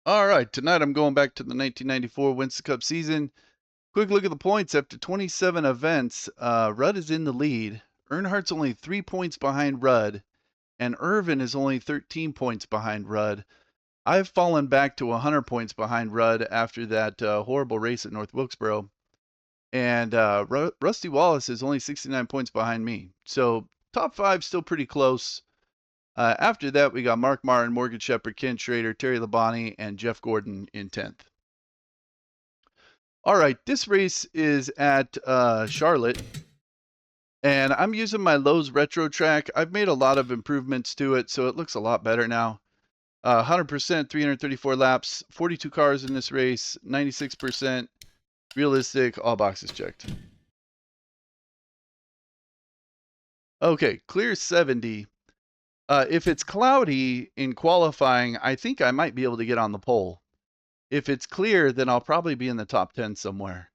All right, tonight I'm going back to the 1994 Winston Cup season. Quick look at the points. After 27 events, Rudd is in the lead. Earnhardt's only 3 points behind Rudd, and Irvin is only 13 points behind Rudd. I've fallen back to 100 points behind Rudd after that horrible race at North Wilkesboro. And Rusty Wallace is only 69 points behind me. So top 5 still pretty close. After that, we got Mark Martin, Morgan Shepherd, Ken Schrader, Terry Labonte, and Jeff Gordon in 10th. All right, this race is at Charlotte, and I'm using my Lowe's Retro track. I've made a lot of improvements to it, so it looks a lot better now. 100%, 334 laps, 42 cars in this race, 96%, realistic, all boxes checked. Okay, clear 70. If it's cloudy in qualifying, I think I might be able to get on the pole. If it's clear, then I'll probably be in the top 10 somewhere.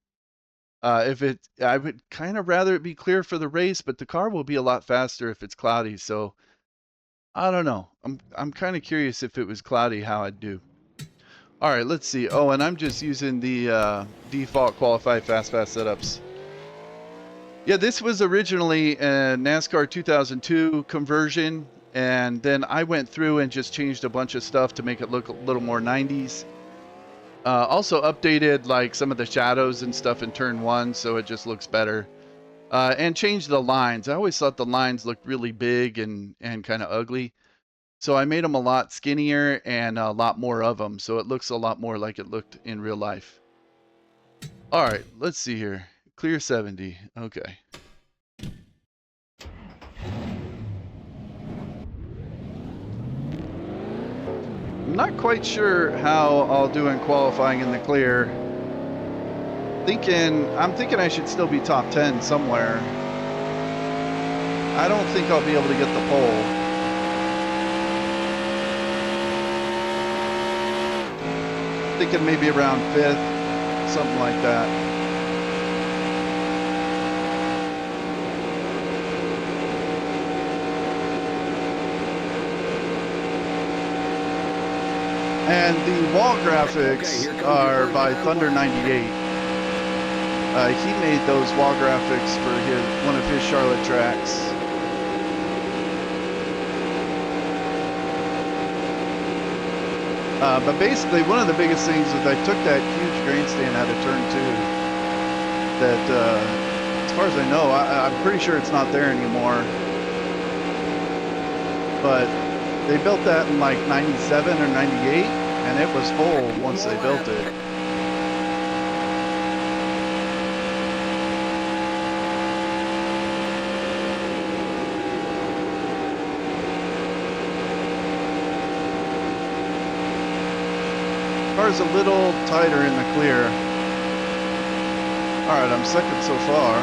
I would kind of rather it be clear for the race, but the car will be a lot faster if it's cloudy. So I don't know. I'm kind of curious if it was cloudy how I'd do. All right, let's see. Oh, and I'm just using the default qualify fast setups. Yeah, this was originally a NASCAR 2002 conversion, and then I went through and just changed a bunch of stuff to make it look a little more 90s. Also updated like some of the shadows and stuff in turn 1, so it just looks better. And changed the lines. I always thought the lines looked really big and kind of ugly. So I made them a lot skinnier and a lot more of them, so it looks a lot more like it looked in real life. All right, let's see here. Clear 70. Okay. I'm not quite sure how I'll do in qualifying in the clear. I'm thinking I should still be top 10 somewhere. I don't think I'll be able to get the pole. Thinking maybe around 5th, something like that. And the wall graphics are by Thunder 98. He made those wall graphics for one of his Charlotte tracks. But basically, one of the biggest things is I took that huge grandstand out of turn 2. That, as far as I know, I'm pretty sure it's not there anymore. But they built that in like 97 or 98, and it was full once they built it. Car's a little tighter in the clear. All right, I'm second so far.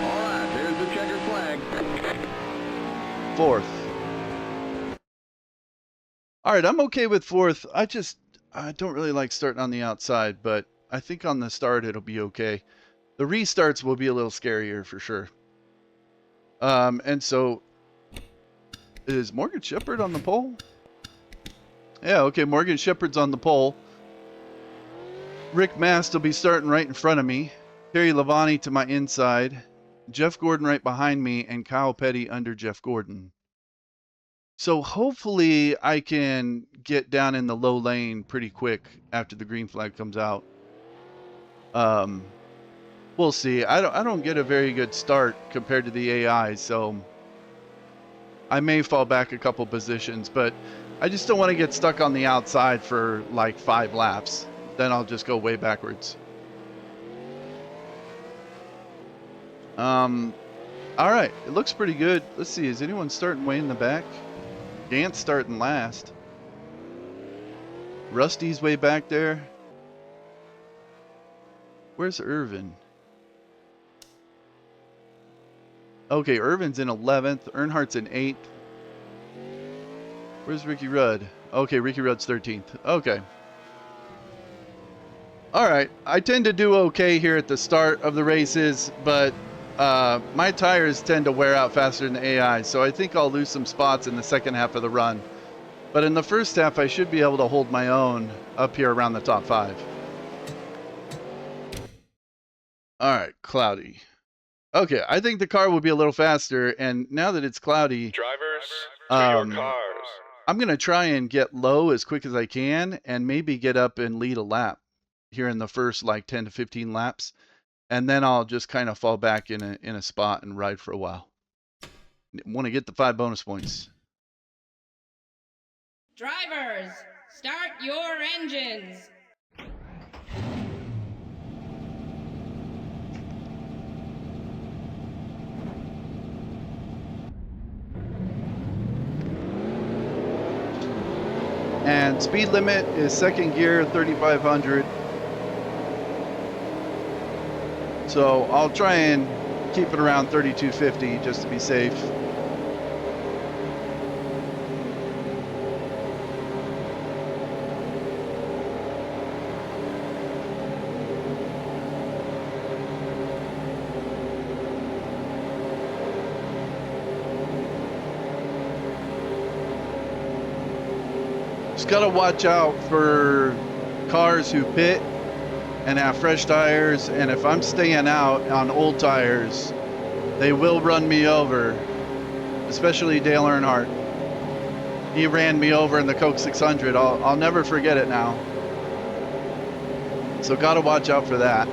All right, there's the checkered flag. 4th. All right, I'm okay with 4th. I don't really like starting on the outside, but I think on the start it'll be okay. The restarts will be a little scarier for sure. And so, is Morgan Shepherd on the pole? Yeah, okay, Morgan Shepherd's on the pole. Rick Mast will be starting right in front of me. Terry Labonte to my inside. Jeff Gordon right behind me, and Kyle Petty under Jeff Gordon. So hopefully I can get down in the low lane pretty quick after the green flag comes out. We'll see. I don't get a very good start compared to the AI, so I may fall back a couple positions, but I just don't want to get stuck on the outside for like 5 laps. Then I'll just go way backwards. All right, it looks pretty good. Let's see, is anyone starting way in the back? Gant's starting last. Rusty's way back there. Where's Irvin? Okay, Irvin's in 11th. Earnhardt's in 8th. Where's Ricky Rudd? Okay, Ricky Rudd's 13th. Okay. All right, I tend to do okay here at the start of the races, but my tires tend to wear out faster than the AI, so I think I'll lose some spots in the second half of the run. But in the first half, I should be able to hold my own up here around the top 5. All right, cloudy. Okay, I think the car will be a little faster, and now that it's cloudy, Drivers, to your cars. I'm going to try and get low as quick as I can and maybe get up and lead a lap here in the first like 10 to 15 laps. And then I'll just kind of fall back in a spot and ride for a while. Want to get the 5 bonus points. Drivers, start your engines. And speed limit is second gear, 3,500. So I'll try and keep it around 3,250 just to be safe. Just gotta watch out for cars who pit and have fresh tires, and if I'm staying out on old tires, they will run me over, especially Dale Earnhardt. He ran me over in the Coke 600. I'll never forget it now. So gotta watch out for that.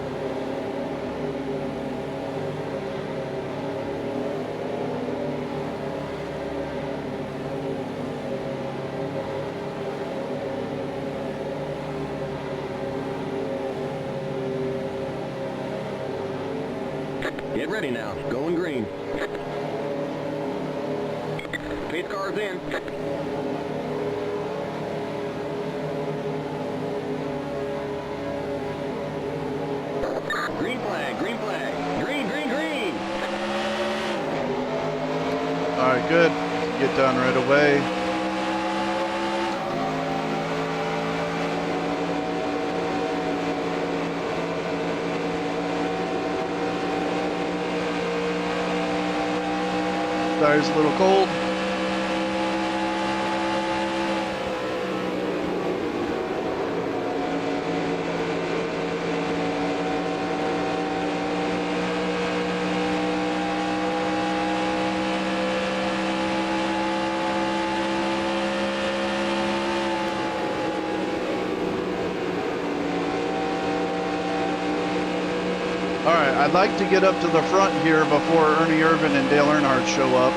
Get ready now. Going green. Pace car's in. Green flag, green flag. Green, green, green. All right, good. Get done right away. Tire's a little cold. All right, I'd like to get up to the front here before Ernie Irvin and Dale Earnhardt show up.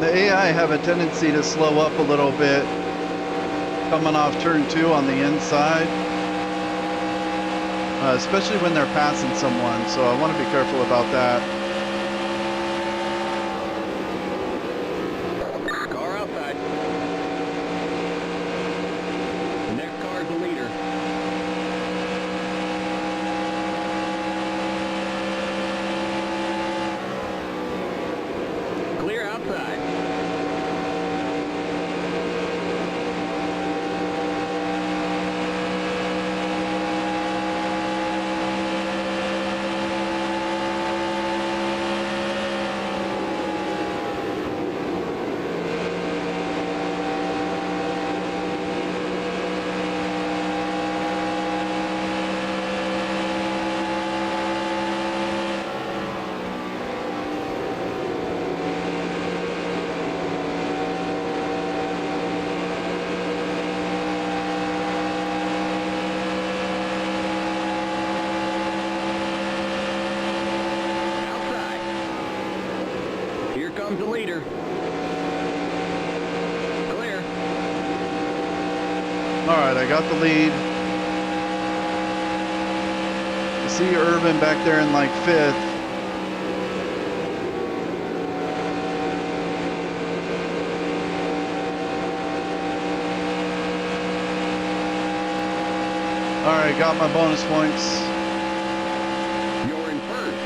The AI have a tendency to slow up a little bit coming off turn 2 on the inside, especially when they're passing someone, so I want to be careful about that. Car outside. Next car's the leader. Clear outside. All right, I got the lead. I see Urban back there in like 5th. All right, got my bonus points. You're in first.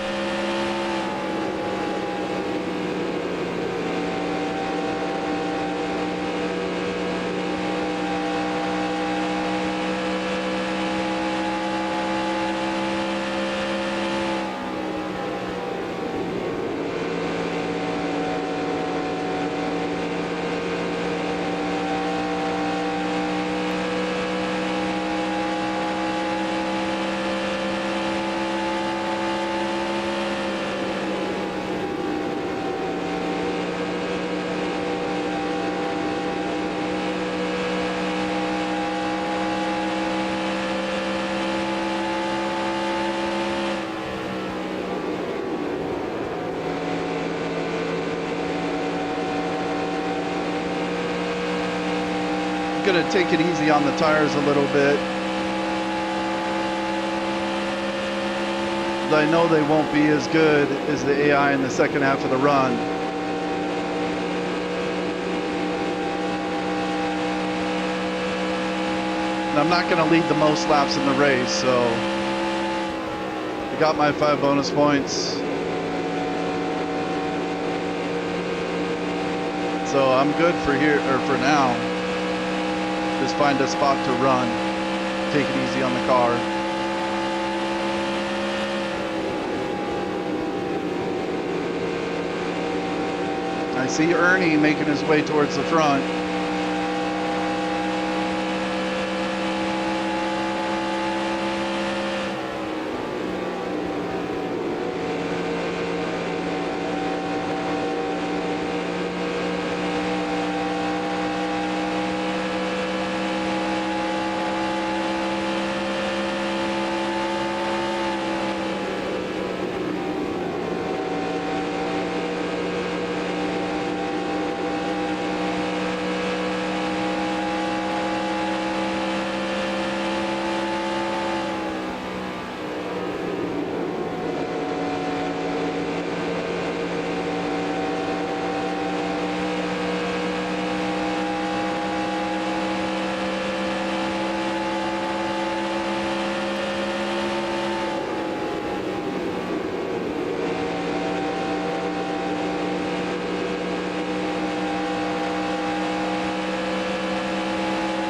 Gonna take it easy on the tires a little bit. I know they won't be as good as the AI in the second half of the run. And I'm not gonna lead the most laps in the race, so I got my 5 bonus points. So I'm good for here, or for now. Just find a spot to run. Take it easy on the car. I see Ernie making his way towards the front.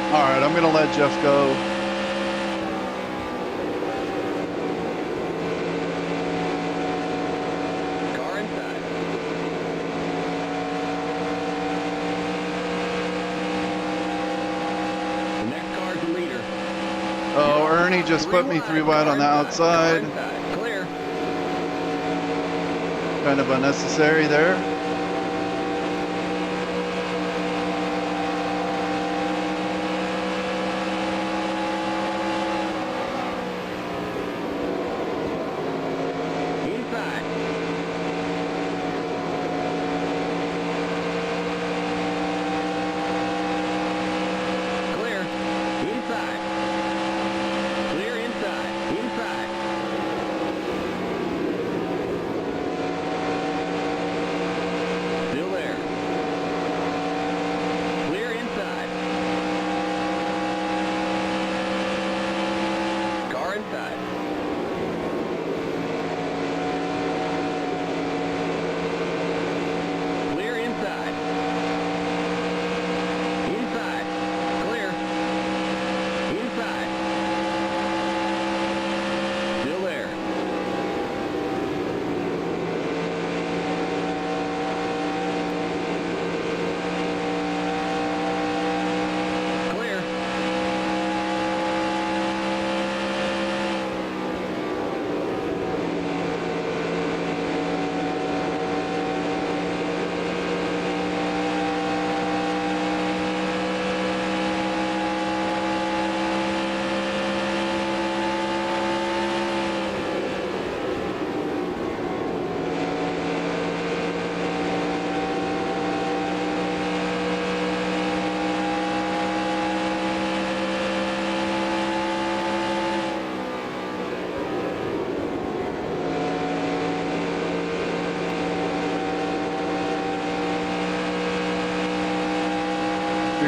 All right, I'm gonna let Jeff go. Car inside. The next car's the leader. Oh, Ernie just put me 3 wide on the outside. Car inside. Clear. Kind of unnecessary there. Inside. Clear. Inside. Clear inside. Inside.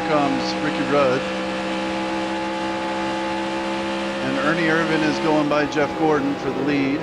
comes Ricky Rudd. And Ernie Irvin is going by Jeff Gordon for the lead.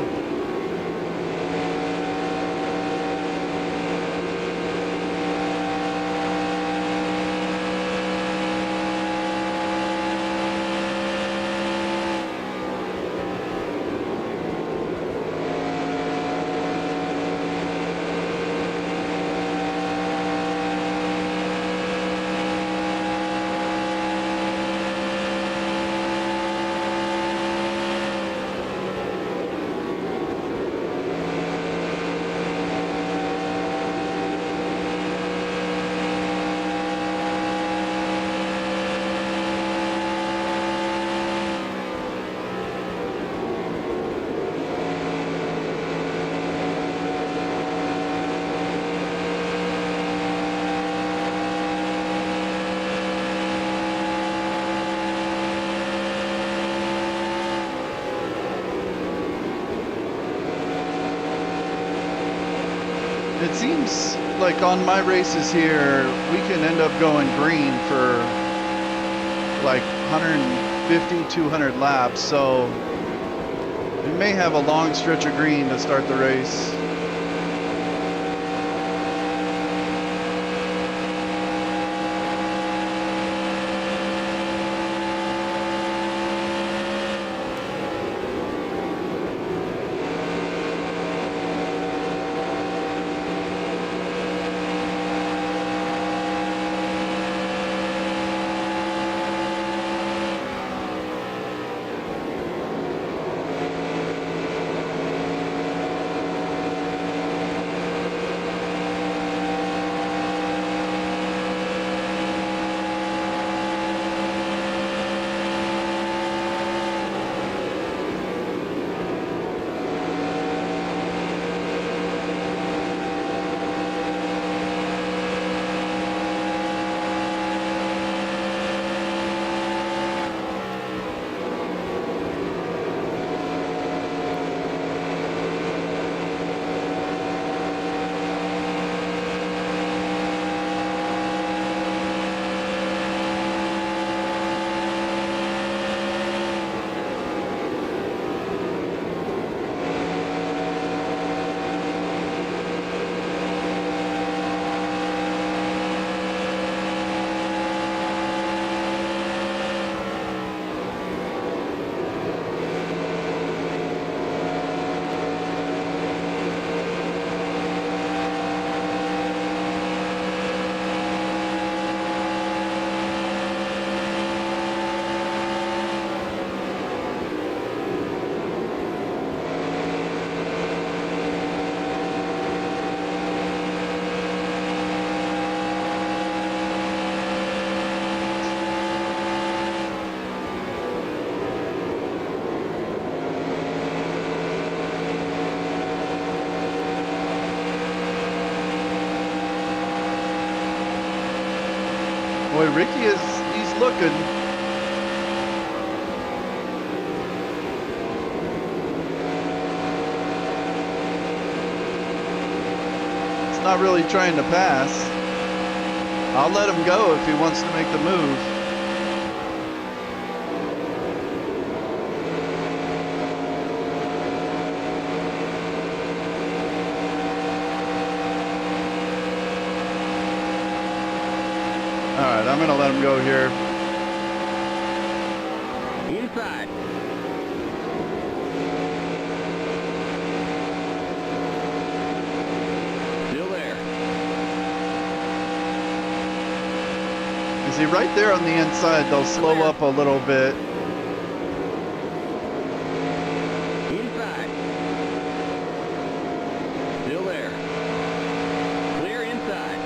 It seems like on my races here, we can end up going green for like 150, 200 laps. So we may have a long stretch of green to start the race. Boy, Ricky he's looking. It's not really trying to pass. I'll let him go if he wants to make the move. All right, I'm going to let him go here. Inside. Still there. You see, right there on the inside, they'll slow up a little bit. Inside. Still there. Clear inside.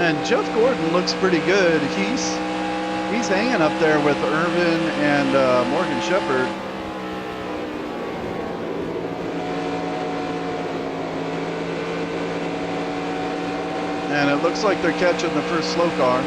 And Jeff Gordon looks pretty good. He's hanging up there with Irvin and Morgan Shepherd. And it looks like they're catching the first slow car.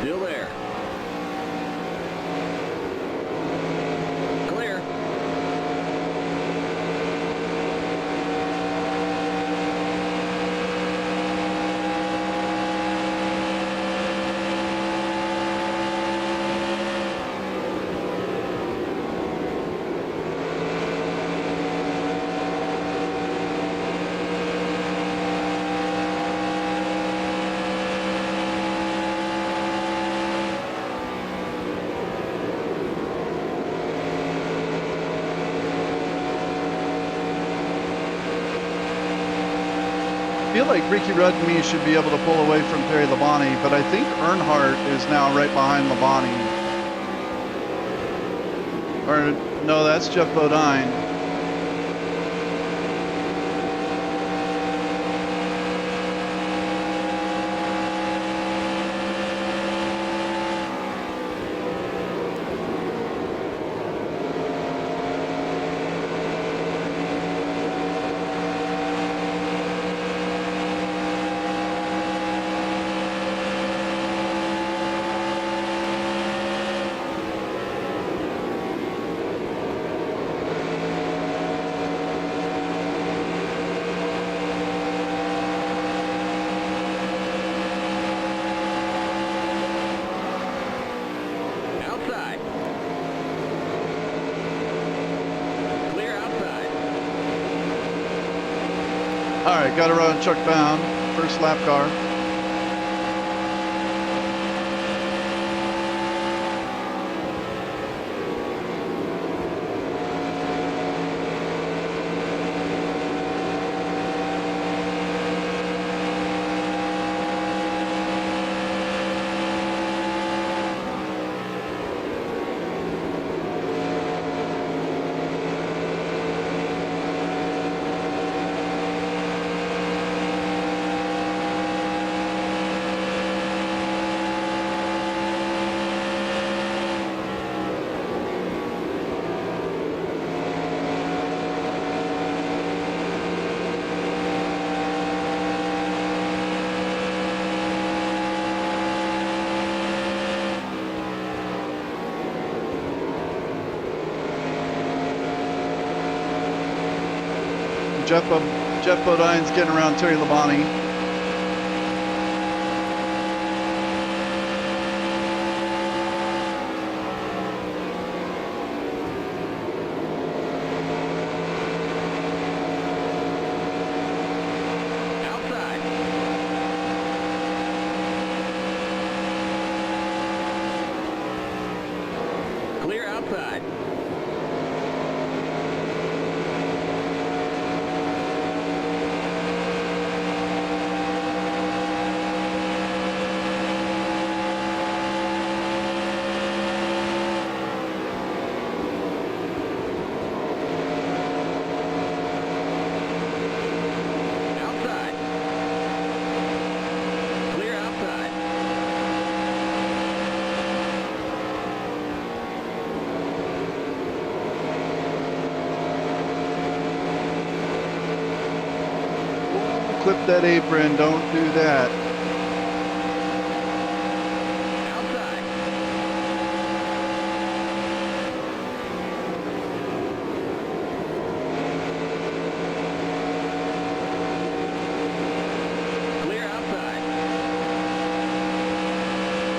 Still there. Clear. I feel like Ricky Rudd and me should be able to pull away from Terry Labonte, but I think Earnhardt is now right behind Labonte. Or, no, that's Jeff Bodine. Outside. Clear outside. All right, got to run Chuck Bound, first lap car. Jeff Bodine's getting around Terry Labonte. Outside. Clear outside. clip that apron. Don't do that. Outside. Clear outside.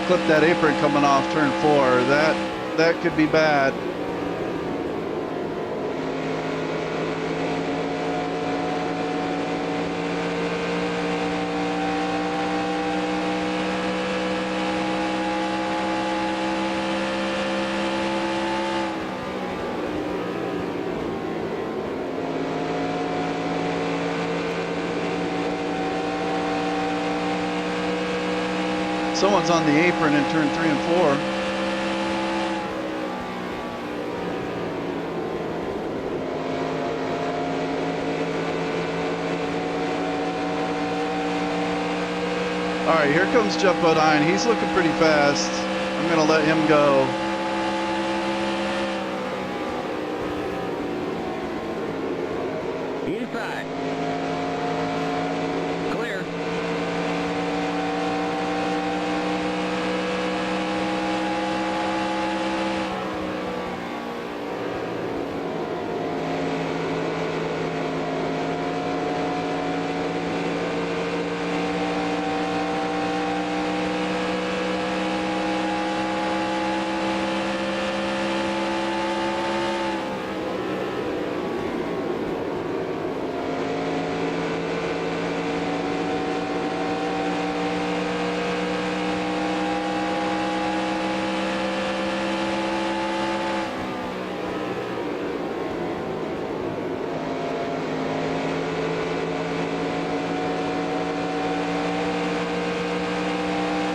Clip that apron coming off turn 4. That could be bad. Someone's on the apron in turn 3 and 4. All right, here comes Jeff Bodine. He's looking pretty fast. I'm gonna let him go. Inside. Clear.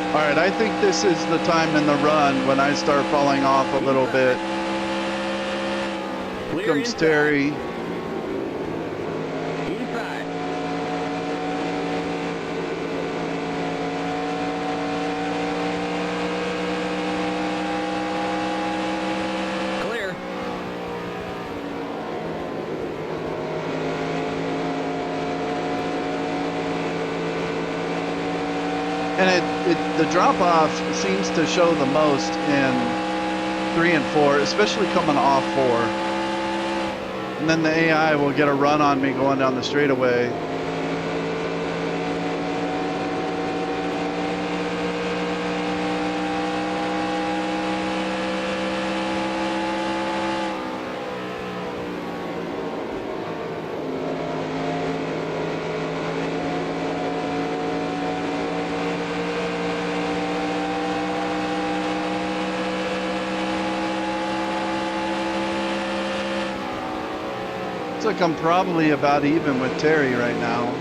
All right, I think this is the time in the run when I start falling off a little bit. Here Clear comes inside. Terry. Inside. Clear. And the drop-off seems to show the most in 3 and 4, especially coming off 4. And then the AI will get a run on me going down the straightaway. Looks like I'm probably about even with Terry right now.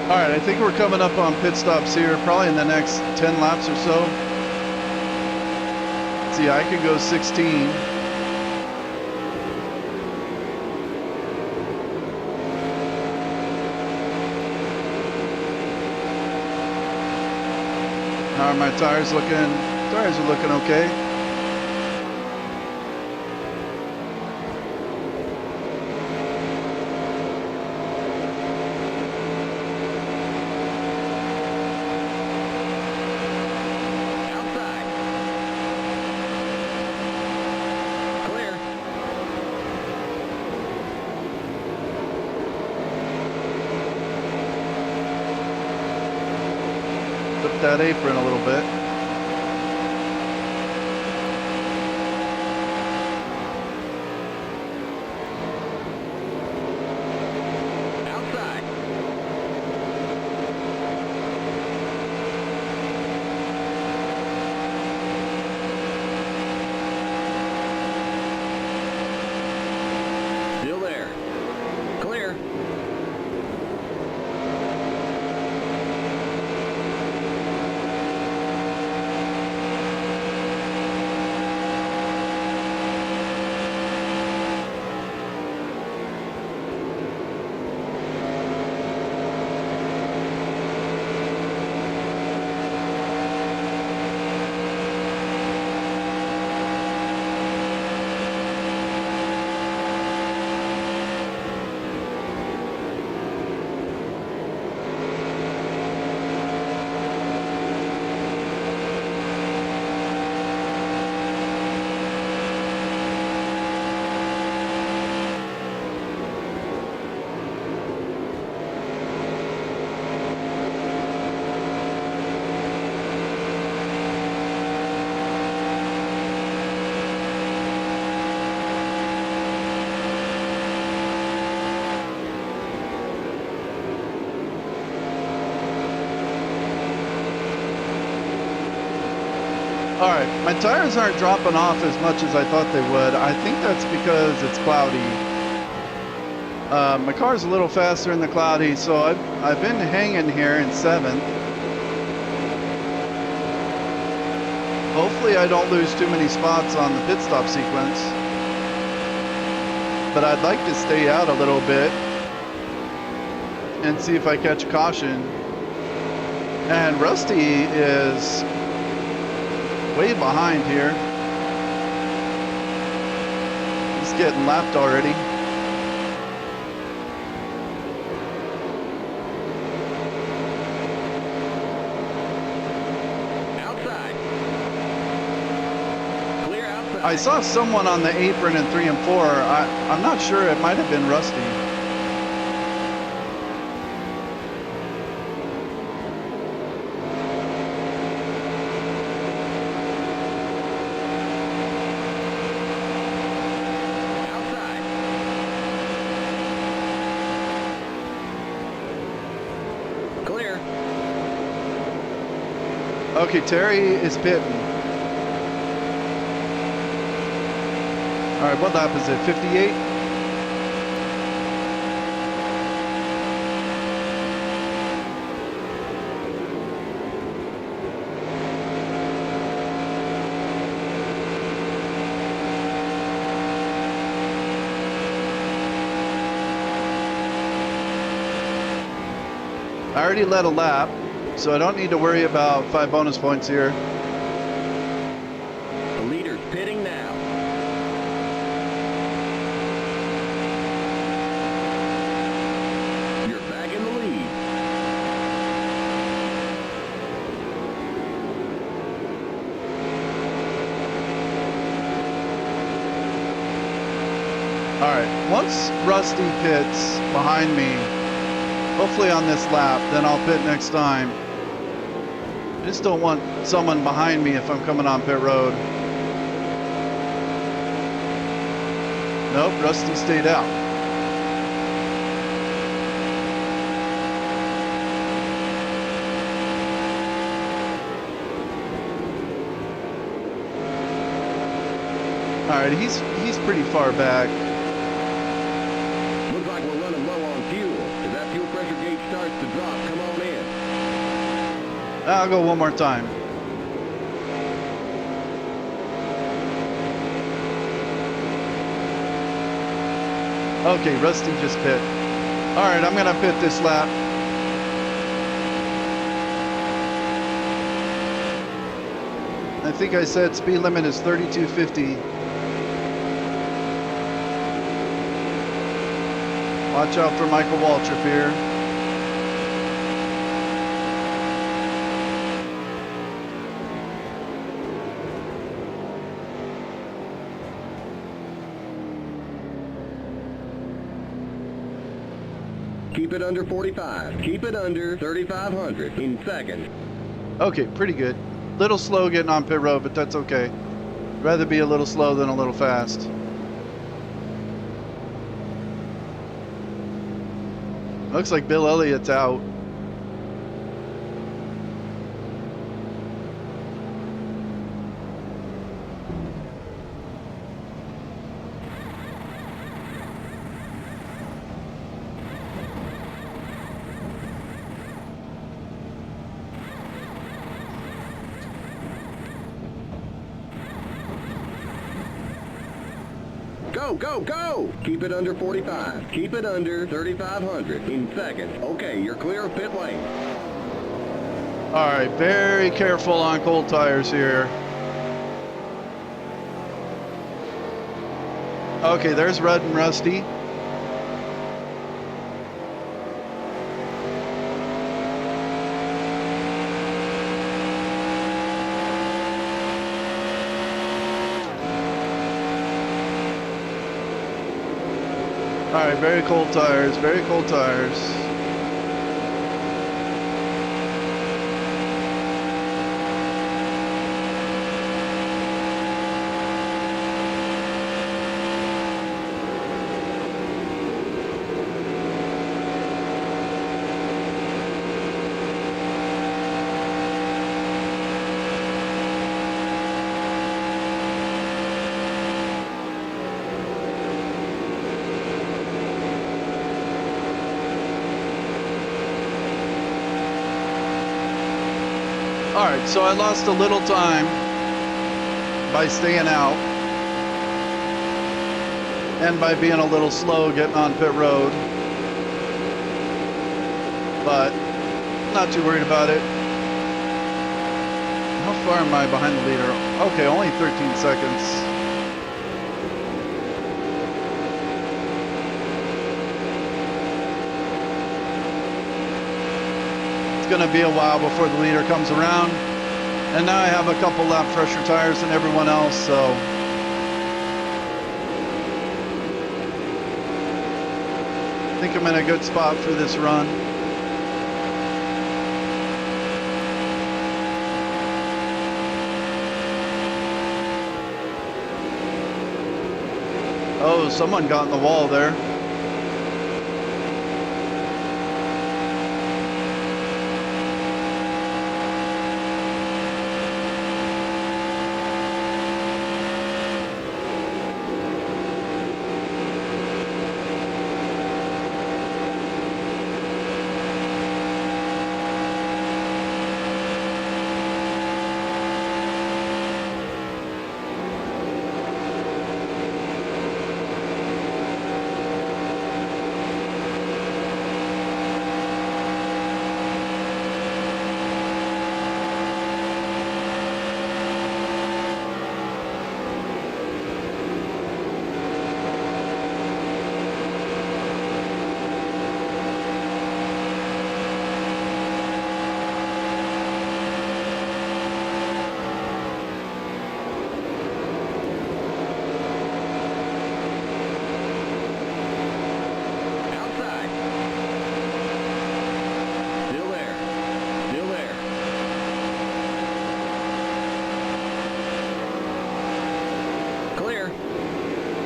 All right, I think we're coming up on pit stops here, probably in the next 10 laps or so. See, I could go 16. How are my tires looking? Tires are looking okay. Flip that apron a little bit. Outside. Still there. Clear. All right, my tires aren't dropping off as much as I thought they would. I think that's because it's cloudy. My car's a little faster in the cloudy, so I've been hanging here in 7th. Hopefully I don't lose too many spots on the pit stop sequence. But I'd like to stay out a little bit and see if I catch a caution. And Rusty is way behind here. He's getting lapped already. Outside. Clear outside. I saw someone on the apron in 3 and 4. I'm not sure, it might have been Rusty. Okay, Terry is pitting. All right, what lap is it? 58? I already led a lap, so I don't need to worry about 5 bonus points here. The leader's pitting now. You're back in the lead. All right, once Rusty pits behind me, hopefully on this lap, then I'll pit next time. I just don't want someone behind me if I'm coming on pit road. Nope, Rusty stayed out. All right, he's pretty far back. Looks like we're running low on fuel. If that fuel pressure gauge starts to drop, come I'll go one more time. Okay, Rusty just pit. All right, I'm gonna pit this lap. I think I said speed limit is 3250. Watch out for Michael Waltrip here. Keep it under 45. Keep it under 3,500 in seconds. Okay, pretty good. Little slow getting on pit road, but that's okay. Rather be a little slow than a little fast. Looks like Bill Elliott's out. Go, go, go! Keep it under 45. Keep it under 3,500 in seconds. Okay, you're clear of pit lane. All right, very careful on cold tires here. Okay, there's Rudd and Rusty. All right, very cold tires, very cold tires. All right, so I lost a little time by staying out and by being a little slow getting on pit road, but not too worried about it. How far am I behind the leader? Okay, only 13 seconds. Going to be a while before the leader comes around, and now I have a couple lap fresher tires than everyone else, so I think I'm in a good spot for this run. Oh, someone got in the wall there.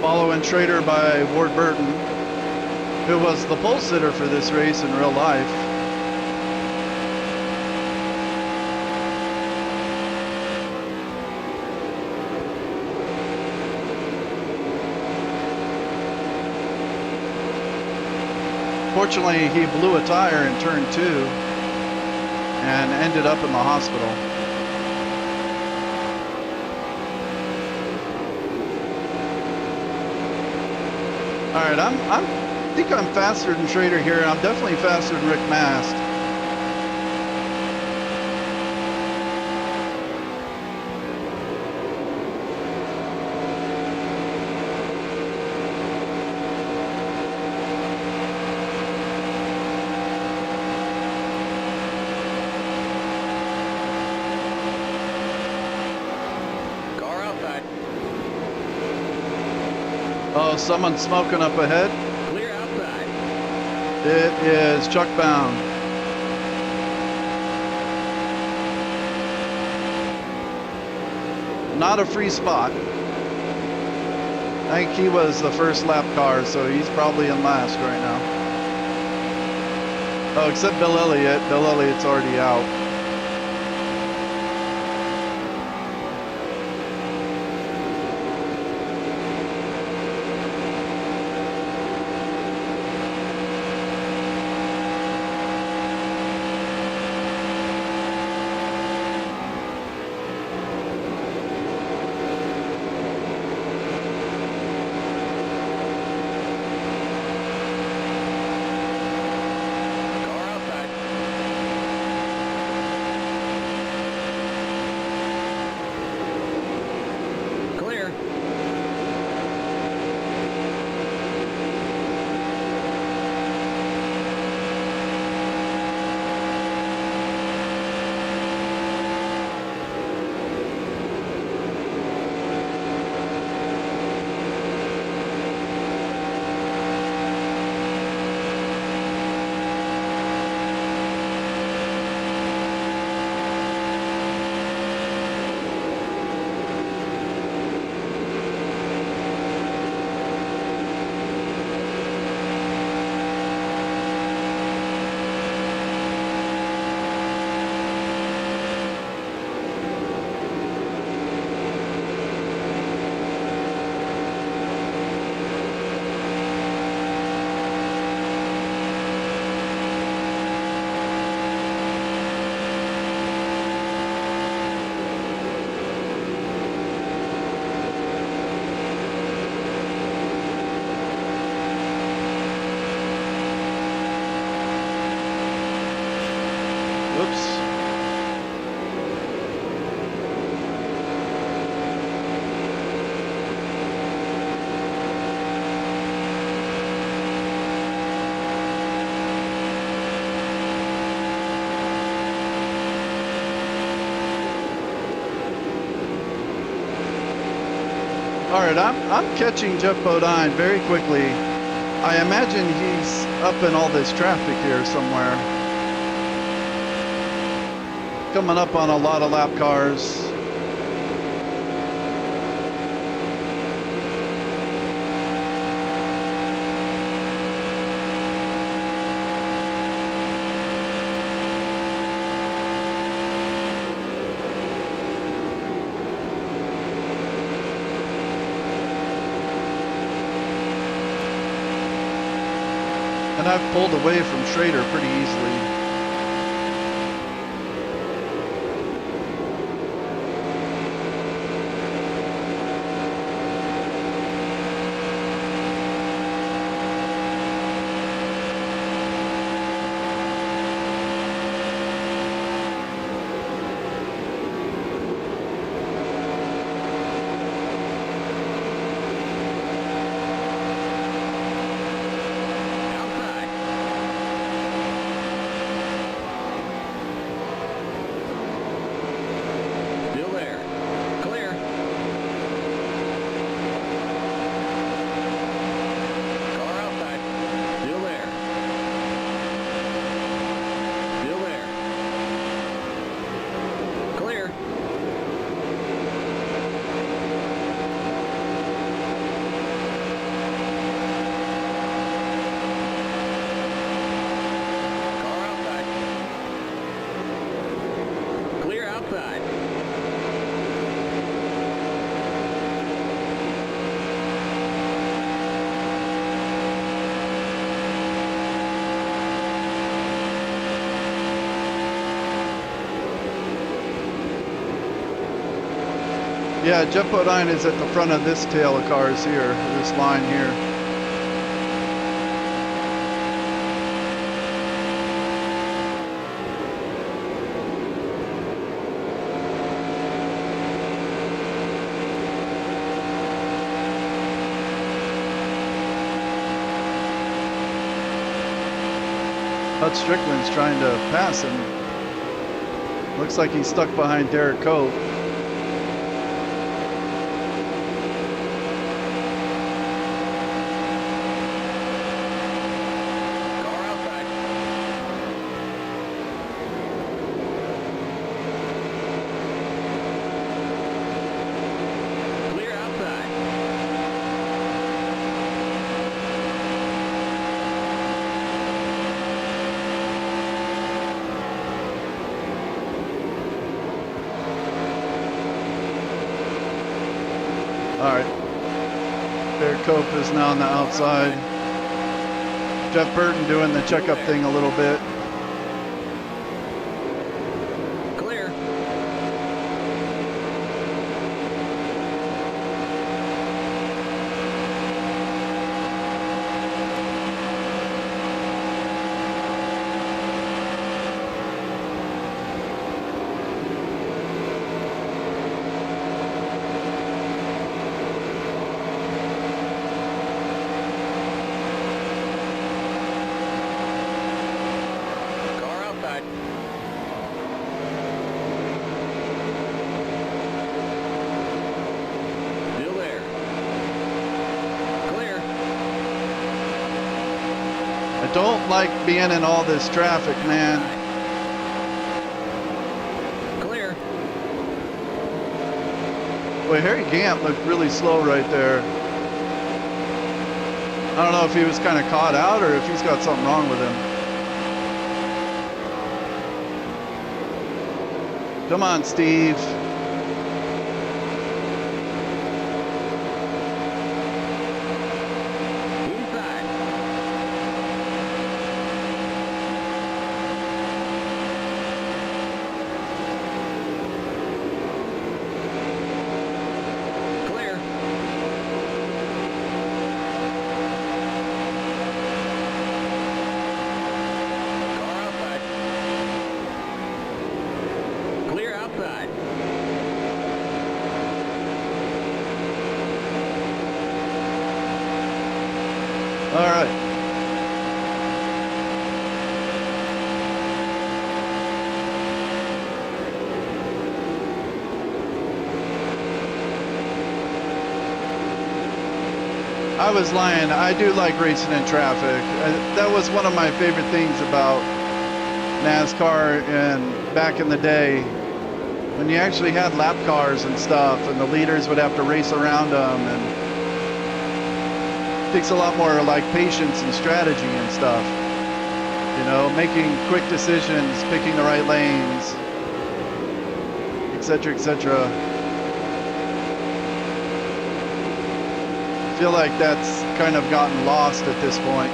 Following Schrader by Ward Burton, who was the pole sitter for this race in real life. Fortunately, he blew a tire in turn 2. and ended up in the hospital. All right, I think I'm faster than Schrader here, and I'm definitely faster than Rick Mast. Oh, someone's smoking up ahead. Clear outside. It is Chuck Bound. Not a free spot. I think he was the first lap car, so he's probably in last right now. Oh, except Bill Elliott. Bill Elliott's already out. All right, I'm catching Jeff Bodine very quickly. I imagine he's up in all this traffic here somewhere. Coming up on a lot of lap cars. And I've pulled away from Schrader pretty easily. Yeah, Jet Boat 9 is at the front of this tail of cars here, this line here. Bud Strickland's trying to pass him. Looks like he's stuck behind Derek Cope. All right, Derek Cope is now on the outside. Jeff Burton doing the checkup thing a little bit. Clear. I don't like being in all this traffic, man. Clear. Boy, Harry Gant looked really slow right there. I don't know if he was kind of caught out or if he's got something wrong with him. Come on, Steve. All right. I was lying. I do like racing in traffic. That was one of my favorite things about NASCAR and back in the day when you actually had lap cars and stuff and the leaders would have to race around them, and it takes a lot more like patience and strategy and stuff. You know, making quick decisions, picking the right lanes, etc., etc. I feel like that's kind of gotten lost at this point.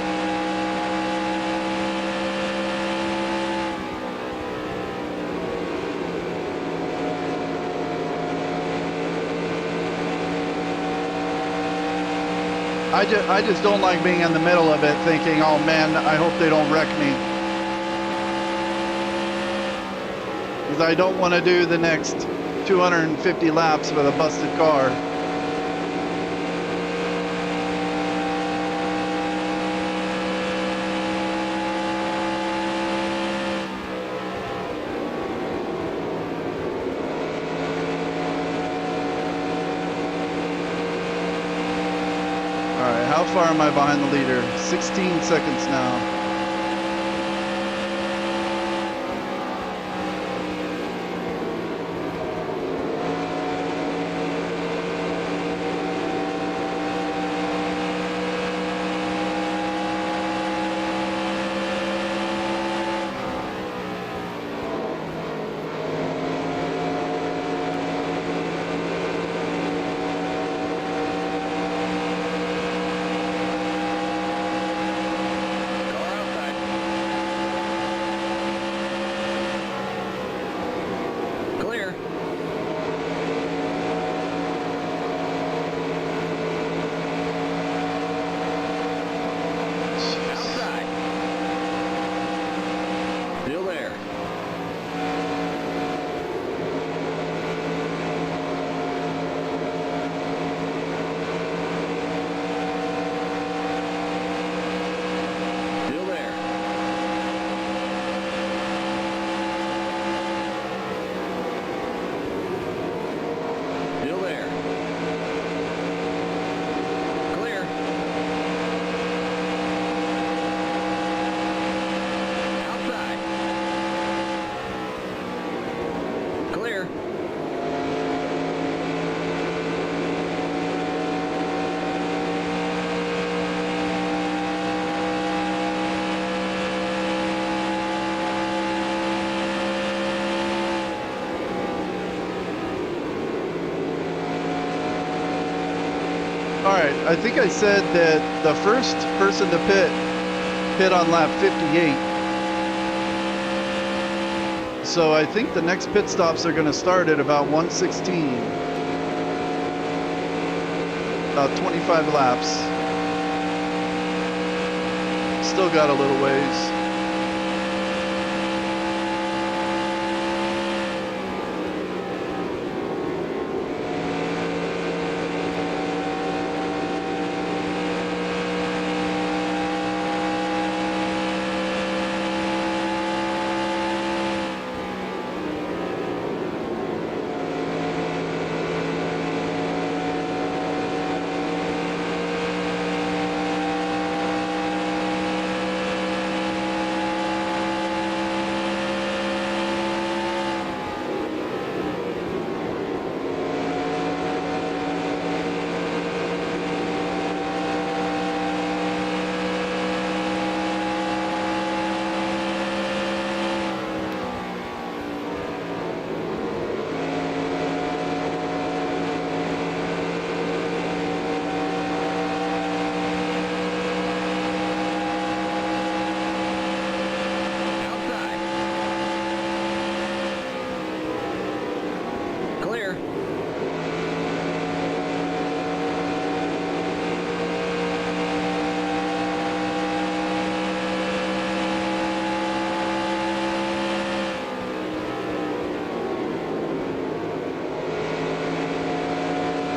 I just don't like being in the middle of it thinking, oh man, I hope they don't wreck me. Because I don't want to do the next 250 laps with a busted car. How far am I behind the leader? 16 seconds now. Still there. Still there. Clear. Outside. Clear. All right, I think I said that the first person to pit on lap 58. So I think the next pit stops are going to start at about 116. About 25 laps. Still got a little ways. Outside. Clear.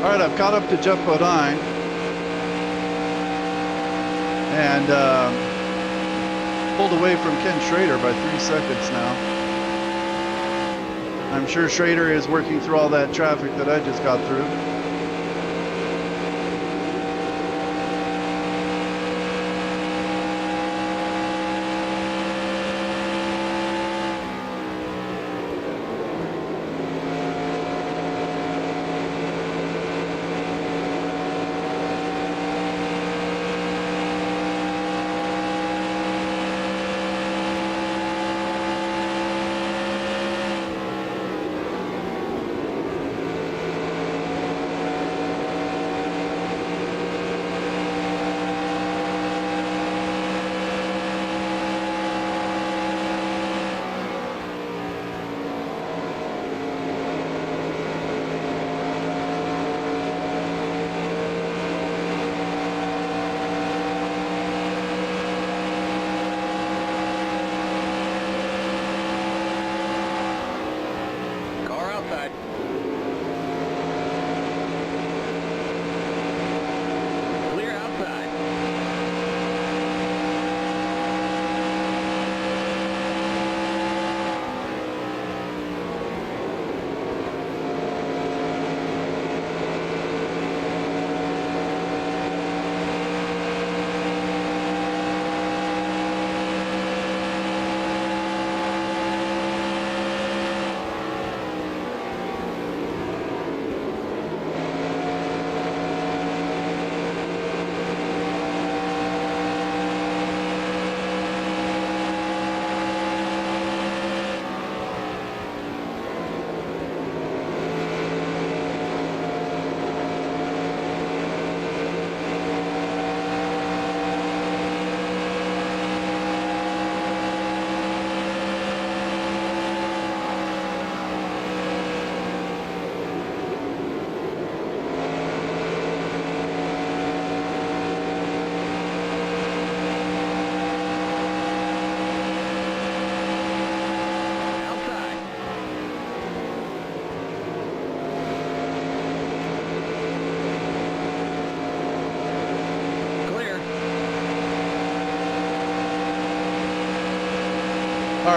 All right, I've caught up to Jeff Bodine. And pulled away from Ken Schrader by 3 seconds now. I'm sure Schrader is working through all that traffic that I just got through.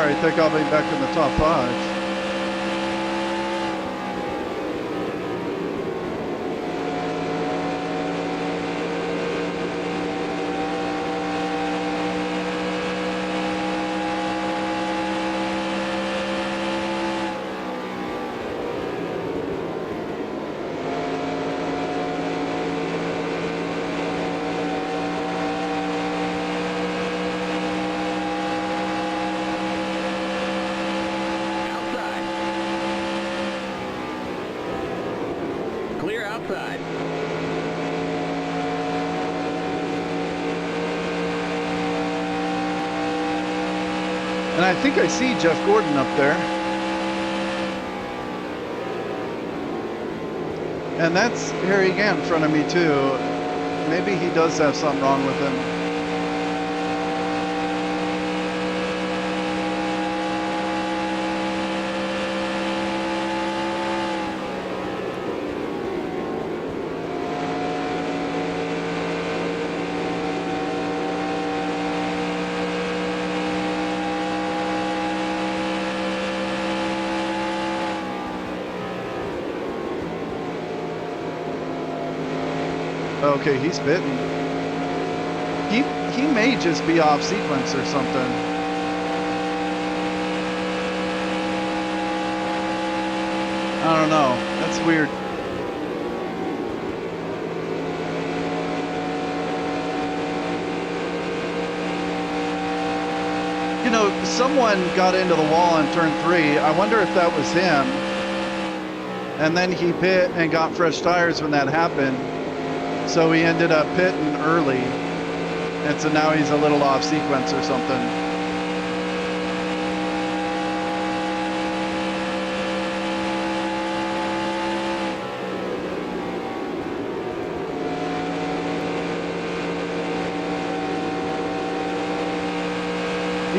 All right, that got me back in the top 5. Clear outside. And I think I see Jeff Gordon up there. And that's Harry Gant in front of me too. Maybe he does have something wrong with him. Okay, he's bitten. He may just be off sequence or something. I don't know. That's weird. You know, someone got into the wall on turn 3. I wonder if that was him. And then he pit and got fresh tires when that happened. So he ended up pitting early, and so now he's a little off sequence or something.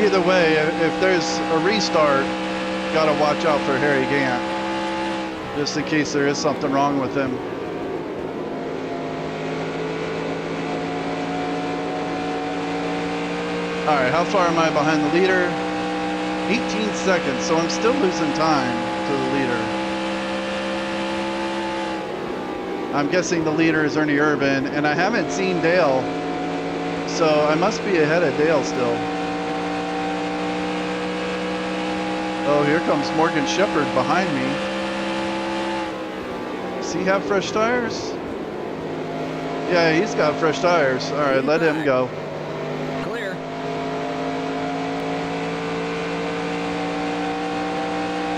Either way, if there's a restart, gotta watch out for Harry Gant, just in case there is something wrong with him. All right, how far am I behind the leader? 18 seconds, so I'm still losing time to the leader. I'm guessing the leader is Ernie Irvin, and I haven't seen Dale, so I must be ahead of Dale still. Oh, here comes Morgan Shepherd behind me. Does he have fresh tires? Yeah, he's got fresh tires. All right, let him go.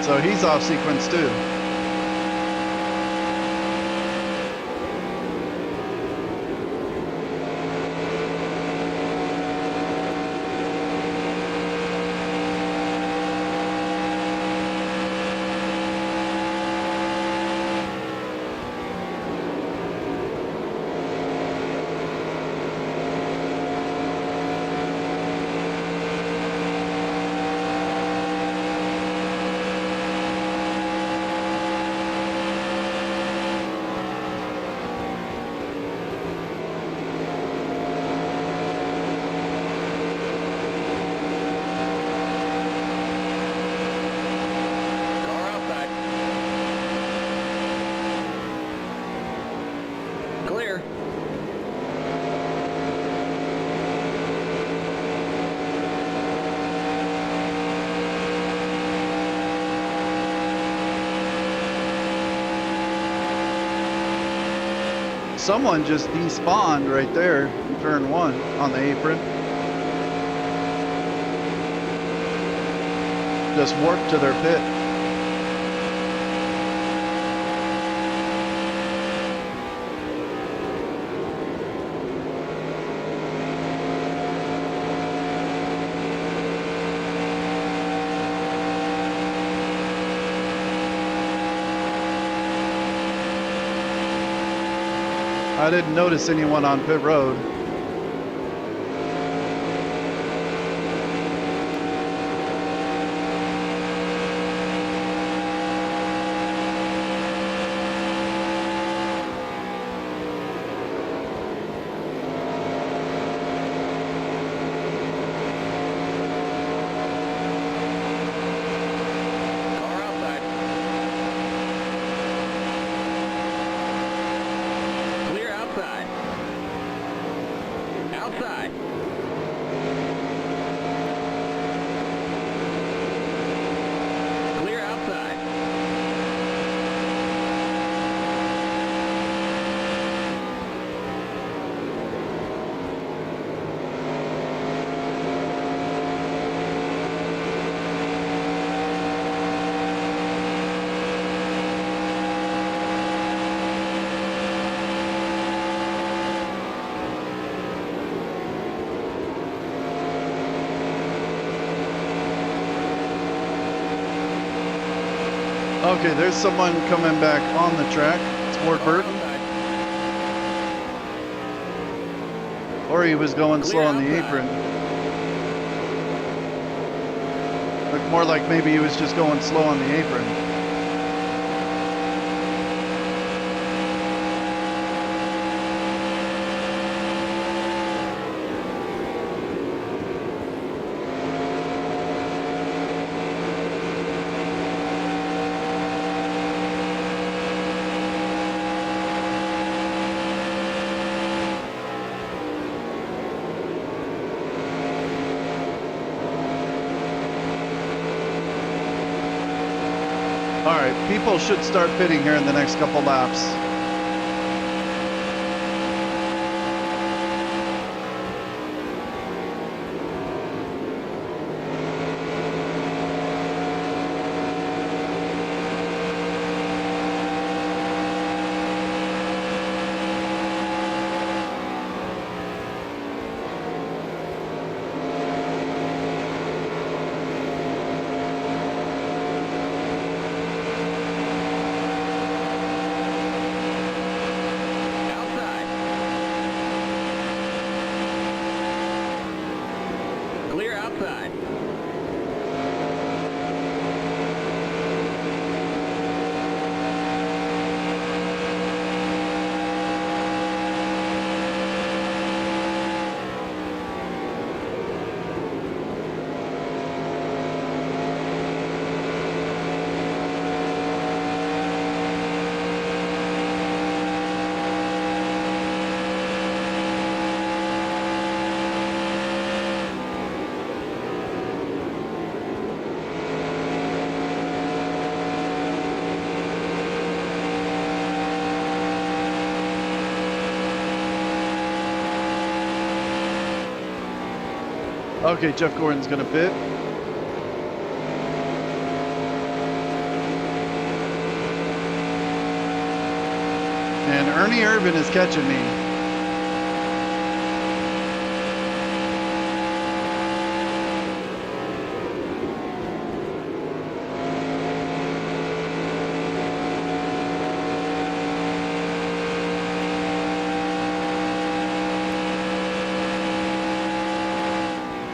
So he's off sequence too. Someone just despawned right there in turn 1 on the apron. Just warped to their pit. I didn't notice anyone on pit road. Okay, there's someone coming back on the track. It's Ward Burton. Or he was going slow on the apron. Looked more like maybe he was just going slow on the apron. All right, people should start pitting here in the next couple laps. Okay, Jeff Gordon's gonna pit. And Ernie Irvin is catching me.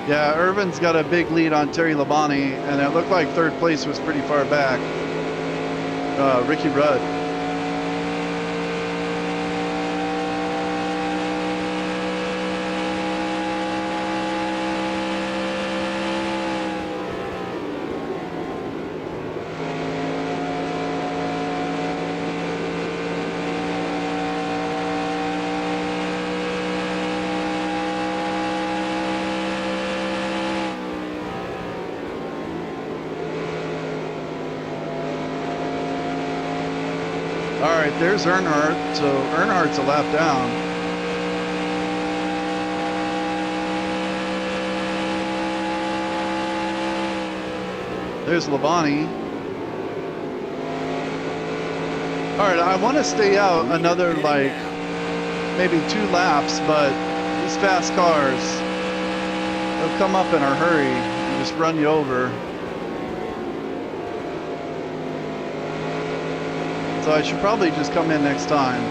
Yeah, Irvin's got a big lead on Terry Labonte, and it looked like third place was pretty far back. Ricky Rudd. All right, there's Earnhardt. So Earnhardt's a lap down. There's Labonte. All right, I want to stay out another like maybe 2 laps, but these fast cars, they'll come up in a hurry and just run you over. So I should probably just come in next time.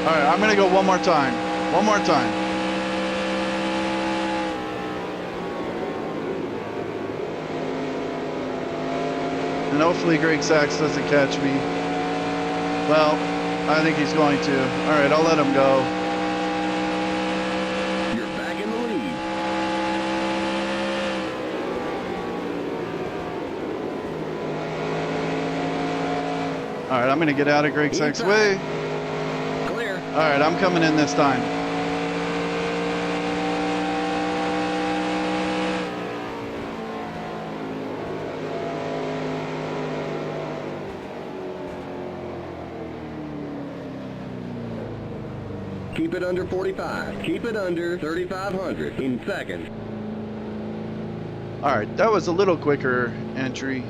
All right, I'm gonna go one more time. One more time. And hopefully Greg Sachs doesn't catch me. Well, I think he's going to. All right, I'll let him go. You're back in the lead. All right, I'm going to get out of Greg Sachs' way. Clear. All right, I'm coming in this time. Keep it under 45. Keep it under 3,500 in seconds. All right, that was a little quicker entry.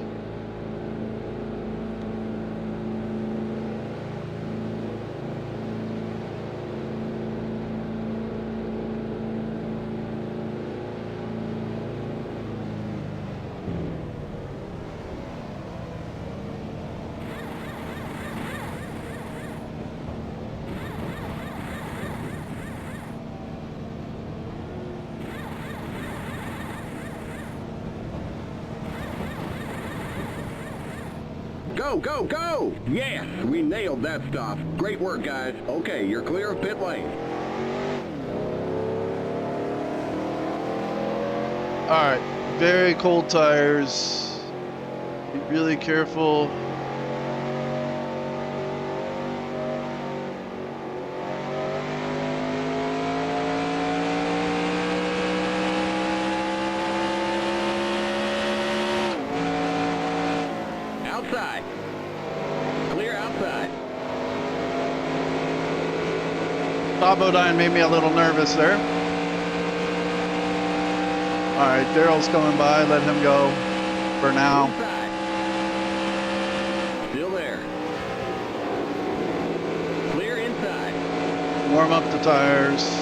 Go, go, go! Yes, we nailed that stop. Great work, guys. Okay, you're clear of pit lane. All right, very cold tires. Be really careful. Outside. Clear outside. Top Bodine made me a little nervous there. All right, Daryl's coming by. Let him go for now. Inside. Still there. Clear inside. Warm up the tires.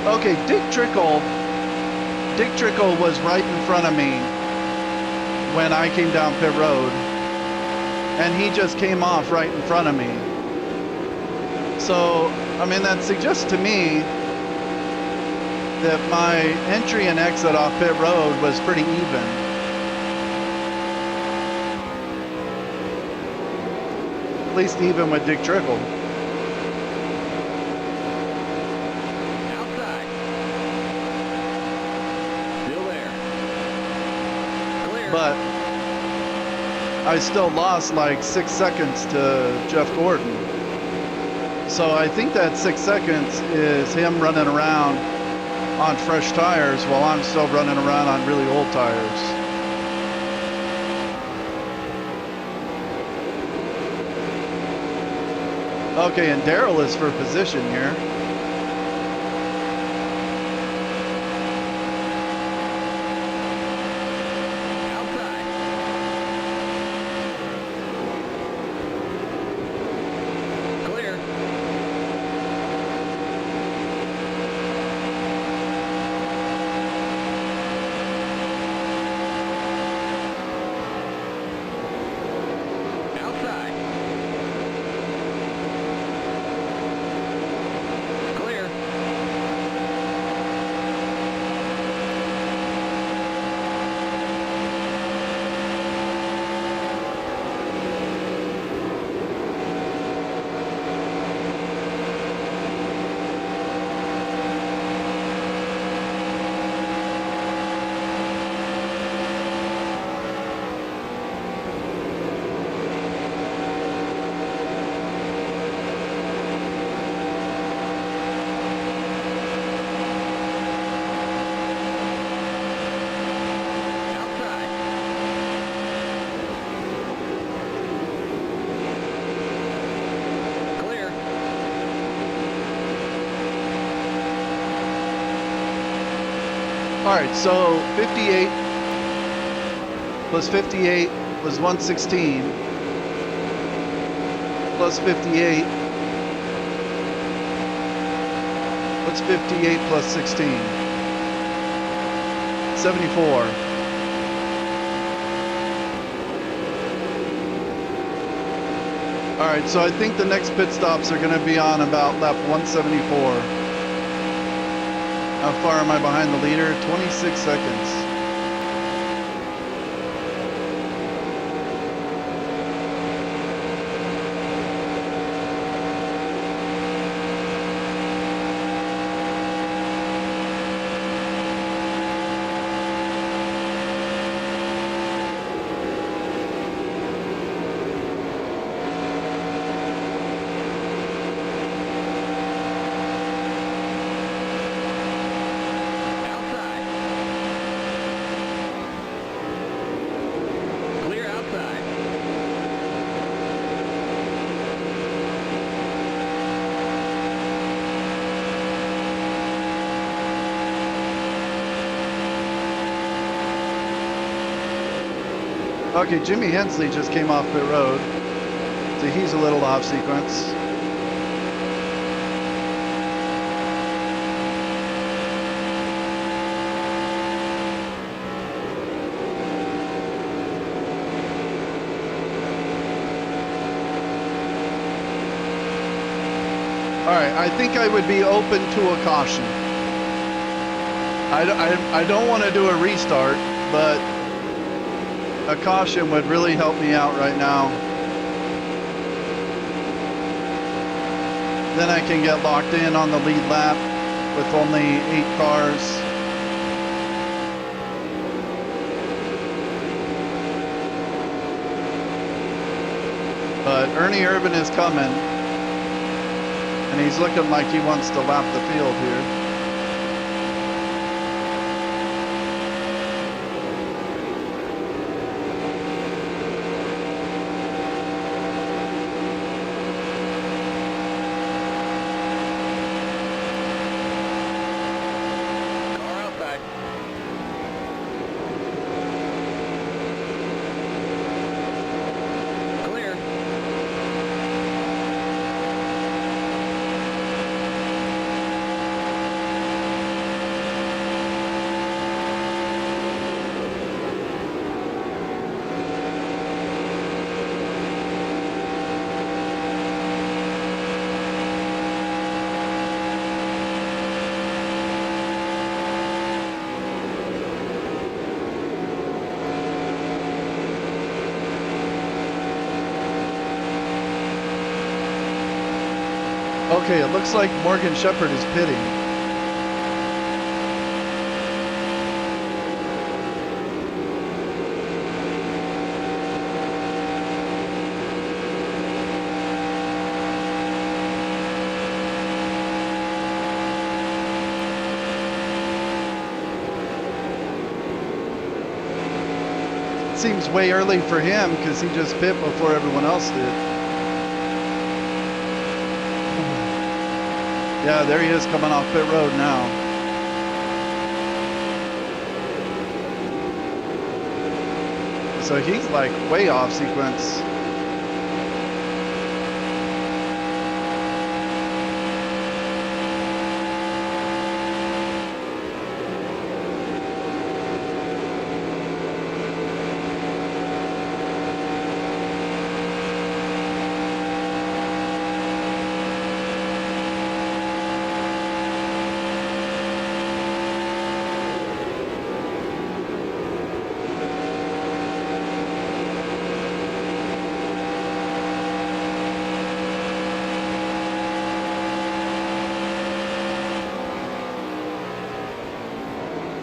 Okay, Dick Trickle was right in front of me when I came down pit road, and he just came off right in front of me. So, I mean, that suggests to me that my entry and exit off pit road was pretty even. At least even with Dick Trickle. Outside. Still there. Clear. But I still lost like 6 seconds to Jeff Gordon. So I think that 6 seconds is him running around on fresh tires while I'm still running around on really old tires. Okay, and Daryl is for position here. Outside. Clear. Outside. Clear. Outside. Clear. All right, so 58 plus 58 was 116. Plus 58. What's 58 plus 16? 74. All right, so I think the next pit stops are going to be on about lap 174. How far am I behind the leader? 26 seconds. Outside. Okay, Jimmy Hensley just came off pit road. So he's a little off sequence. All right, I think I would be open to a caution. I don't want to do a restart, but a caution would really help me out right now. Then I can get locked in on the lead lap with only 8 cars. But Ernie Irvin is coming. And he's looking like he wants to lap the field here. Okay, it looks like Morgan Shepherd is pitting. It seems way early for him because he just pit before everyone else did. Yeah, there he is coming off pit road now. So he's like way off sequence.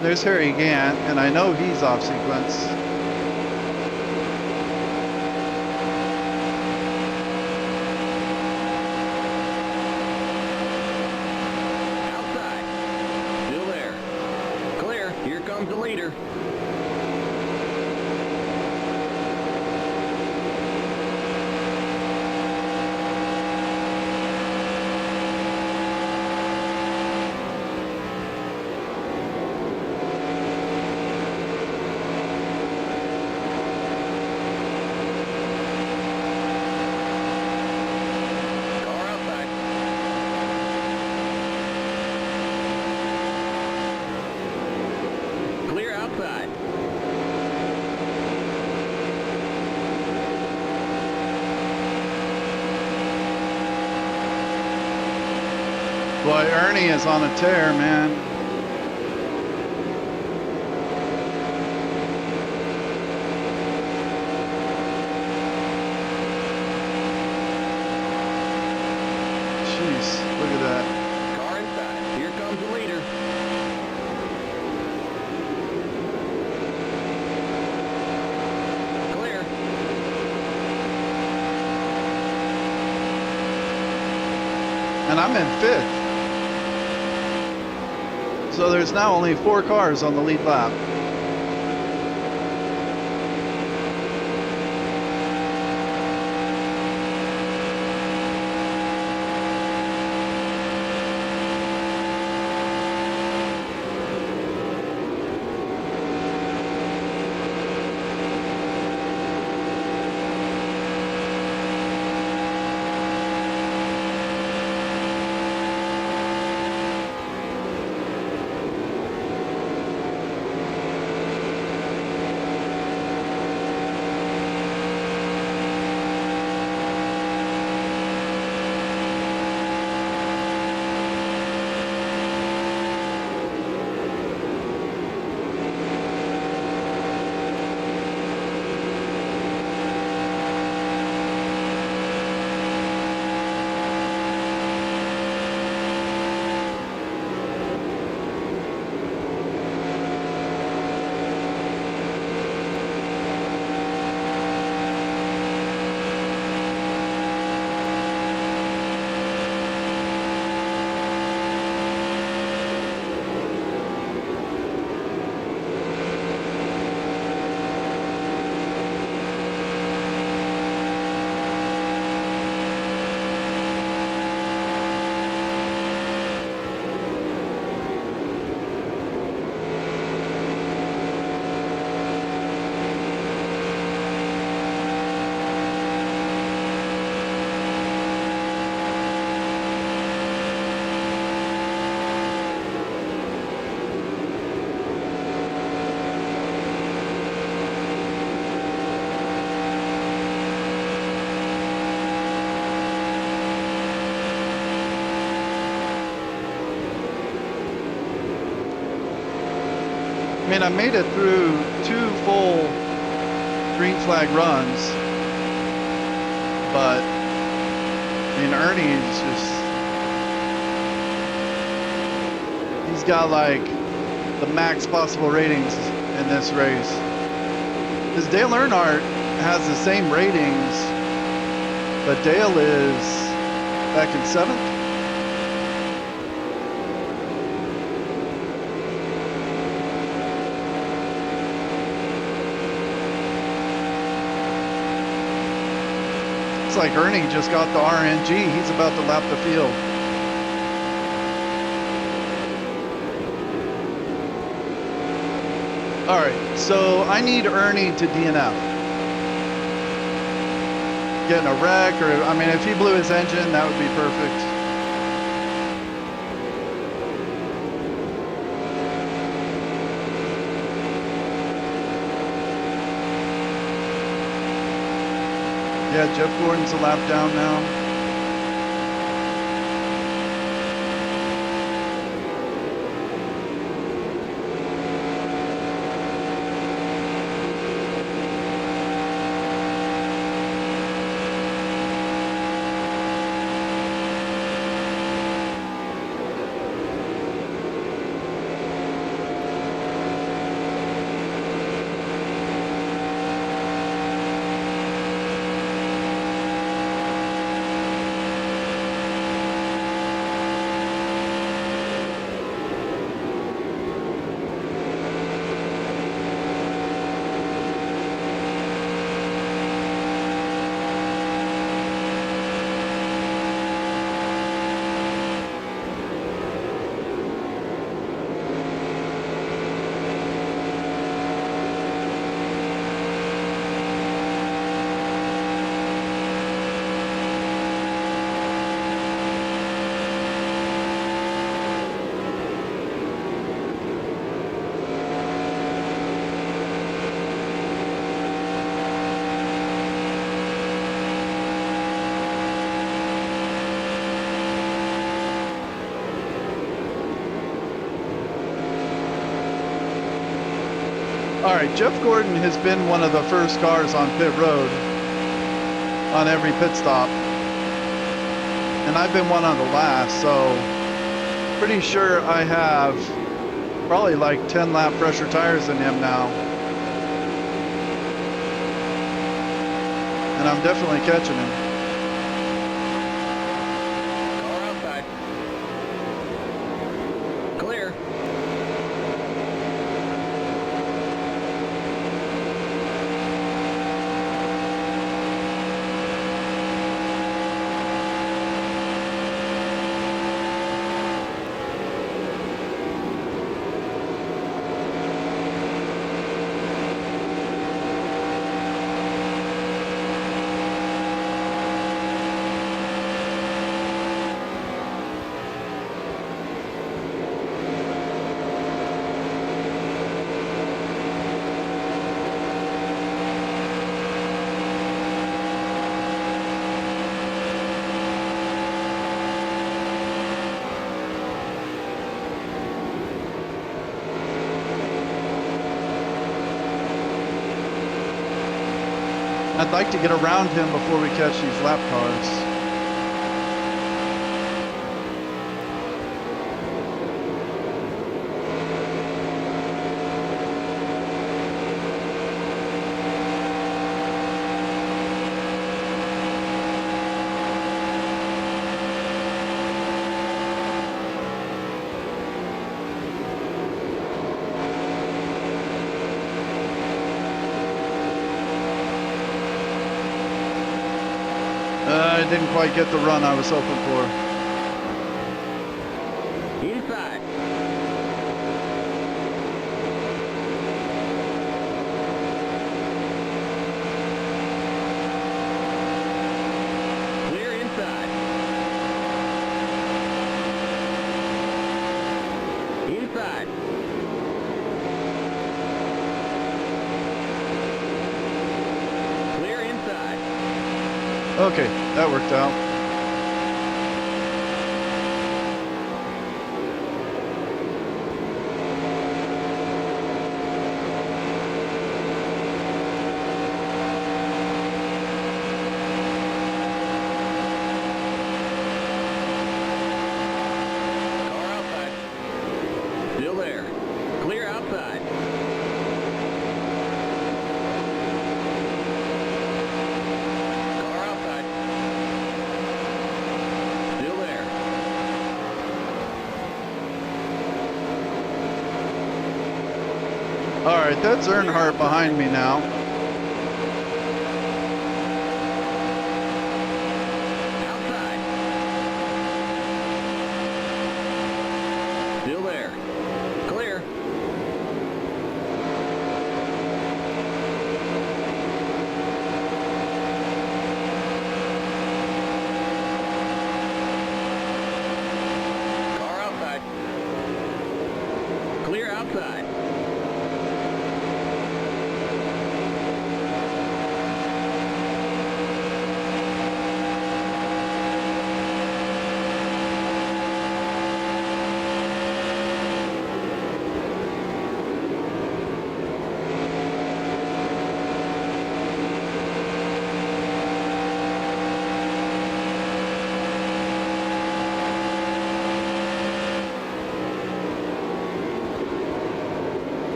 There's Harry Gant, and I know he's off sequence. Outside. Still there. Clear. Here comes the leader. Boy, Ernie is on a tear, man. Jeez, look at that. Car inside. Here comes the leader. Clear. And I'm in 5th. So there's now only 4 cars on the lead lap. mean, I made it through 2 full green flag runs, but I mean, Ernie's just, he's got like the max possible ratings in this race. Because Dale Earnhardt has the same ratings, but Dale is back in 7th. It's like Ernie just got the RNG. He's about to lap the field. All right, so I need Ernie to DNF. Getting a wreck, or I mean, if he blew his engine, that would be perfect. Yeah, Jeff Gordon's a lap down now. All right, Jeff Gordon has been one of the first cars on pit road on every pit stop. And I've been one on the last, so pretty sure I have probably like 10 lap pressure tires in him now. And I'm definitely catching him. Car outside. Clear. I'd like to get around him before we catch these lap cars. I didn't quite get the run I was hoping for. Inside. Clear inside. Inside. Clear inside. Okay, that worked out. right, that's Earnhardt behind me now. Outside. Still there. Clear. Car outside. Clear outside.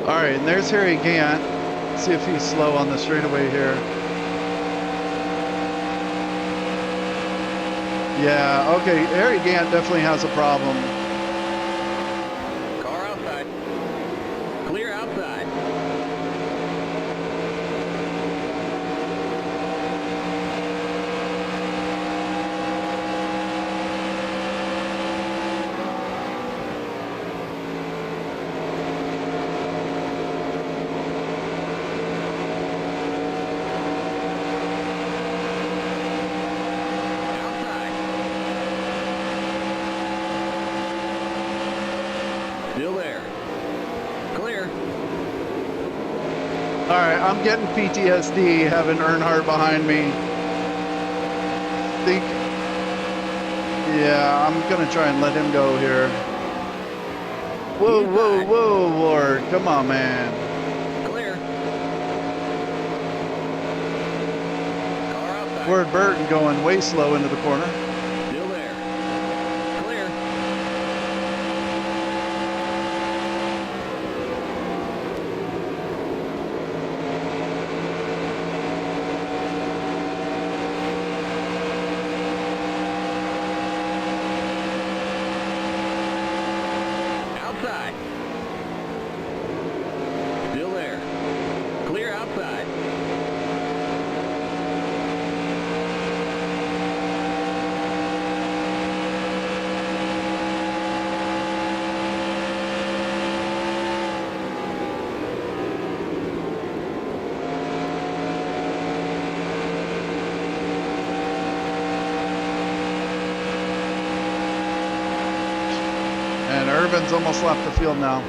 All right, and there's Harry Gant. See if he's slow on the straightaway here. Yeah, okay, Harry Gant definitely has a problem. Car outside. Clear outside. Outside. Still there. Clear. All right, I'm getting PTSD having Earnhardt behind me. Think, yeah, I'm gonna try and let him go here. Whoa, whoa, whoa, Lord, come on, man. Clear. Car outside. Word Burton going way slow into the corner. Still there. Clear. Outside. Still there. Clear outside. And Irvin's almost left the field now.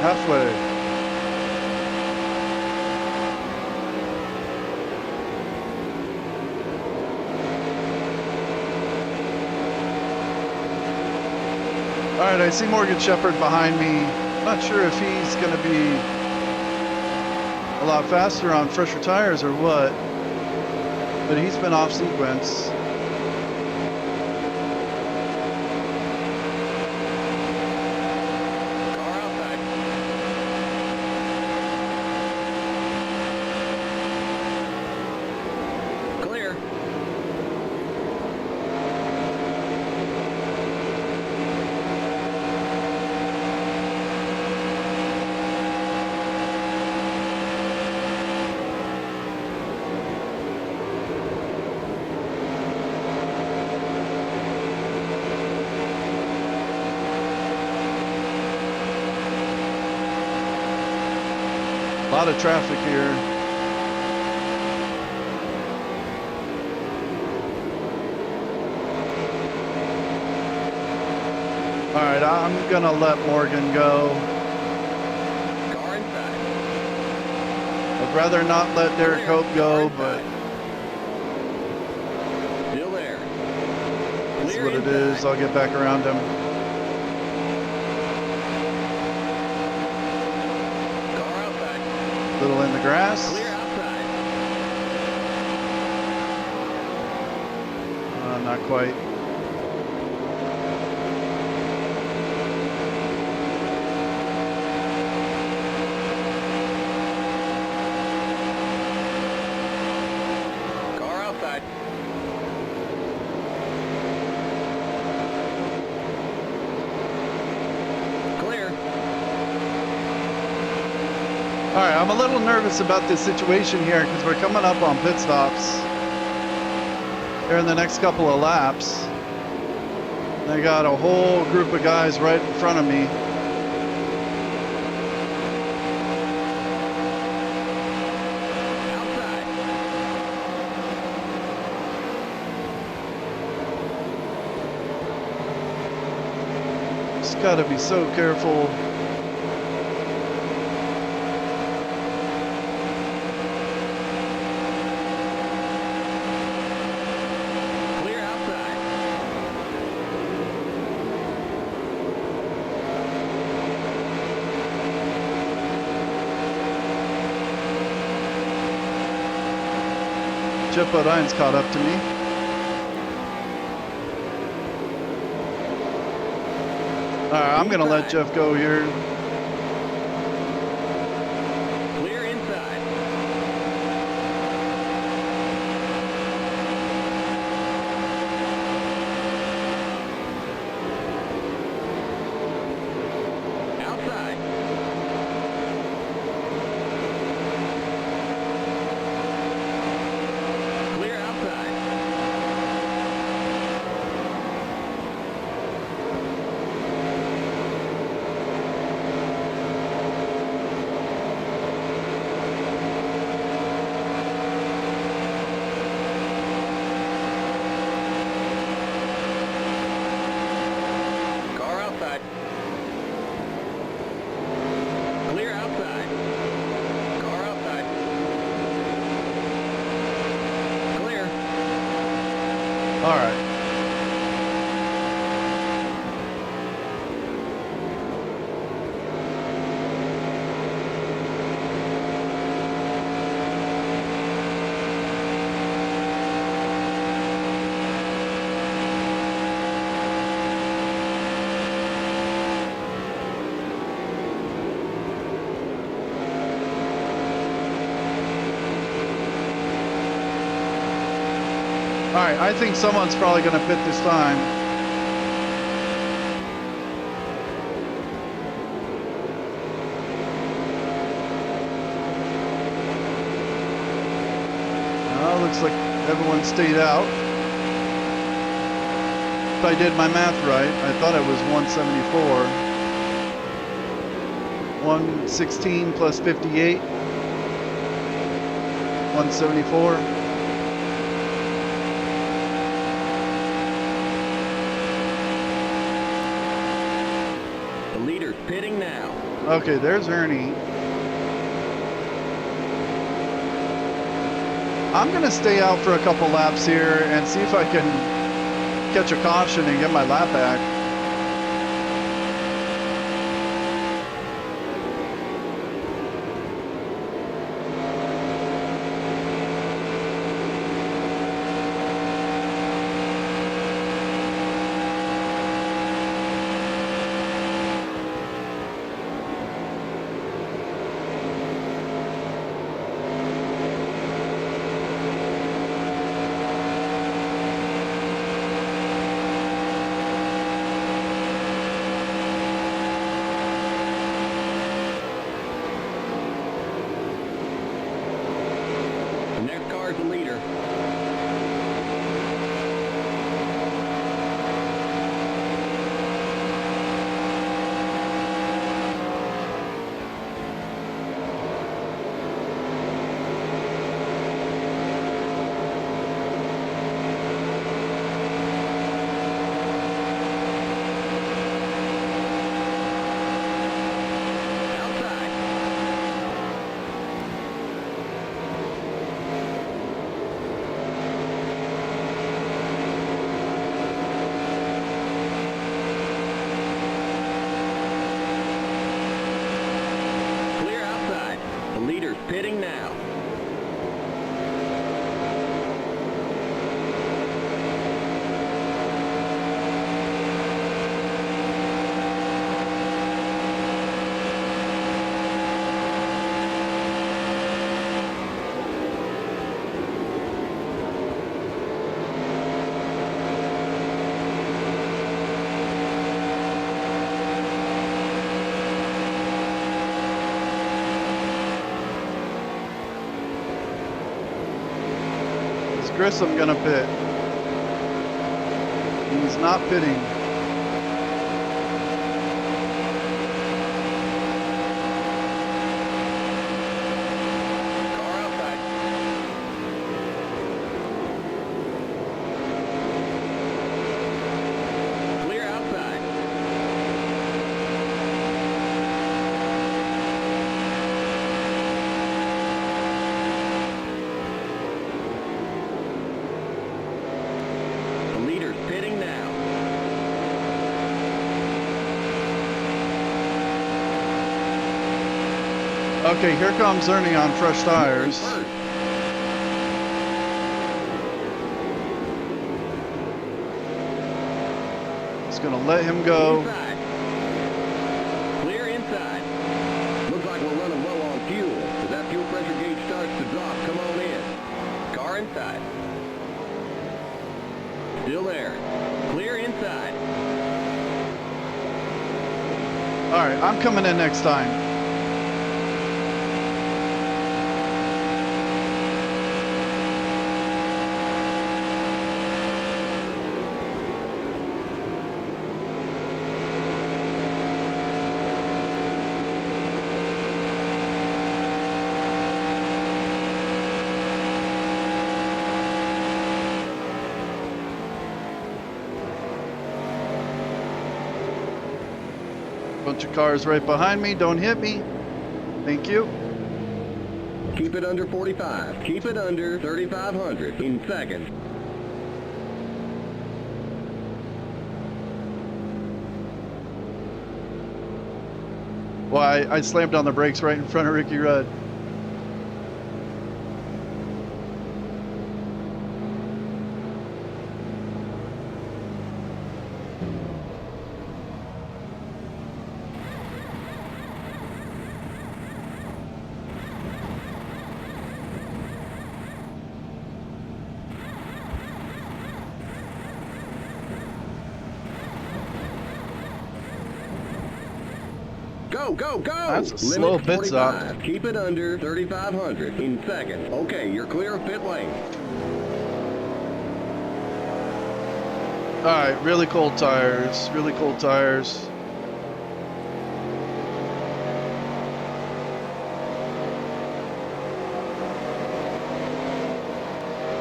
Halfway. All right, I see Morgan Shepherd behind me. Not sure if he's going to be a lot faster on fresher tires or what, but he's been off sequence. A lot of traffic here. All right, I'm gonna let Morgan go. Car inside. I'd rather not let Derek Hope go, but Still there. that's what it is. I'll get back around him. Car outside. Little in the grass. Clear outside. Not quite. Car outside. Clear. All right, I'm a little nervous about this situation here because we're coming up on pit stops here in the next couple of laps. They got a whole group of guys right in front of me. Outside. Just got to be so careful. Clear outside. Jeff Bodine's caught up to me. All right, I'm going to let Jeff go here. Clear inside. Outside. Clear outside. Car outside. Clear outside. Car outside. Clear. All right. All right, I think someone's probably going to pit this time. Looks like everyone stayed out. If I did my math right, I thought it was 174. 116 plus 58. 174. The leader's pitting now. Okay, there's Ernie. I'm gonna stay out for a couple laps here and see if I can catch a caution and get my lap back. The leader. Pitting now. Grissom gonna pit. He's not pitting. Car outside. Clear outside. Pitting now. Okay, here comes Ernie on fresh tires. Just gonna let him go. Inside. Clear inside. Looks like we're running low on fuel. As that fuel pressure gauge starts to drop, come on in. Car inside. Still there. Clear inside. All right, I'm coming in next time. Bunch of cars right behind me. Don't hit me. Thank you. Keep it under 45. Keep it under 3,500 in seconds. Well, I slammed on the brakes right in front of Ricky Rudd. Go, go, go! That's a slow pit stop. Keep it under 3,500 in seconds. Okay, you're clear of pit lane. All right, really cold tires. Really cold tires.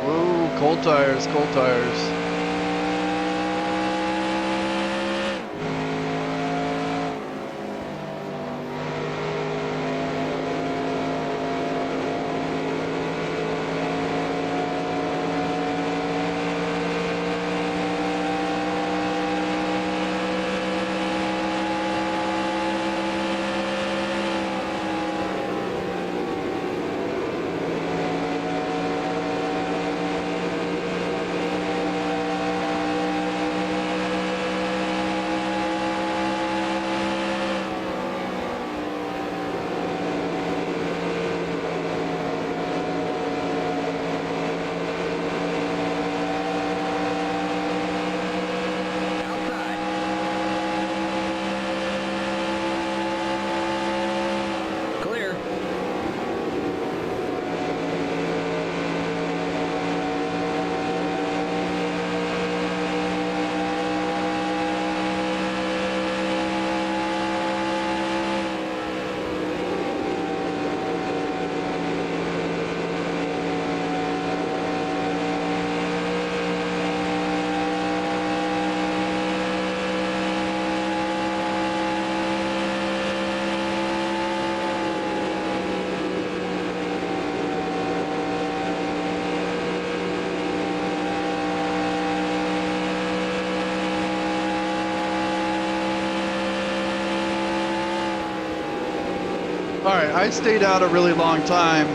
Whoa, cold tires, cold tires. I stayed out a really long time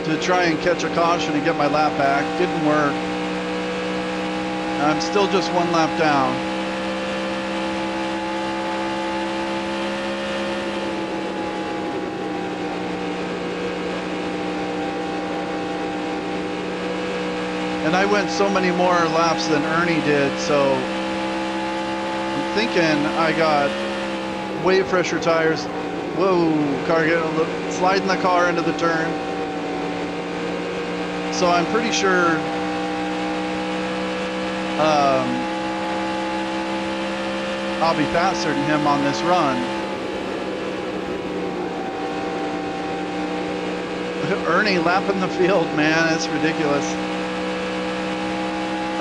to try and catch a caution and get my lap back. Didn't work. I'm still just 1 lap down. And I went so many more laps than Ernie did, so I'm thinking I got way fresher tires. Whoa, car getting sliding the car into the turn. So I'm pretty sure I'll be faster than him on this run. Ernie lapping the field, man, it's ridiculous.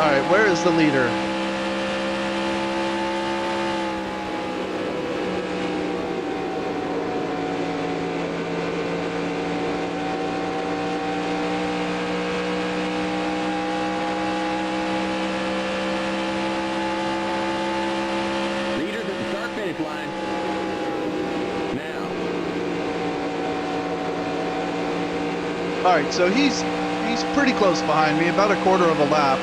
All right, where is the leader? Leaders at the start-finish line. Now. All right, so he's pretty close behind me, about a quarter of a lap.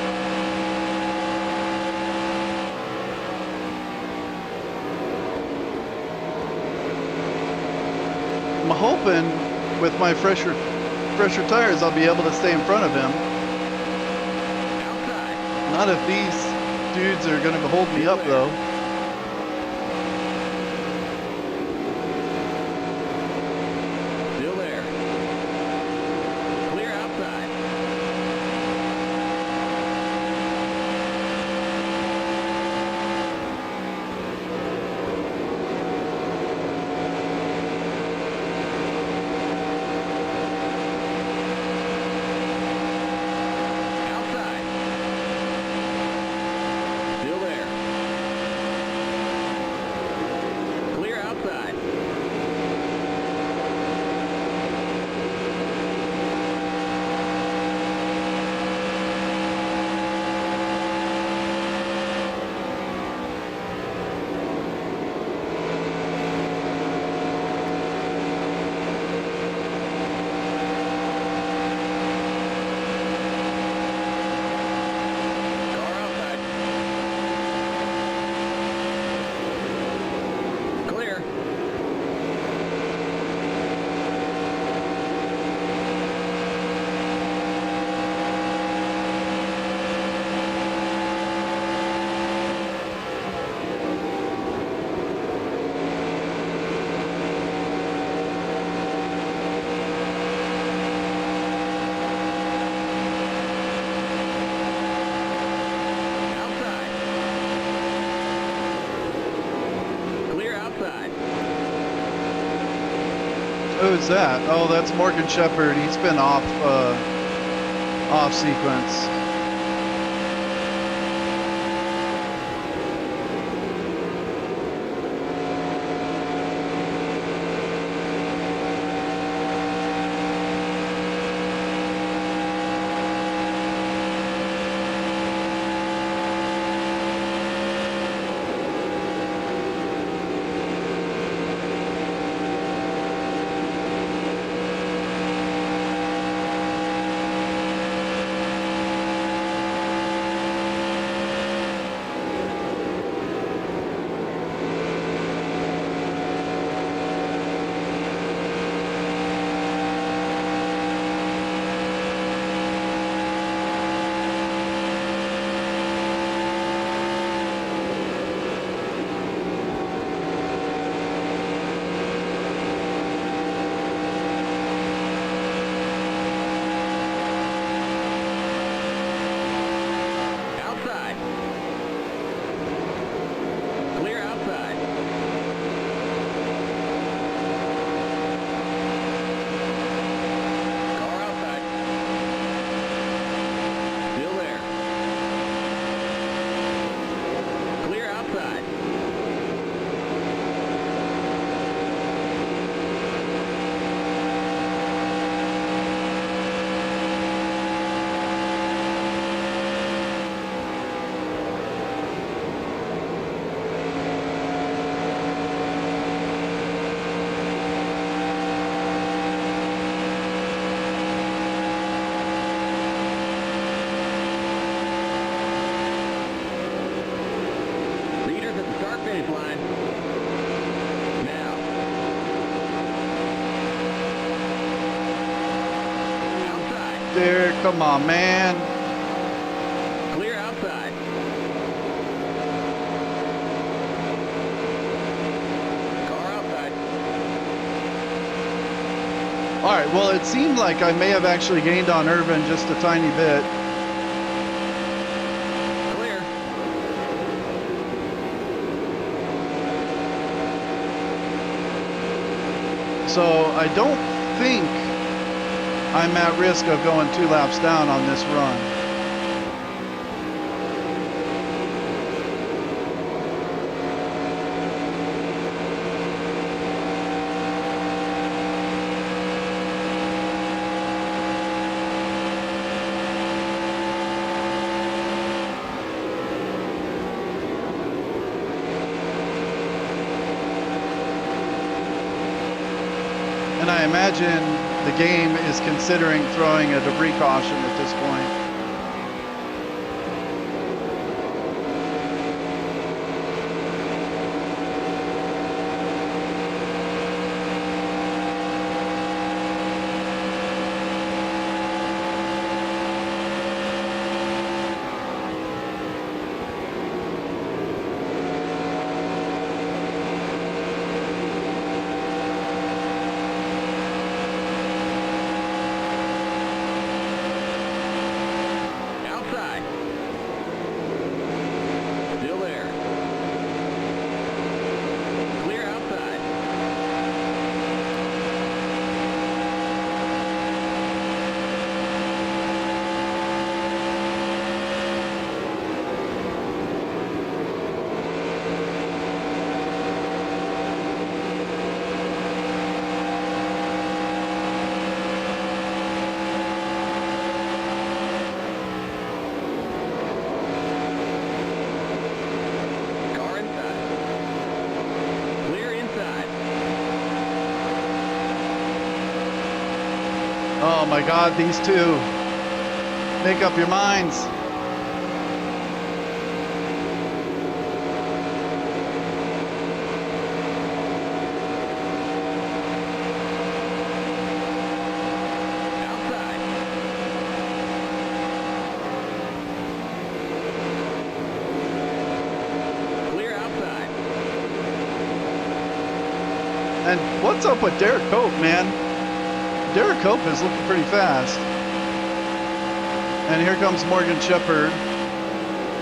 I'm hoping with my fresher tires I'll be able to stay in front of him. Outside. Not if these dudes are going to hold me up though. Still there. Clear outside. Outside. Still there. Clear outside. Car outside. Clear. Outside. Clear outside. Who's that? Oh, that's Morgan Shepherd. He's been off sequence. come on, man. Clear outside. Car outside. All right, well, it seemed like I may have actually gained on Irvin just a tiny bit. Clear. So I don't think I'm at risk of going 2 laps down on this run. And I imagine the game is considering throwing a debris caution at this point. Outside. Still there. Clear outside. Car inside. Clear inside. Oh my God, these two. Make up your minds. Outside. Clear outside. And what's up with Derek Cope, man? Derek Cope is looking pretty fast. And here comes Morgan Shepherd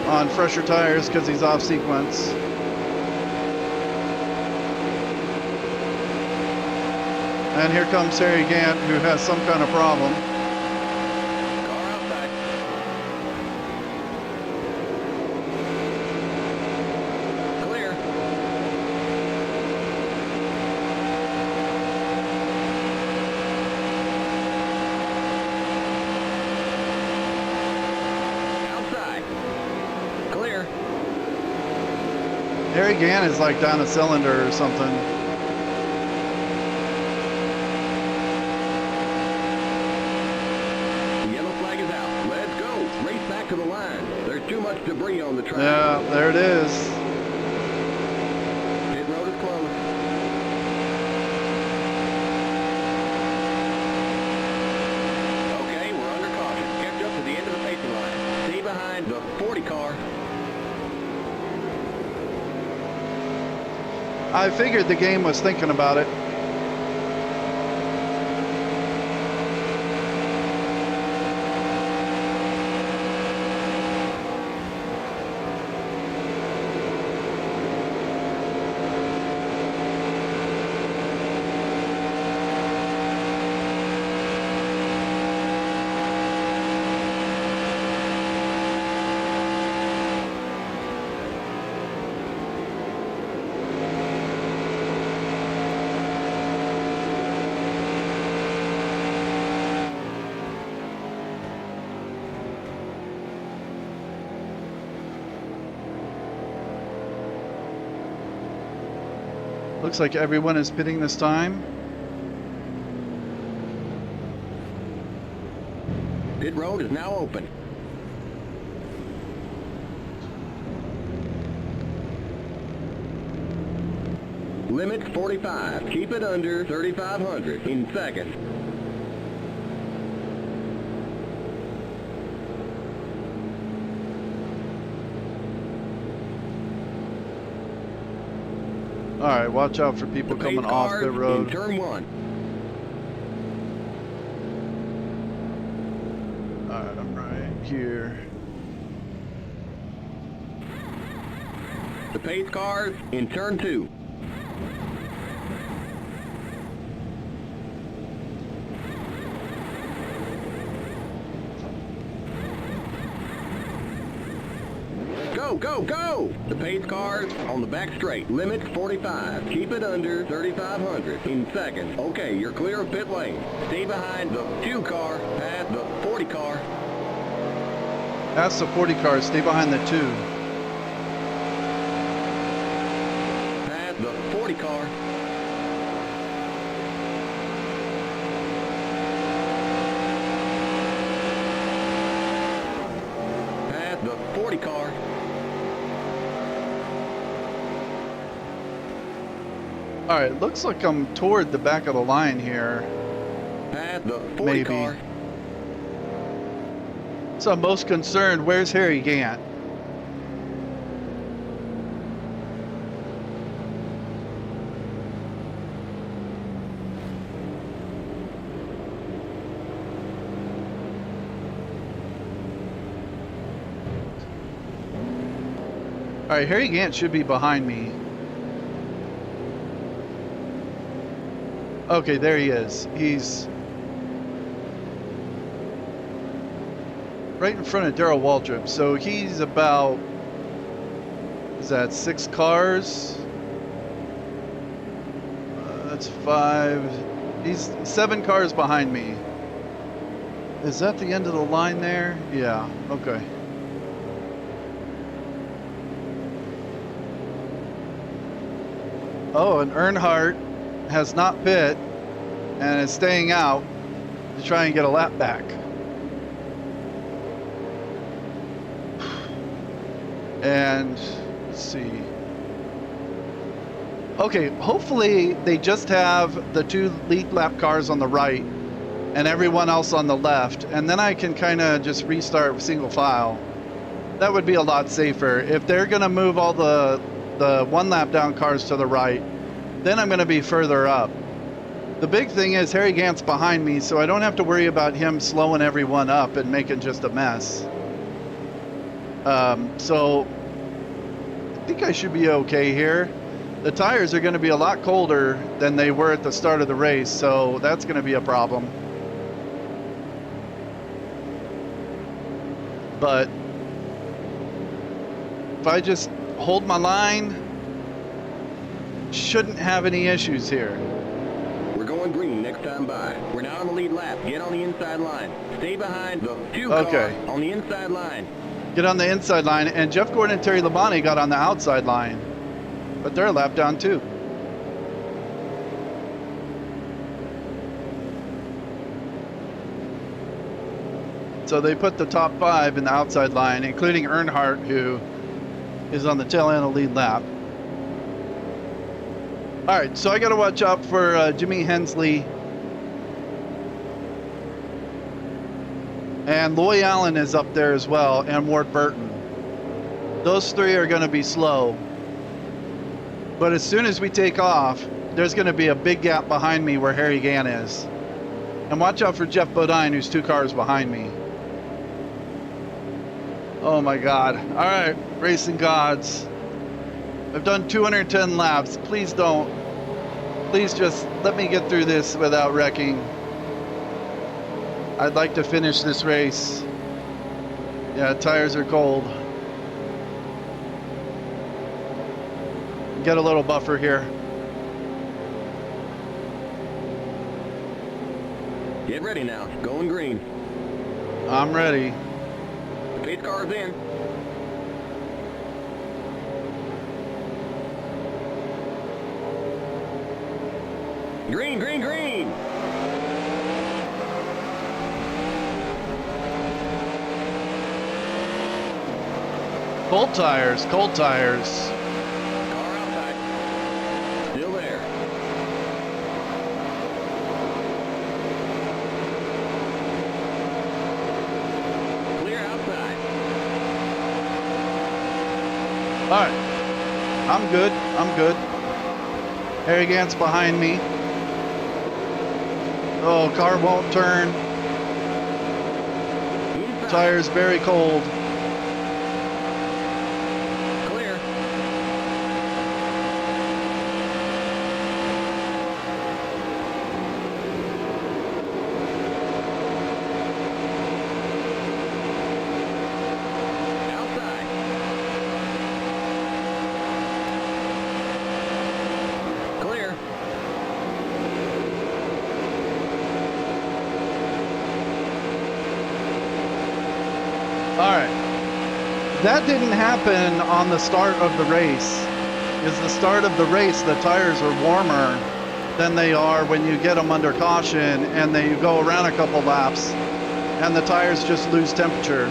on fresher tires because he's off sequence. And here comes Harry Gant, who has some kind of problem. Car outside. Clear. Outside. Clear. Harry Gant is like down a cylinder or something. The yellow flag is out. Let's go. Race back to the line. There's too much debris on the track. Yeah, there it is. Pit road is closed. Okay, we're under caution. Catch up to the end of the pacing line. Stay behind the 40 car. I figured the game was thinking about it. Looks like everyone is pitting this time. Pit road is now open. Limit 45. Keep it under 3,500 in seconds. All right, watch out for people The pace coming off cars the in road. turn 1. All right, I'm right here. The pace cars in turn 2. Go, go, go! The pace cars on the back straight. Limit 45. Keep it under 3,500 in seconds. Okay, you're clear of pit lane. Stay behind the 2 car, past the 40 car. That's the 40 car. Stay behind the 2. Past the 40 car. Past the 40 car. All right, looks like I'm toward the back of the line here. Past the 40 Maybe. car. So I'm most concerned, where's Harry Gant? All right, Harry Gant should be behind me. Okay, there he is. He's right in front of Darrell Waltrip. So he's about, is that 6 cars? That's 5. He's 7 cars behind me. Is that the end of the line there? Yeah, okay. Oh, and Earnhardt has not pit and is staying out to try and get a lap back. And let's see. Okay, hopefully they just have the 2 lead lap cars on the right and everyone else on the left, and then I can kind of just restart single file. That would be a lot safer. If they're gonna move all the 1 lap down cars to the right, then I'm gonna be further up. The big thing is Harry Gant's behind me, so I don't have to worry about him slowing everyone up and making just a mess. So I think I should be okay here. The tires are going to be a lot colder than they were at the start of the race, so that's going to be a problem. But if I just hold my line, shouldn't have any issues here. We're going green next time by. We're now on the lead lap. Get on the inside line. Stay behind the 2 car on the inside line. Get on the inside line, and Jeff Gordon and Terry Labonte got on the outside line, but they're a lap down too. So they put the top 5 in the outside line, including Earnhardt, who is on the tail end of the lead lap. All right, so I got to watch out for Jimmy Hensley. And Loy Allen is up there as well, and Ward Burton. Those 3 are going to be slow. But as soon as we take off, there's going to be a big gap behind me where Harry Gant is. And watch out for Jeff Bodine, who's 2 cars behind me. Oh my God. All right, racing gods. I've done 210 laps. Please don't. Please just let me get through this without wrecking. I'd like to finish this race. Yeah, tires are cold. Get a little buffer here. Get ready now. Going green. I'm ready. The pace car's in. Green, green, green. Cold tires, cold tires. Car outside. Still there. Clear outside. All right. I'm good. I'm good. Harry Gant's behind me. Oh, car won't turn. Inside. Tires very cold. Clear. Outside. Clear. All right. That didn't happen on the start of the race. Is the start of the race, the tires are warmer than they are when you get them under caution and they go around a couple laps and the tires just lose temperature.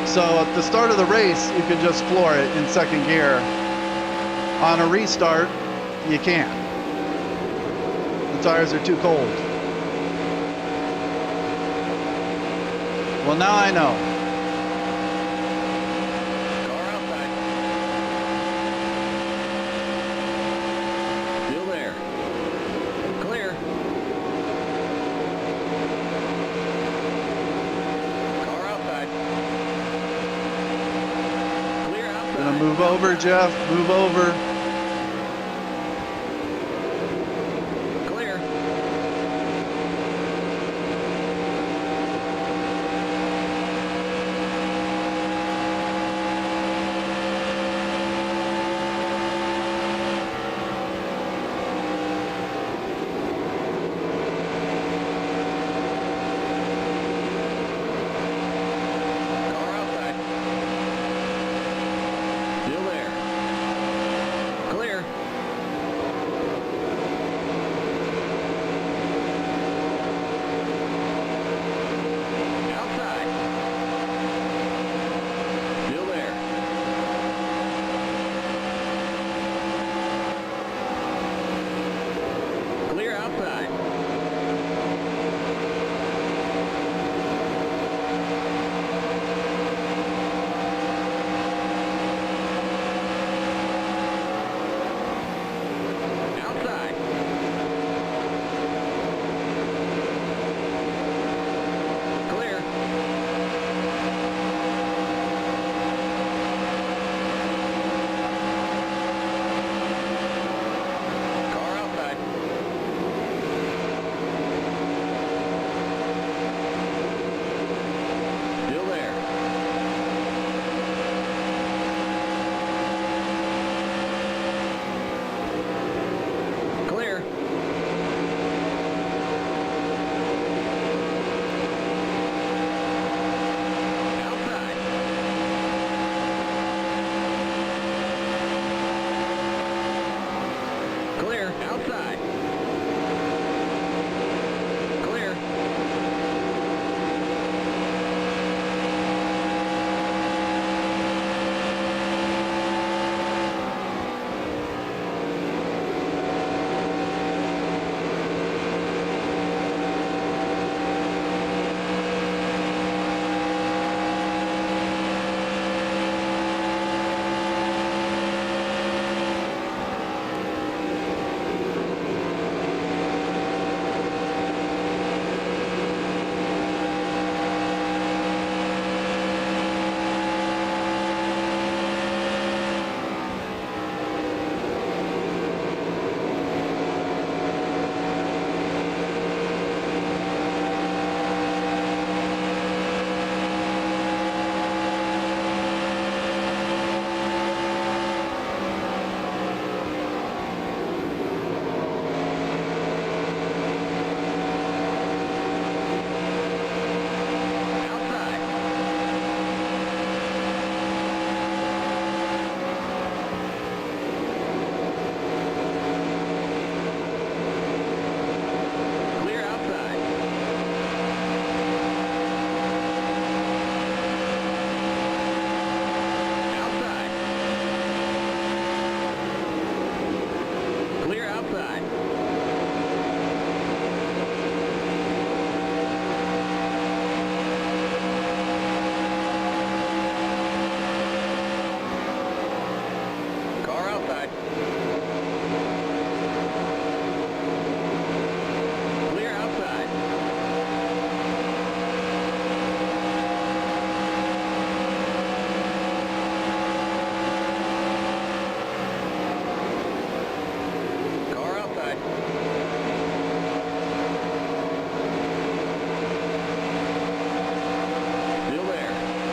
So at the start of the race, you can just floor it in second gear. On a restart, you can't. The tires are too cold. Well, now I know. Car outside. Still there. Clear. Car outside. Clear outside. Gonna move over, Jeff. Move over. Clear. Car outside. Still there.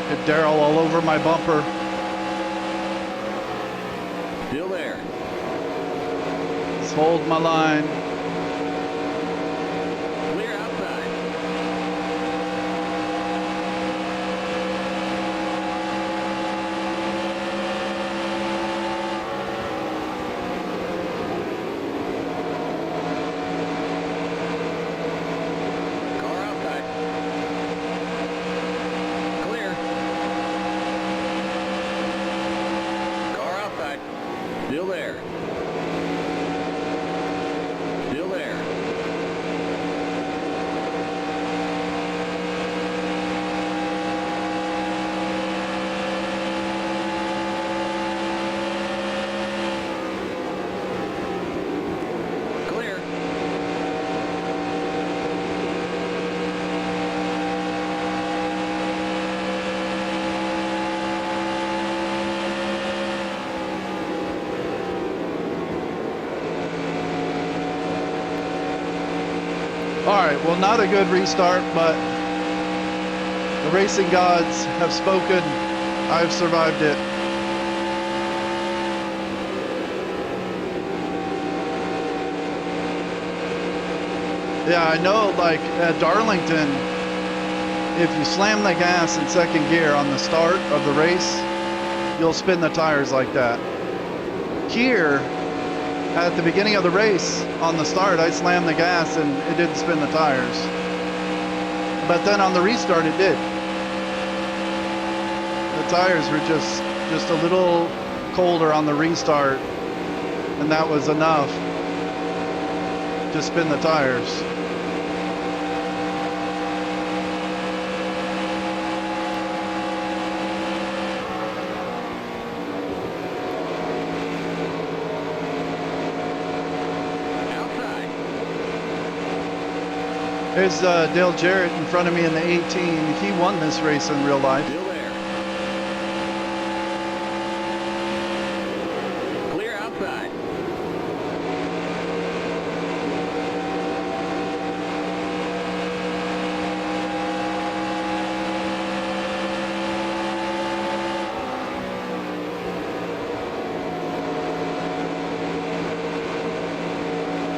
Hit Daryl all over my bumper. Still there. Just hold my line. Clear outside. Car outside. Clear. Car outside. Still there. Still there. Clear. All right, well, not a good restart, but the racing gods have spoken. I've survived it. Yeah, I know, like at Darlington, if you slam the gas in second gear on the start of the race, you'll spin the tires like that. Here, at the beginning of the race, on the start, I slammed the gas and it didn't spin the tires. But then on the restart, it did. The tires were just a little colder on the restart, and that was enough to spin the tires. Outside. There's Dale Jarrett in front of me in the 18. He won this race in real life. Still there. Clear outside.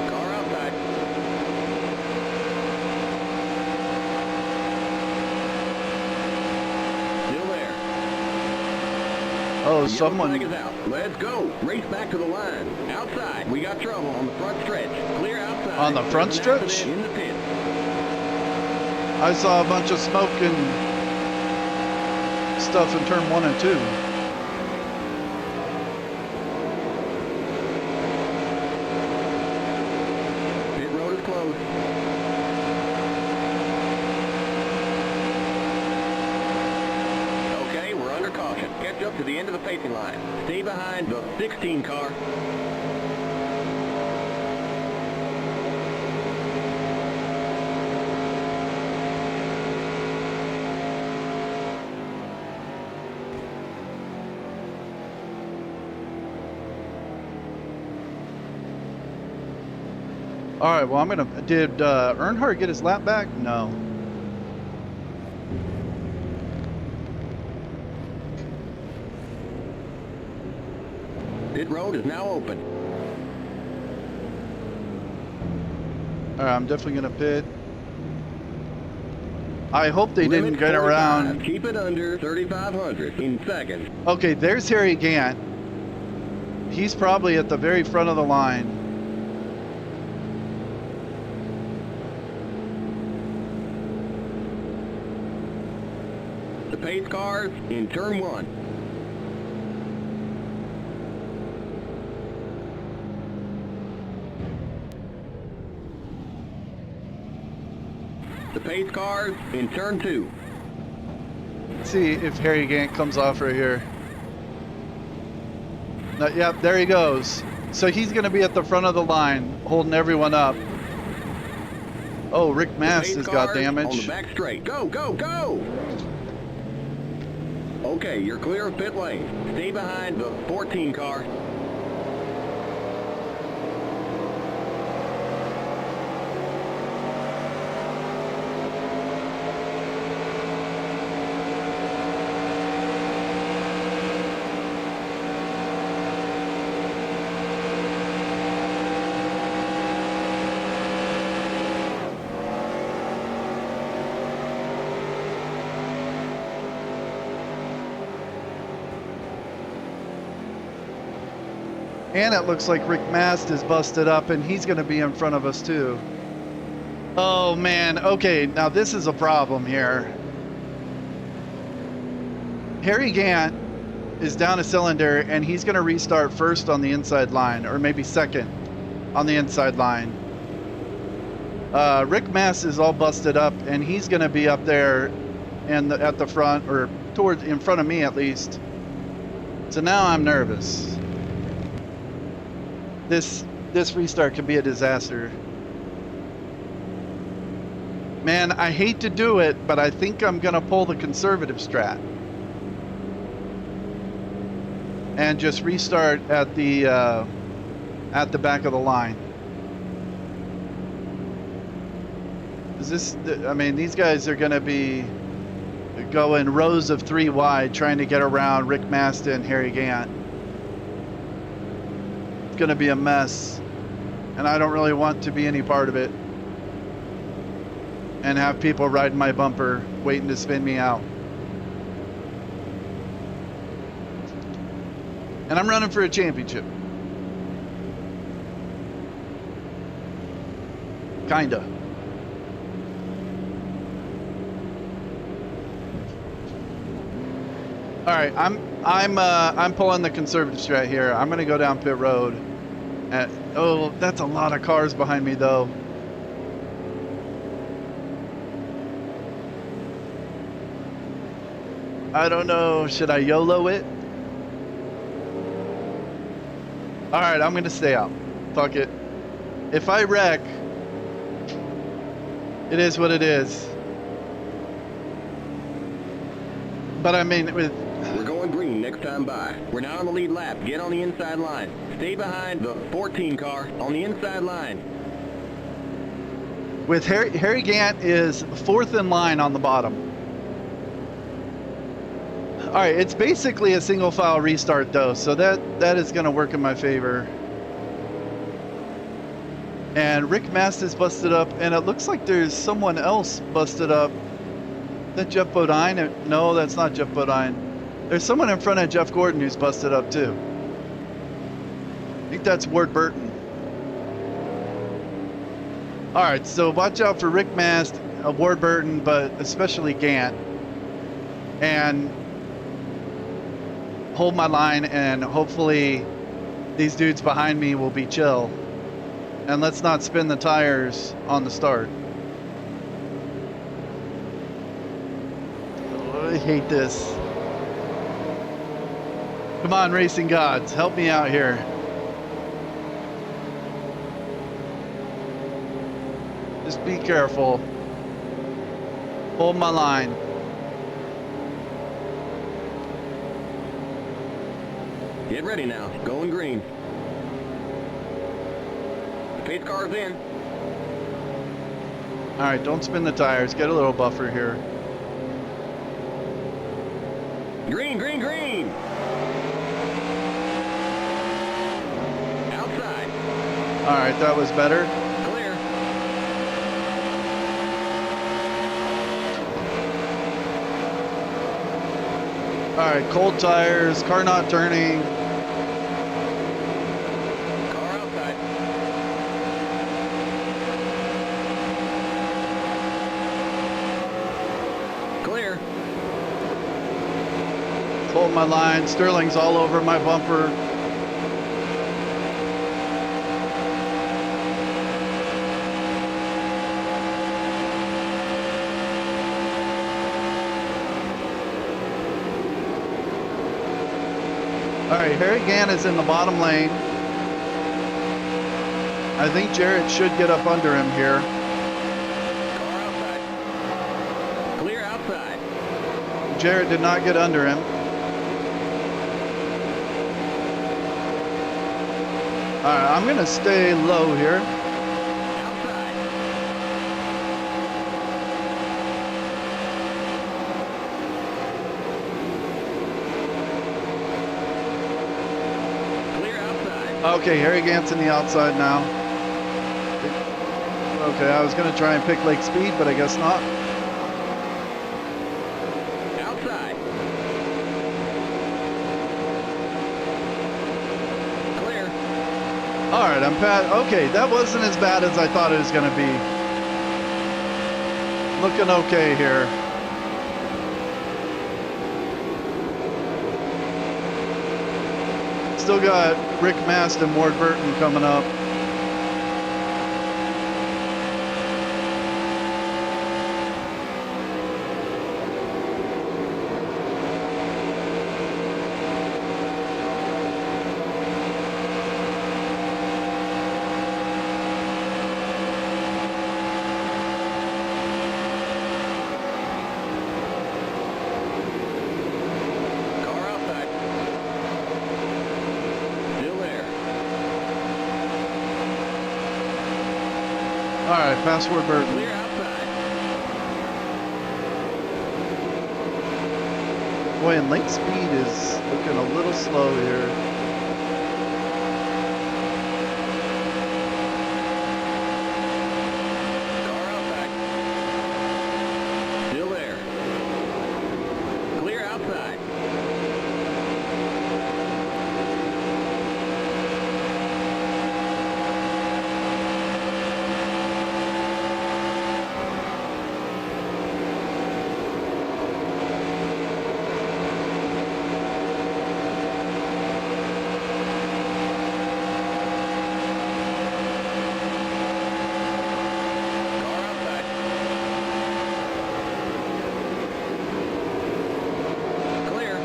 Car outside. Still there. Oh, Yellow someone. flag is out. Let's go. Race back to the line. Outside. We got trouble on the front stretch. Clear outside. On the front There's an stretch? accident in the pit. I saw a bunch of smoke and stuff in turn 1 and 2. Pit road is closed. Okay, we're under caution. Catch up to the end of the pacing line. Stay behind the 16 car. All right, well, did Earnhardt get his lap back? No. Pit road is now open. All right, I'm definitely gonna pit. I hope they Limit didn't get 45. around. Keep it under 3,500 in seconds. Okay, there's Harry Gant. He's probably at the very front of the line. The pace cars in turn 1. The pace cars in turn 2. Let's see if Harry Gant comes off right here. No, yep, there he goes. So he's going to be at the front of the line, holding everyone up. Oh, Rick Mast has got damage. On the back straight. Go, go, go! Okay, you're clear of pit lane. Stay behind the 14 car. And it looks like Rick Mast is busted up, and he's going to be in front of us, too. Oh, man. Okay, now this is a problem here. Harry Gant is down a cylinder, and he's going to restart first on the inside line, or maybe second on the inside line. Rick Mast is all busted up, and he's going to be up there and at the front, or in front of me at least. So now I'm nervous. This restart could be a disaster. Man, I hate to do it, but I think I'm gonna pull the conservative strat and just restart at the back of the line. Is this? I mean, these guys are gonna be going rows of 3 wide, trying to get around Rick Masta and Harry Gant. It's gonna be a mess, and I don't really want to be any part of it and have people riding my bumper waiting to spin me out. And I'm running for a championship. Kinda. All right, I'm pulling the conservative strat here. I'm gonna go down pit road. Oh, that's a lot of cars behind me though. I don't know. Should I YOLO it? All right, I'm gonna stay out. Fuck it. If I wreck, it is what it is. But I mean, We're going green next time by. We're now on the lead lap. Get on the inside line. Stay behind the 14 car on the inside line. with Harry Gant is 4th in line on the bottom. All right, it's basically a single file restart though, so that is going to work in my favor. And Rick Mast is busted up, and it looks like there's someone else busted up. Is that Jeff Bodine? No, that's not Jeff Bodine. There's someone in front of Jeff Gordon who's busted up too. I think that's Ward Burton. All right, so watch out for Rick Mast, Ward Burton, but especially Gant. And hold my line, and hopefully these dudes behind me will be chill. And let's not spin the tires on the start. Oh, I hate this. Come on, racing gods, help me out here. Just be careful. Hold my line. Get ready now. Going green. The pace car's in. All right, don't spin the tires. Get a little buffer here. Green, green, green. Outside. All right, that was better. Clear. All right, cold tires, car not turning. Car outside. Clear. Hold my line. Sterling's all over my bumper. All right, Harry Gant is in the bottom lane. I think Jarrett should get up under him here. Car outside. Clear outside. Jarrett did not get under him. All right, I'm gonna stay low here. Outside. Clear outside. Okay, Harry Gant's in the outside now. Okay, I was gonna try and pick Lake Speed, but I guess not. Outside. Clear. All right, I'm past. Okay, that wasn't as bad as I thought it was going to be. Looking okay here. Still got Rick Mast and Ward Burton coming up. All right, past Ward Burton. Clear outside. Boy, and late speed is looking a little slow here. Car outside. Still there. Clear outside. Car outside. Clear.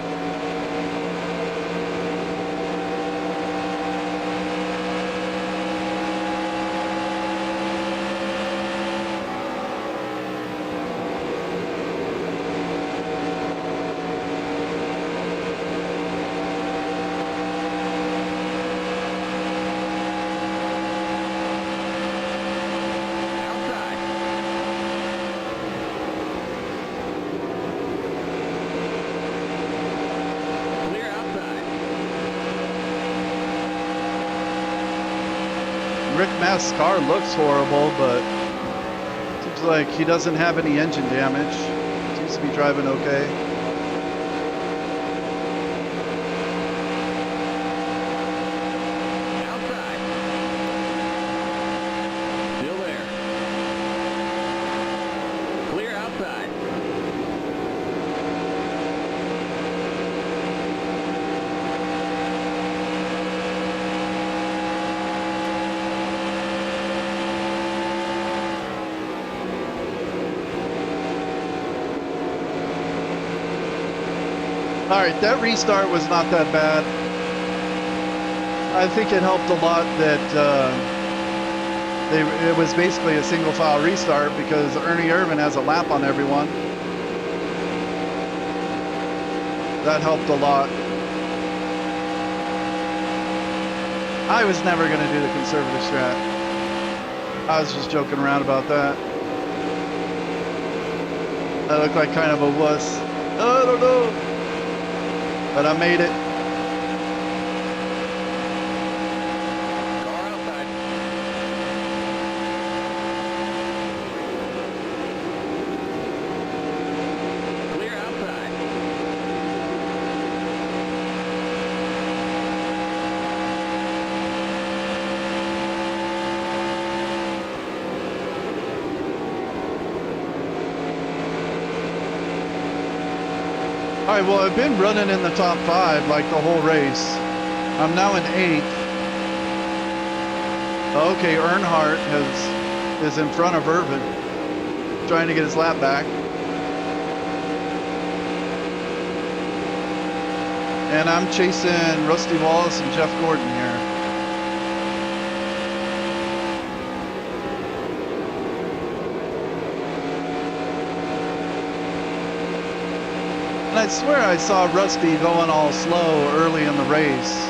Outside. Clear outside. Rick Mast's car looks horrible, but seems like he doesn't have any engine damage. Seems to be driving okay. Outside. Still there. Clear outside. All right, that restart was not that bad. I think it helped a lot that it was basically a single file restart because Ernie Irvin has a lap on everyone. That helped a lot. I was never going to do the conservative strat. I was just joking around about that. I look like kind of a wuss. I don't know. But I made it. Car outside. Clear outside. All right, well, I've been running in the top 5 like the whole race. I'm now in 8th. Okay, Earnhardt is in front of Irvin, trying to get his lap back. And I'm chasing Rusty Wallace and Jeff Gordon here. And I swear I saw Rusty going all slow early in the race.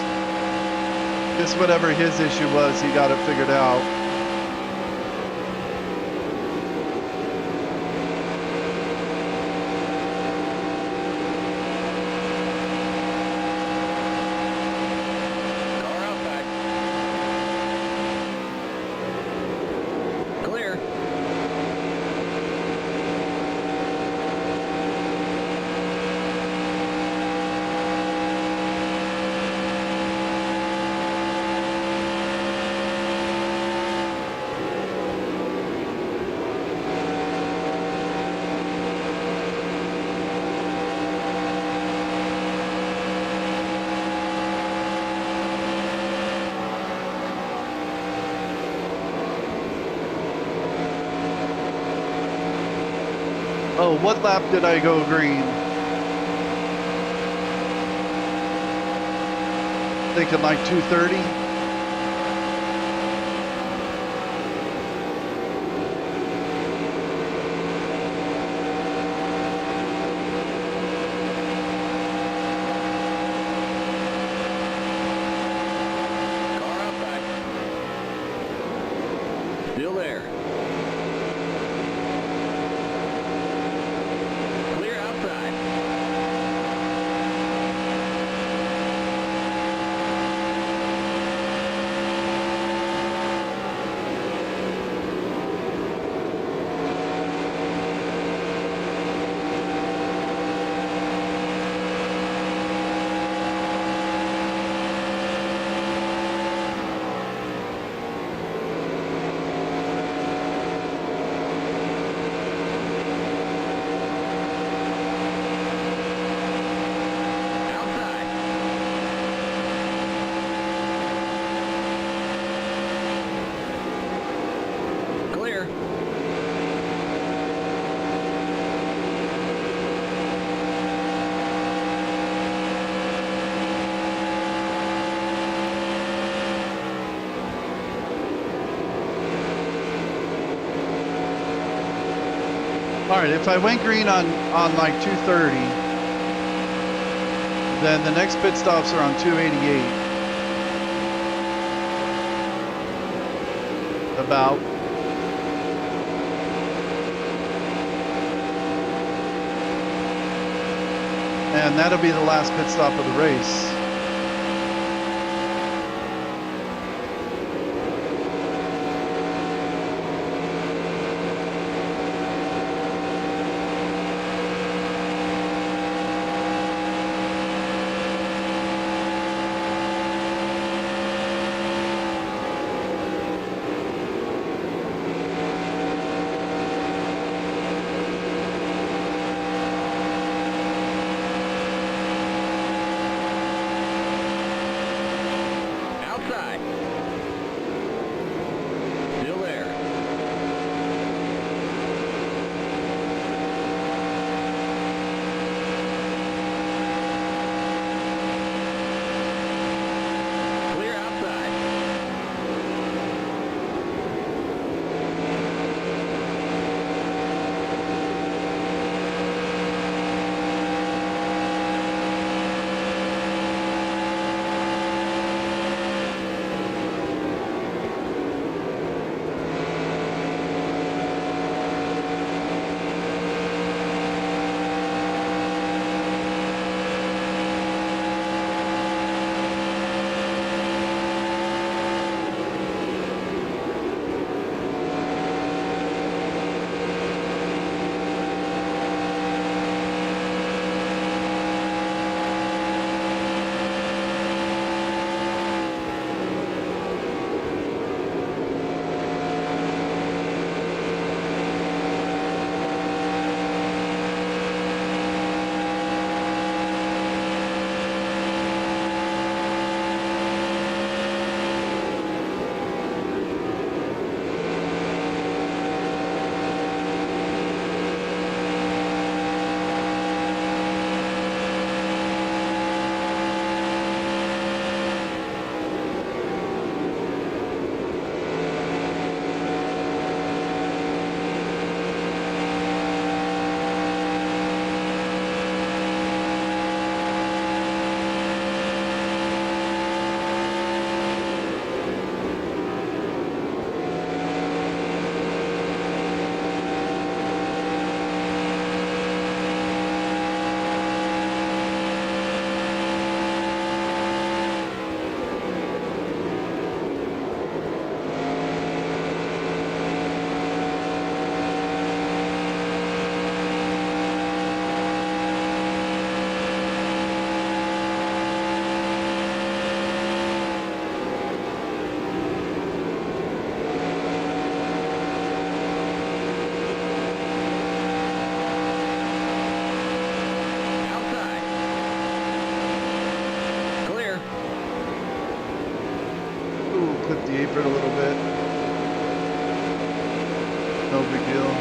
Just whatever his issue was, he got it figured out. Car outside. Clear. Oh, what lap did I go green? Thinking like 230. Car outside. Still there. Clear outside. Outside. Clear. All right, if I went green on like 230, then the next pit stops are on 288. About. And that'll be the last pit stop of the race. Outside. Still there. Clear outside. clip the apron a little bit. No big deal.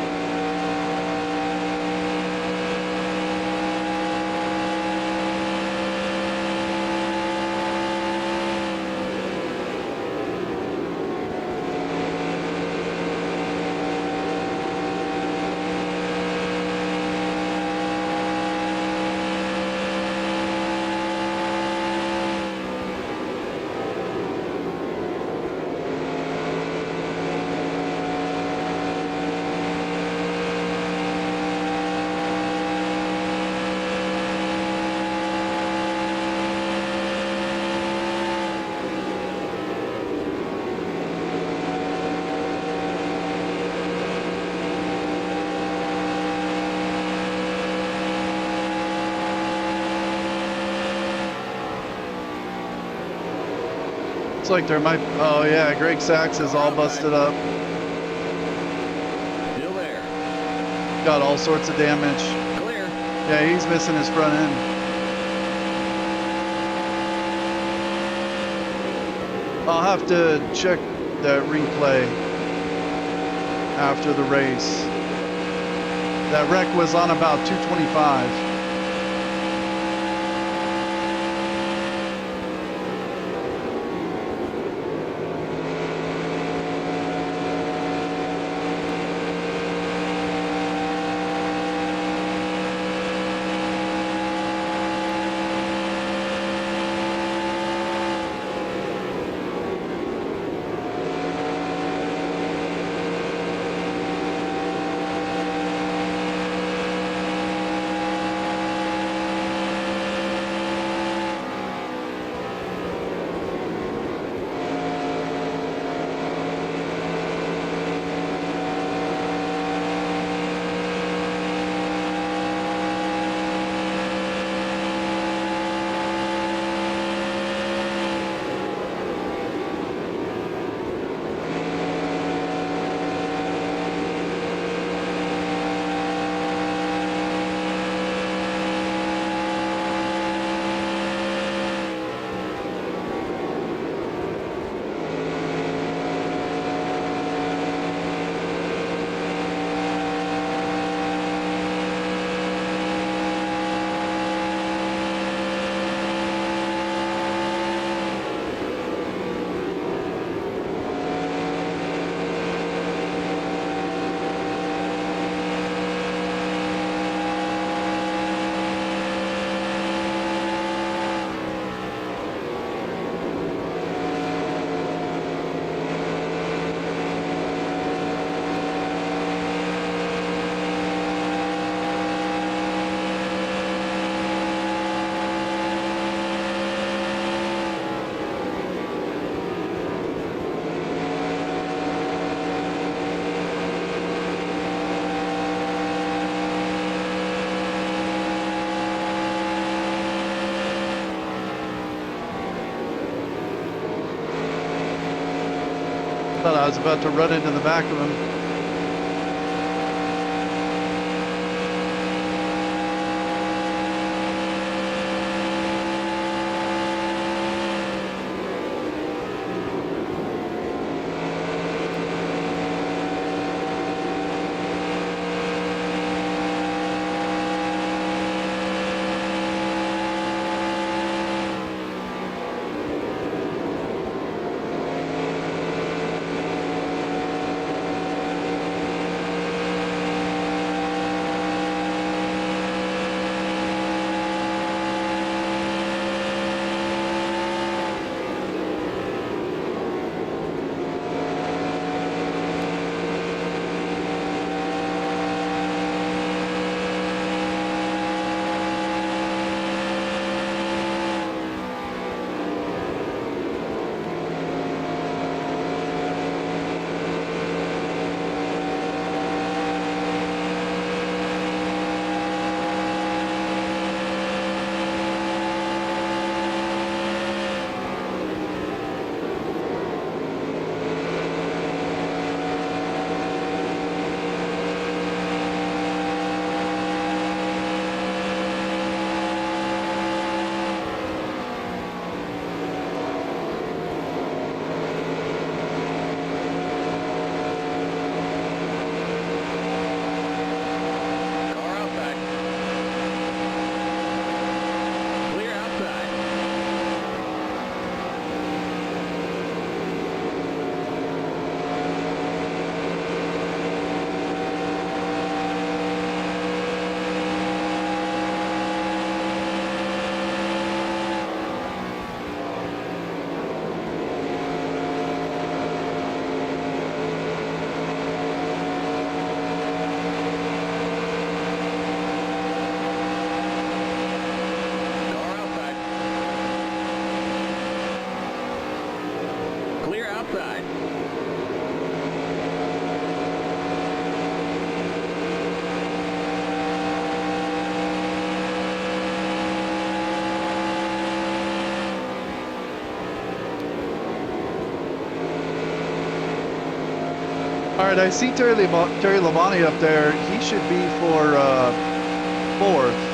Looks like there might. Oh yeah, Greg Sachs is all busted up. Still there. Got all sorts of damage. Clear. Yeah, he's missing his front end. I'll have to check that replay after the race. That wreck was on about 225. Thought I was about to run into the back of him. All right, I see Terry Labonte up there. He should be for 4th.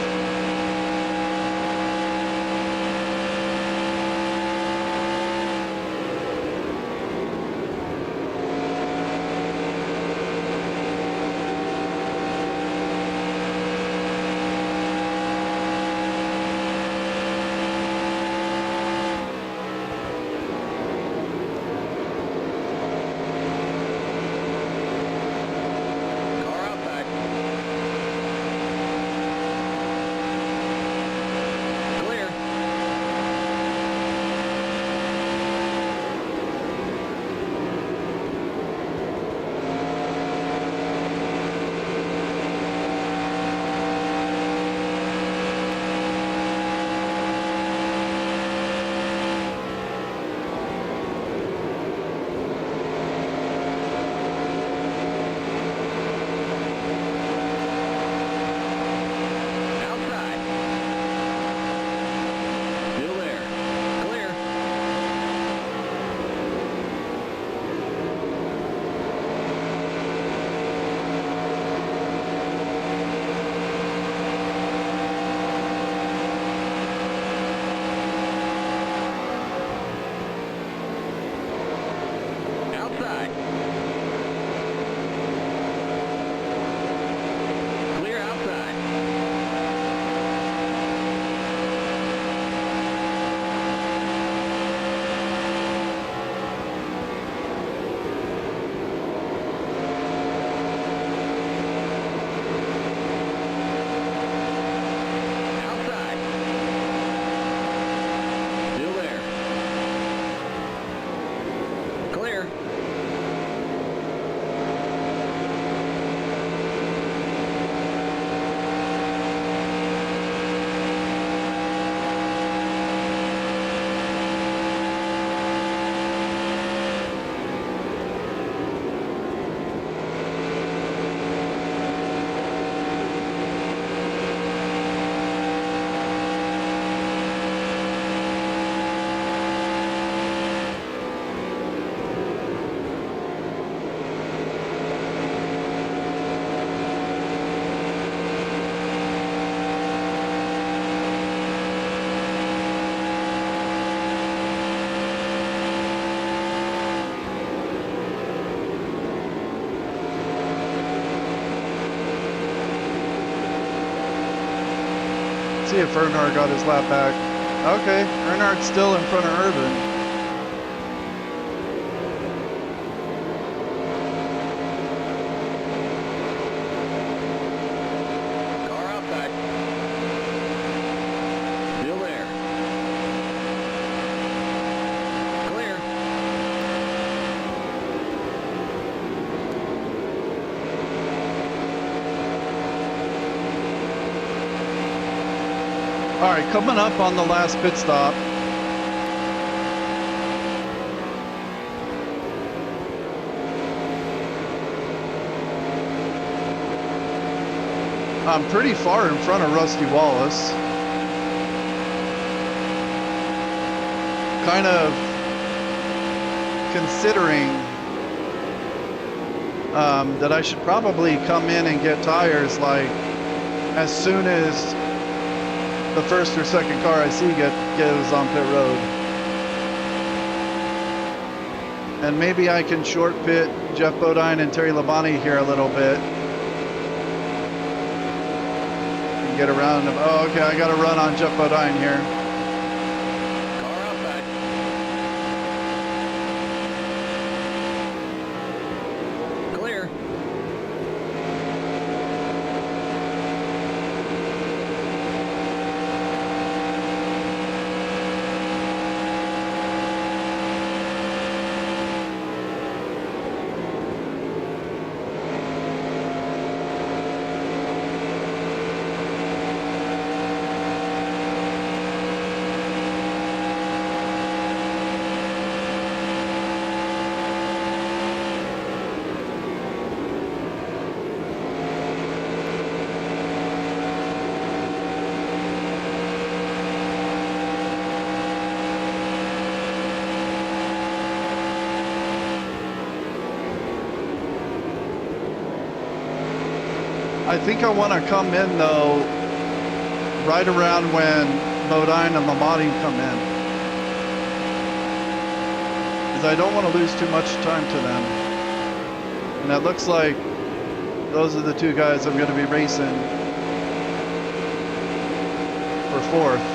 See if Earnhardt got his lap back. Okay, Earnhardt's still in front of Urban. All right, coming up on the last pit stop. I'm pretty far in front of Rusty Wallace. Kind of considering that I should probably come in and get tires like as soon as the first or second car I see goes on pit road. And maybe I can short pit Jeff Bodine and Terry Labonte here a little bit. And get around them. Oh, okay, I got to run on Jeff Bodine here. Car outside. Clear. I think I want to come in though, right around when Modine and Lamati come in. Because I don't want to lose too much time to them. And it looks like those are the two guys I'm going to be racing for fourth.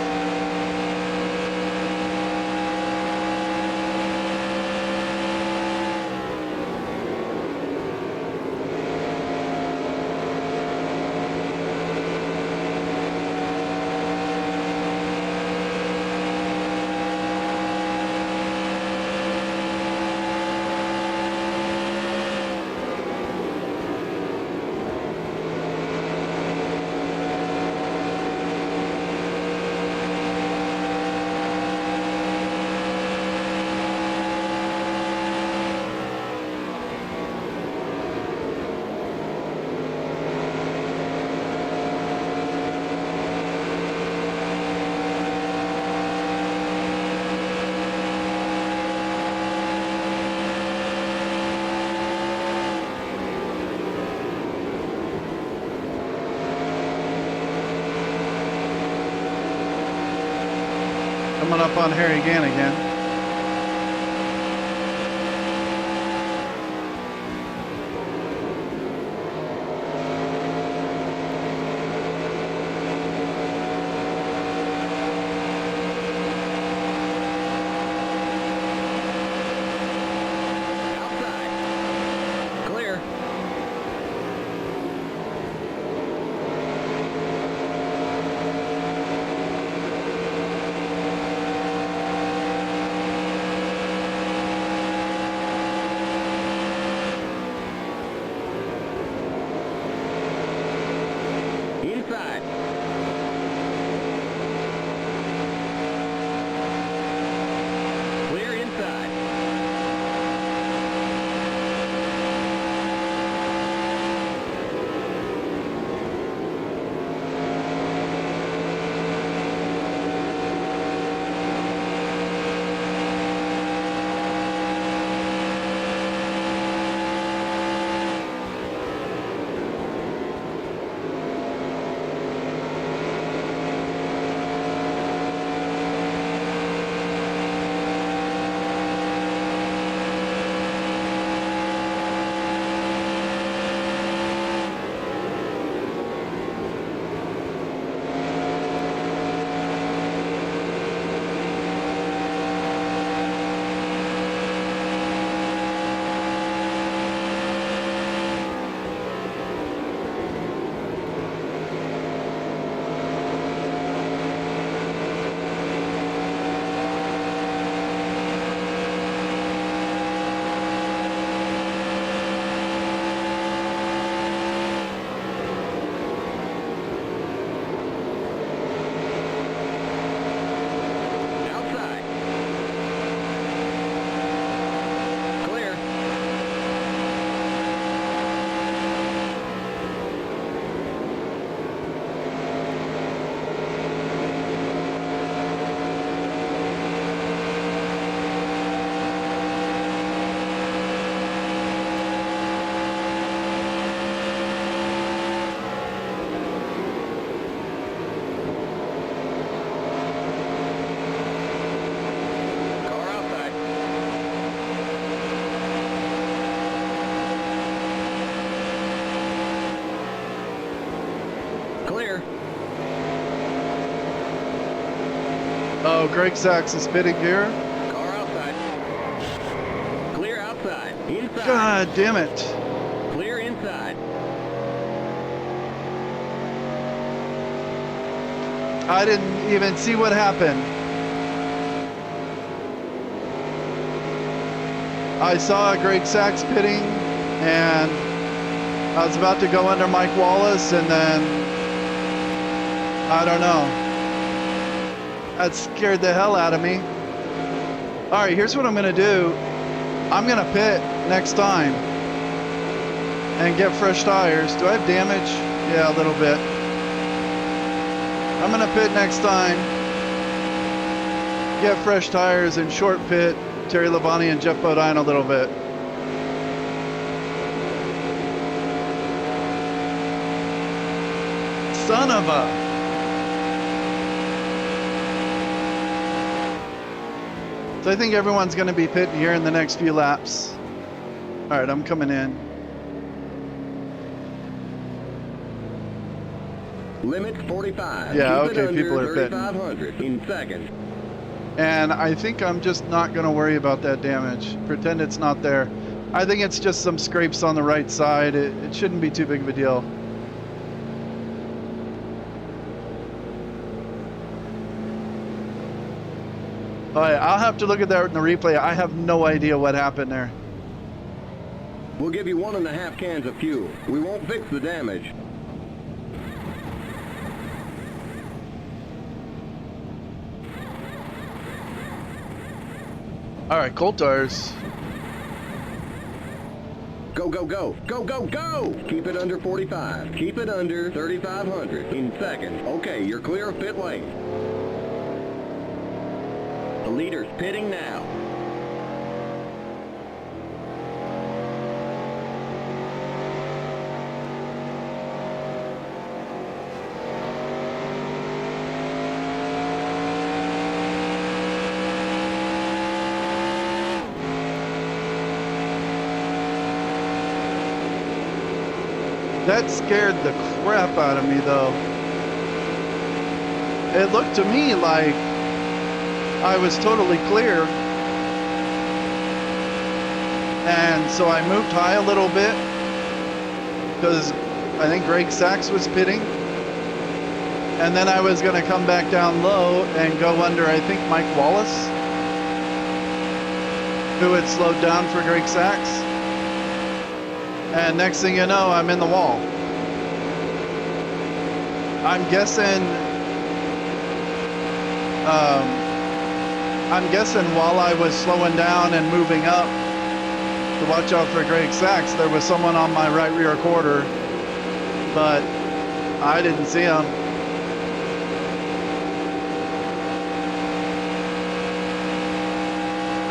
Coming up on Harry Gann again. Outside. Clear. Inside. Clear inside. Outside. Clear. Car outside. Clear. Oh, Greg Sachs is pitting here. Car outside. Clear outside. Inside. God damn it. Clear inside. I didn't even see what happened. I saw Greg Sachs pitting, and I was about to go under Mike Wallace, and then, I don't know. That scared the hell out of me. All right, here's what I'm gonna do. I'm gonna pit next time and get fresh tires. Do I have damage? Yeah, a little bit. I'm gonna pit next time, get fresh tires, and short pit Terry Labonte and Jeff Bodine a little bit. son of a... So I think everyone's going to be pitting here in the next few laps. All right, I'm coming in. Limit 45. Yeah, Keep it okay, under people are pitting. 3,500 in seconds. And I think I'm just not going to worry about that damage. Pretend it's not there. I think it's just some scrapes on the right side. It shouldn't be too big of a deal. All right, I'll have to look at that in the replay. I have no idea what happened there. We'll give you 1.5 cans of fuel. We won't fix the damage. All right, coal tires. Go, go, go. Go, go, go! Keep it under 45. Keep it under 3,500 in seconds. Okay, you're clear of pit lane. The leader's pitting now. That scared the crap out of me, though. It looked to me like I was totally clear. And so I moved high a little bit because I think Greg Sachs was pitting. And then I was going to come back down low and go under, I think, Mike Wallace, who had slowed down for Greg Sachs. And next thing you know, I'm in the wall. I'm guessing while I was slowing down and moving up to watch out for Greg Sachs, there was someone on my right rear quarter, but I didn't see him.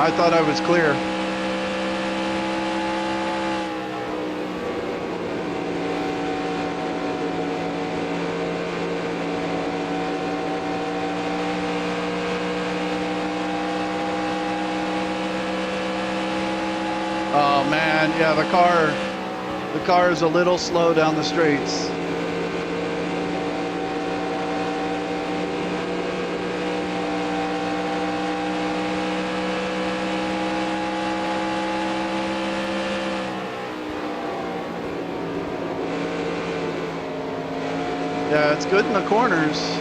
I thought I was clear. Oh man, yeah, the car is a little slow down the straights. Yeah, it's good in the corners.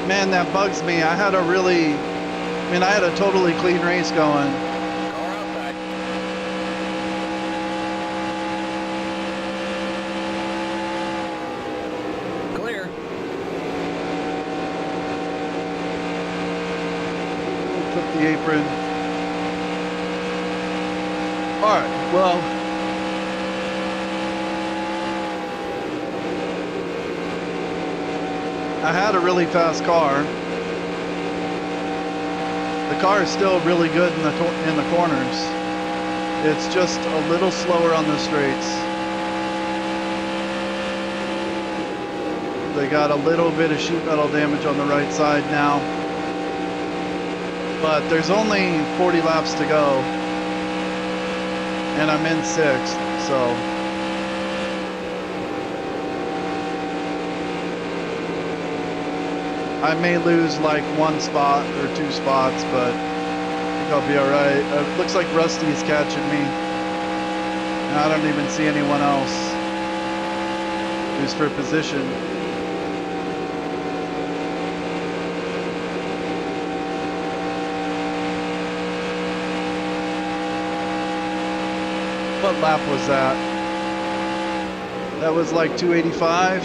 Man, that bugs me. I had a totally clean race going. Car outside. Clear. Took the apron. All right, well. I had a really fast car. The car is still really good in the corners. It's just a little slower on the straights. They got a little bit of sheet metal damage on the right side now. But there's only 40 laps to go. And I'm in 6th, so. I may lose like 1 spot or 2 spots, but I think I'll be all right. It looks like Rusty's catching me. And I don't even see anyone else who's for position. What lap was that? That was like 285.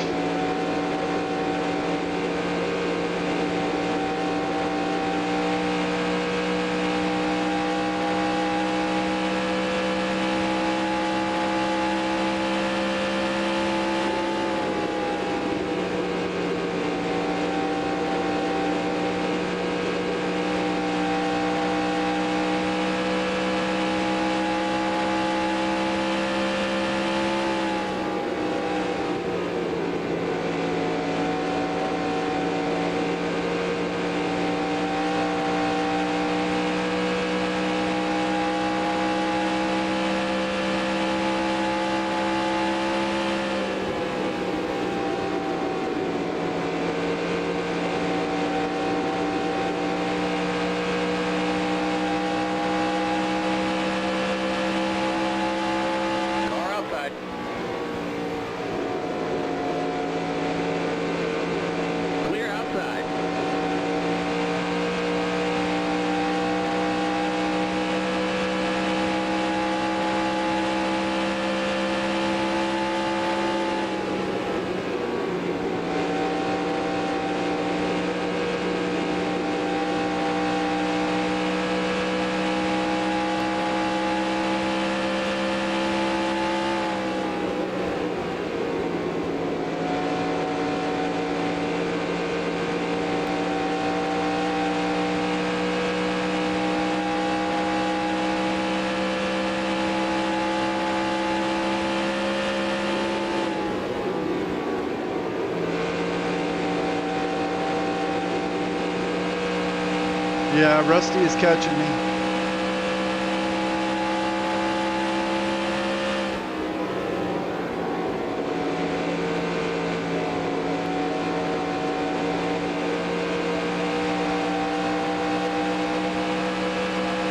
Yeah, Rusty is catching me.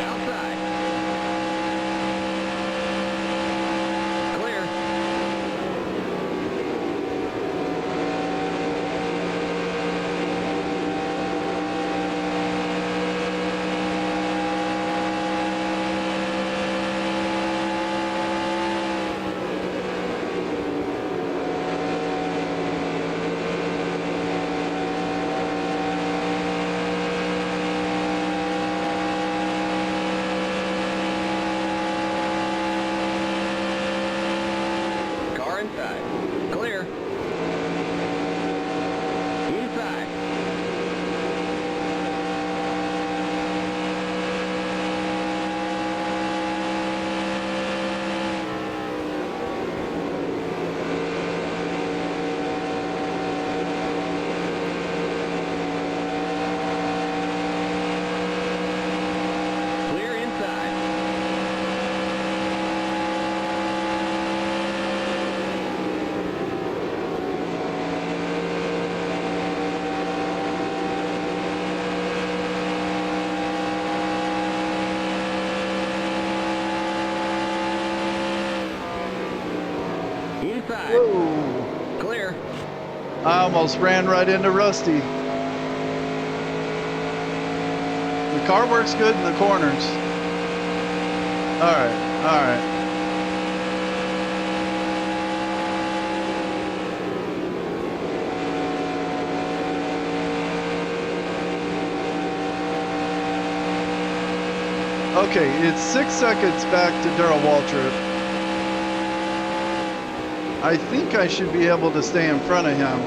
Outside. Clear. Car inside. Clear. Inside. Clear inside. Inside. Whoa. Clear. I almost ran right into Rusty. The car works good in the corners. All right, all right. Okay, it's 6 seconds back to Darrell Waltrip. I think I should be able to stay in front of him.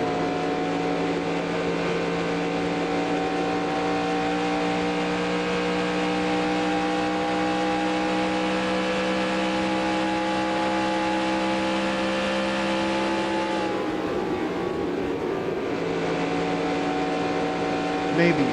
Maybe.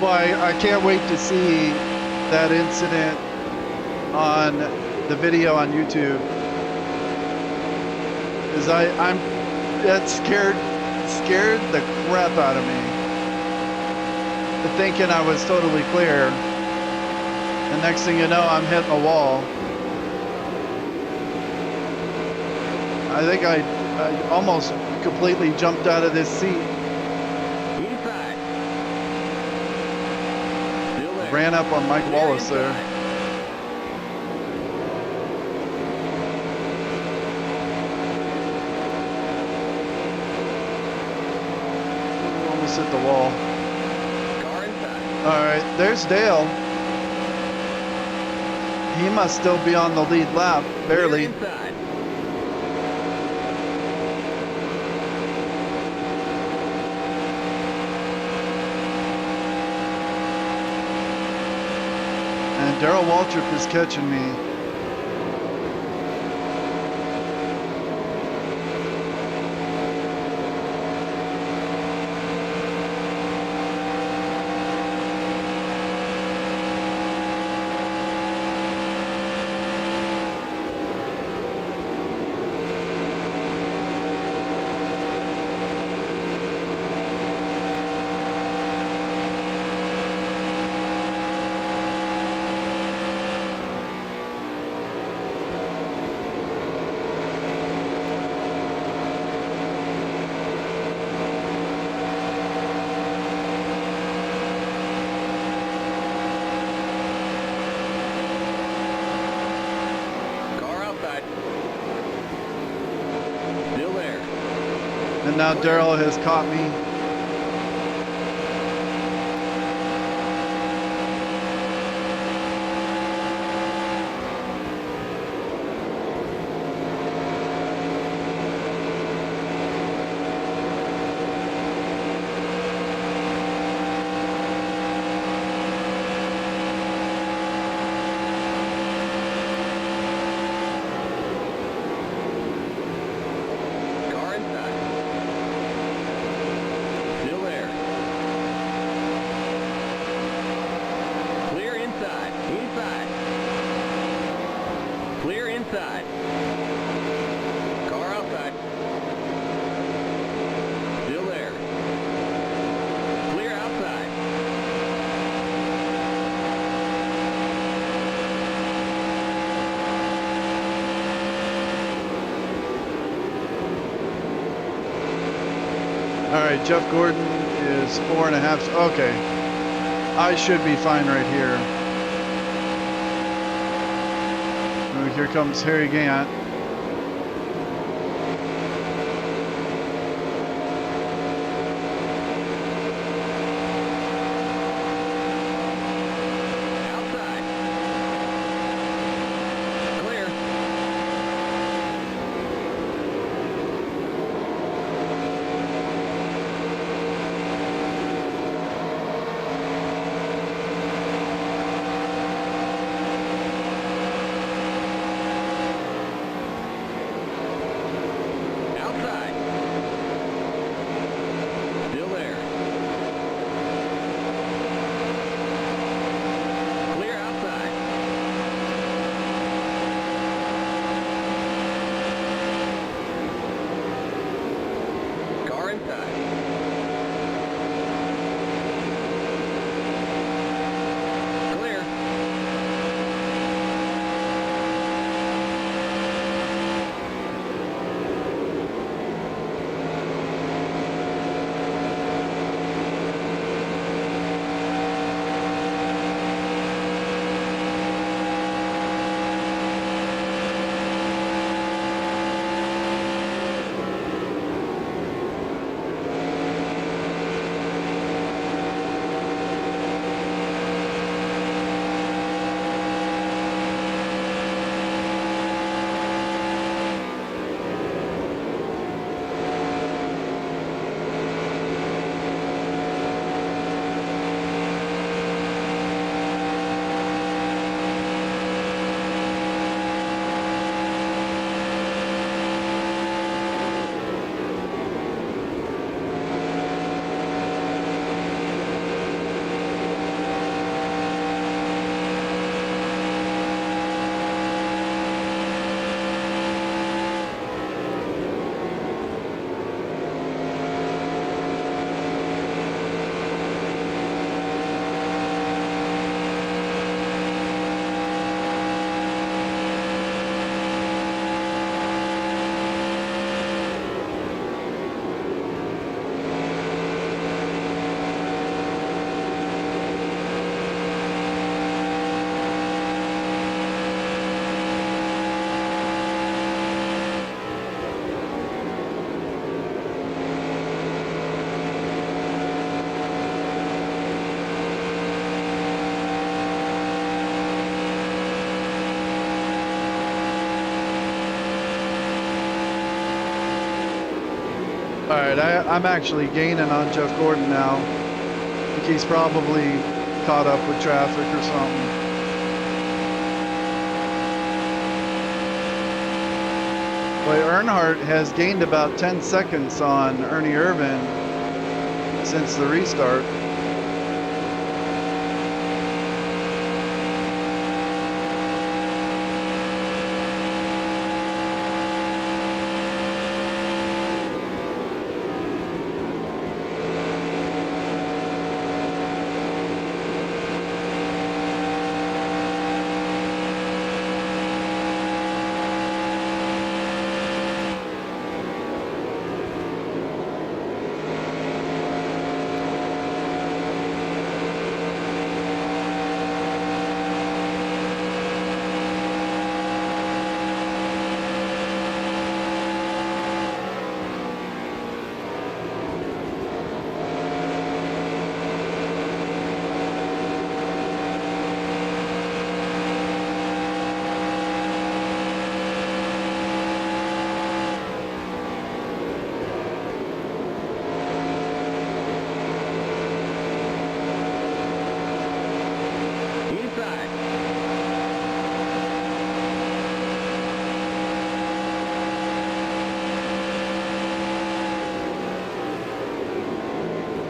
Well, I can't wait to see that incident on the video on YouTube. Because that scared the crap out of me. Thinking I was totally clear. The next thing you know, I'm hitting a wall. I think I almost completely jumped out of this seat. Inside. Still there. Ran up on Mike Clear Wallace there. inside. Almost hit the wall. Car inside. All right, there's Dale. He must still be on the lead lap, barely. Clear inside. And Darrell Waltrip is catching me. Car outside. Still there. And now Darrell has caught me. Car inside. Still there. Clear inside. Inside. Clear inside. Car outside. Still there. Clear outside. All right, Jeff Gordon is 4.5. Okay, I should be fine right here. Oh, here comes Harry Gant. Outside. Clear. right, I'm actually gaining on Jeff Gordon now. I think he's probably caught up with traffic or something. Boy, Earnhardt has gained about 10 seconds on Ernie Irvin since the restart.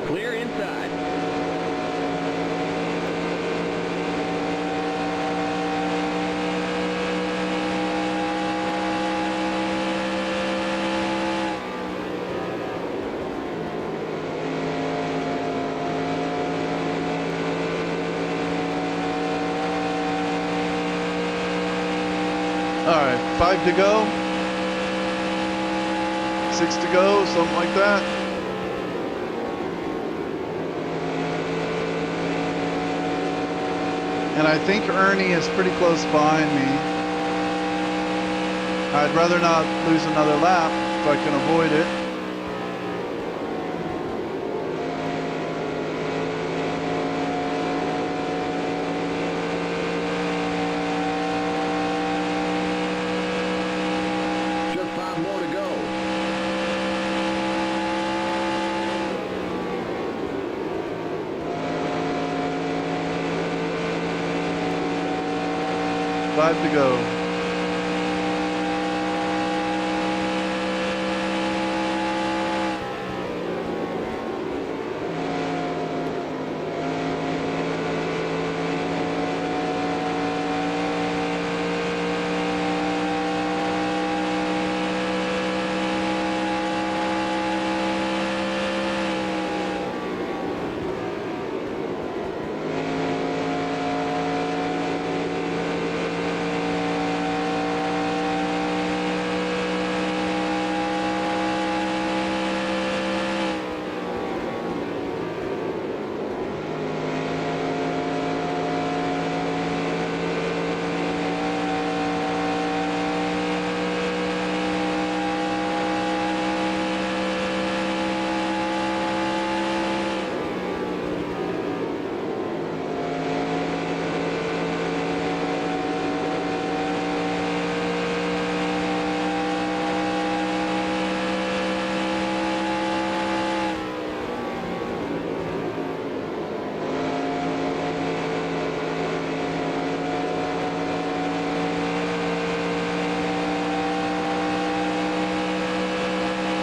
Clear inside. All right, 5 to go. 6 to go, something like that. And I think Ernie is pretty close behind me. I'd rather not lose another lap if I can avoid it. Just 5 more to go. Five to go.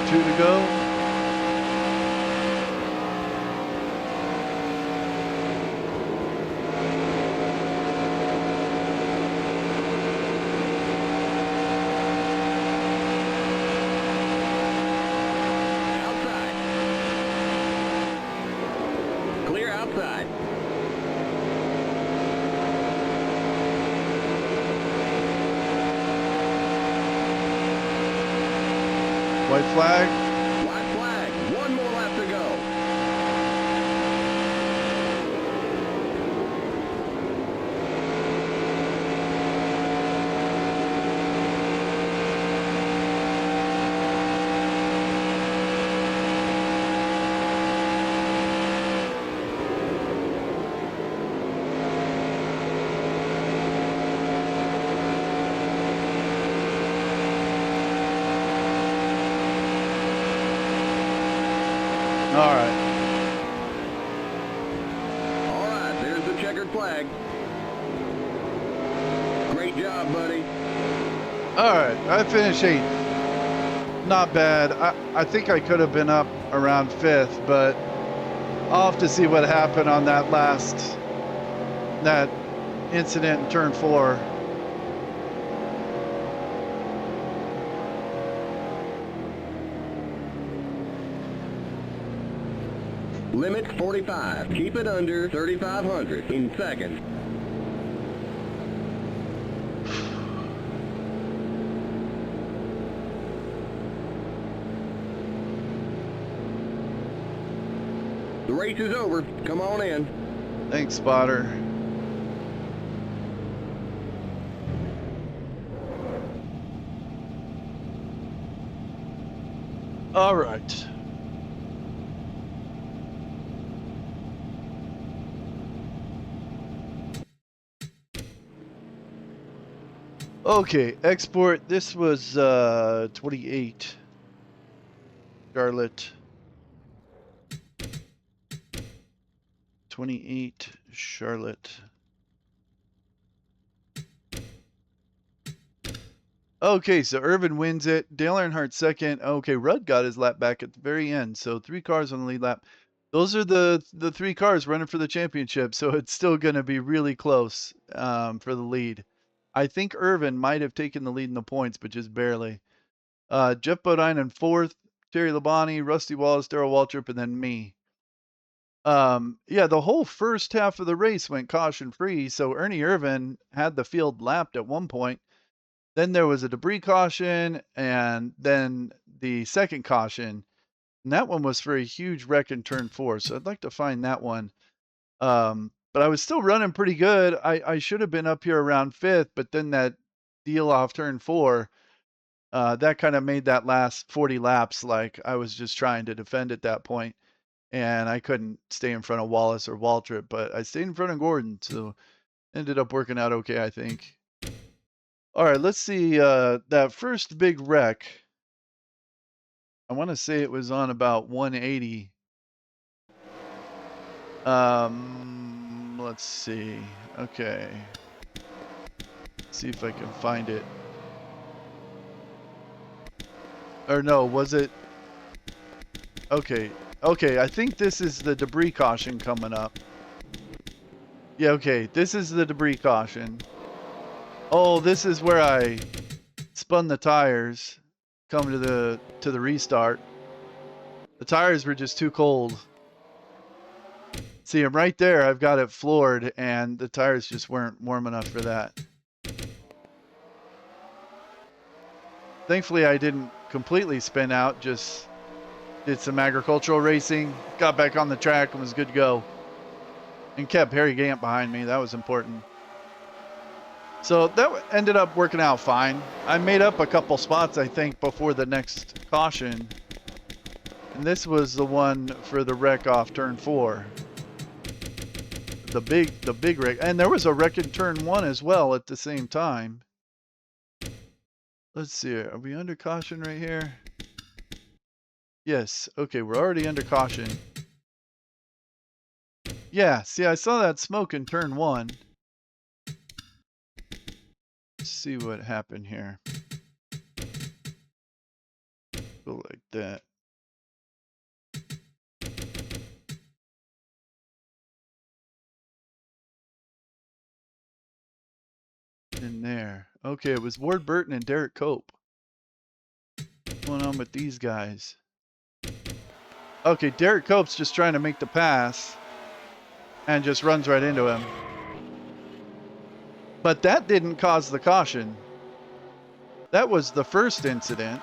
Two to go. Outside. Clear outside. White flag. White flag. 1 more lap to go. checkered flag. Great job, buddy. All right, I finished 8th. Not bad. I think I could have been up around 5th, but I'll have to see what happened on that incident in turn 4. Limit 45. Keep it under 3,500 in seconds. The race is over. Come on in. Thanks, spotter. All right. Okay, export. This was 28. Charlotte. 28 Charlotte. Okay, so Irvin wins it. Dale Earnhardt second. Okay, Rudd got his lap back at the very end. So 3 cars on the lead lap. Those are the 3 cars running for the championship. So it's still going to be really close for the lead. I think Irvin might have taken the lead in the points, but just barely. Jeff Bodine in 4th. Terry Labonte, Rusty Wallace, Darrell Waltrip, and then me. Yeah, the whole first half of the race went caution free. So Ernie Irvin had the field lapped at one point. Then there was a debris caution, and then the second caution. And that one was for a huge wreck in turn 4. So I'd like to find that one. But I was still running pretty good. I should have been up here around 5th, but then that deal off turn 4, that kind of made that last 40 laps like I was just trying to defend at that point. And I couldn't stay in front of Wallace or Waltrip, but I stayed in front of Gordon. So ended up working out okay, I think. All right, let's see. That first big wreck, I want to say it was on about 180. Let's see. Okay. See if I can find it. Or no, was it? Okay. Okay, I think this is the debris caution coming up. Yeah, okay. This is the debris caution. Oh, this is where I spun the tires coming to the restart. The tires were just too cold. See, I'm right there. I've got it floored, and the tires just weren't warm enough for that. Thankfully, I didn't completely spin out, just did some agricultural racing, got back on the track, and was good to go. And kept Harry Gant behind me. That was important. So that ended up working out fine. I made up a couple spots, I think, before the next caution. And this was the one for the wreck off turn 4. The big wreck. And there was a wreck in turn 1 as well at the same time. Let's see. Are we under caution right here? Yes. Okay, we're already under caution. Yeah, see, I saw that smoke in turn 1. Let's see what happened here. Go like that. In there. Okay, it was Ward Burton and Derek Cope. What's going on with these guys? Okay, Derek Cope's just trying to make the pass and just runs right into him. But that didn't cause the caution. That was the first incident.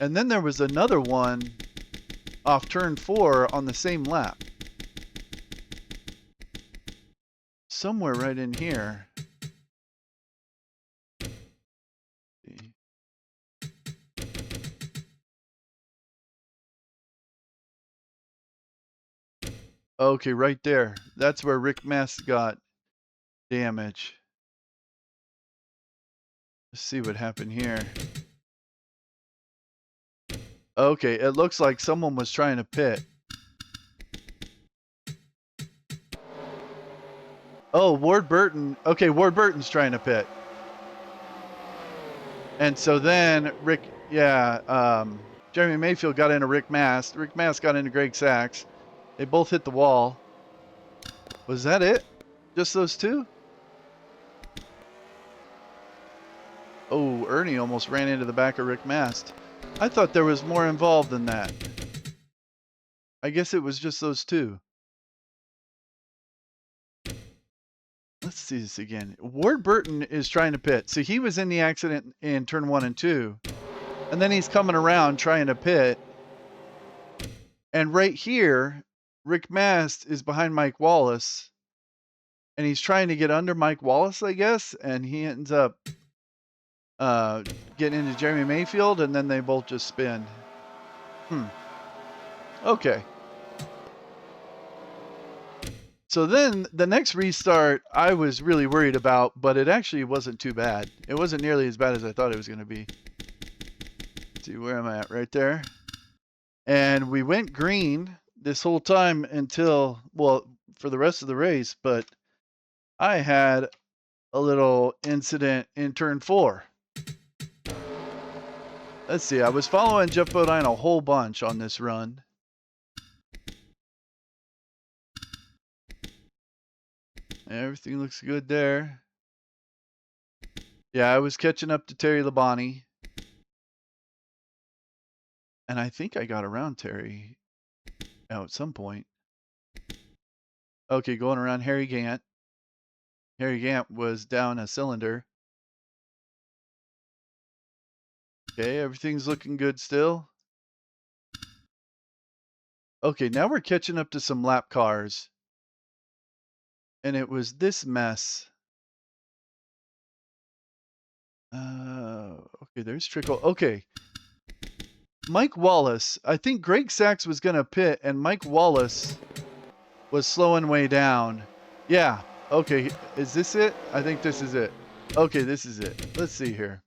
And then there was another one off turn 4 on the same lap. Somewhere right in here. Okay, right there. That's where Rick Mess got damage. Let's see what happened here. Okay, it looks like someone was trying to pit. Oh, Ward Burton. Okay, Ward Burton's trying to pit. And so then Jeremy Mayfield got into Rick Mast. Rick Mast got into Greg Sachs. They both hit the wall. Was that it? Just those two? Oh, Ernie almost ran into the back of Rick Mast. I thought there was more involved than that. I guess it was just those two. Let's see this again. Ward Burton is trying to pit. So he was in the accident in turn 1 and 2. And then he's coming around trying to pit. And right here, Rick Mast is behind Mike Wallace. And he's trying to get under Mike Wallace, I guess. And he ends up getting into Jeremy Mayfield. And then they both just spin. Okay. So then the next restart I was really worried about, but it actually wasn't too bad. It wasn't nearly as bad as I thought it was going to be. Let's see, where am I at? Right there. And we went green this whole time until, well, for the rest of the race, but I had a little incident in turn 4. Let's see, I was following Jeff Bodine a whole bunch on this run. Everything looks good there. Yeah, I was catching up to Terry Labonte. And I think I got around Terry at some point. Okay, going around Harry Gant. Harry Gant was down a cylinder. Okay, everything's looking good still. Okay, now we're catching up to some lap cars. And it was this mess. Okay, there's Trickle. Okay. Mike Wallace. I think Greg Sachs was going to pit, and Mike Wallace was slowing way down. Yeah. Okay, is this it? I think this is it. Okay, this is it. Let's see here.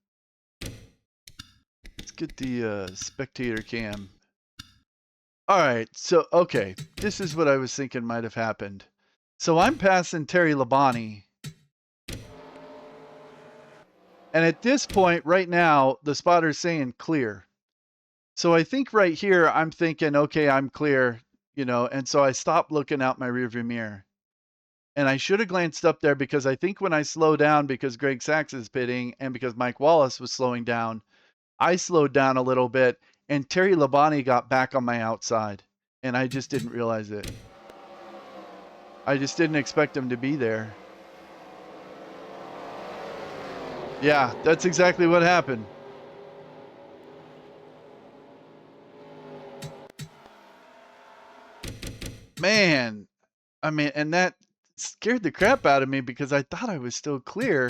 Let's get the spectator cam. All right, so, okay. This is what I was thinking might have happened. So I'm passing Terry Labonte. And at this point, right now, the spotter's saying clear. So I think right here, I'm thinking, okay, I'm clear, you know, and so I stopped looking out my rearview mirror. And I should have glanced up there because I think when I slow down because Greg Sachs is pitting and because Mike Wallace was slowing down, I slowed down a little bit and Terry Labonte got back on my outside and I just didn't realize it. I just didn't expect him to be there. Yeah, that's exactly what happened. Man, I mean, and that scared the crap out of me because I thought I was still clear.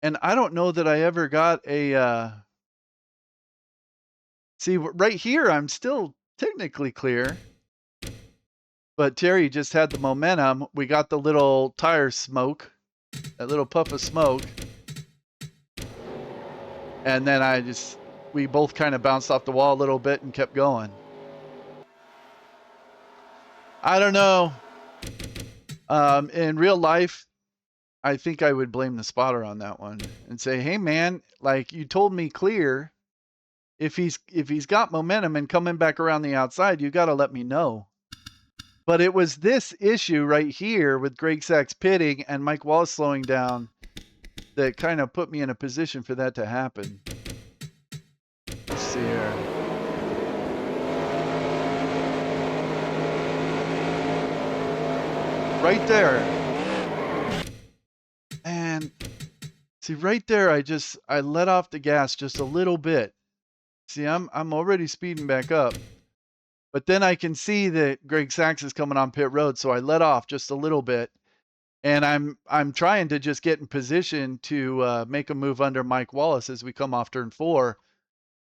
And I don't know that I ever got a, see, right here, I'm still technically clear. But Terry just had the momentum. We got the little tire smoke, that little puff of smoke. And then we both kind of bounced off the wall a little bit and kept going. I don't know. In real life, I think I would blame the spotter on that one and say, hey man, like you told me clear. If he's got momentum and coming back around the outside, you got to let me know. But it was this issue right here with Greg Sachs pitting and Mike Wallace slowing down that kind of put me in a position for that to happen. Let's see here. Right there. And see right there, I let off the gas just a little bit. See, I'm already speeding back up. But then I can see that Greg Sachs is coming on pit road, so I let off just a little bit. And I'm trying to just get in position to make a move under Mike Wallace as we come off turn 4.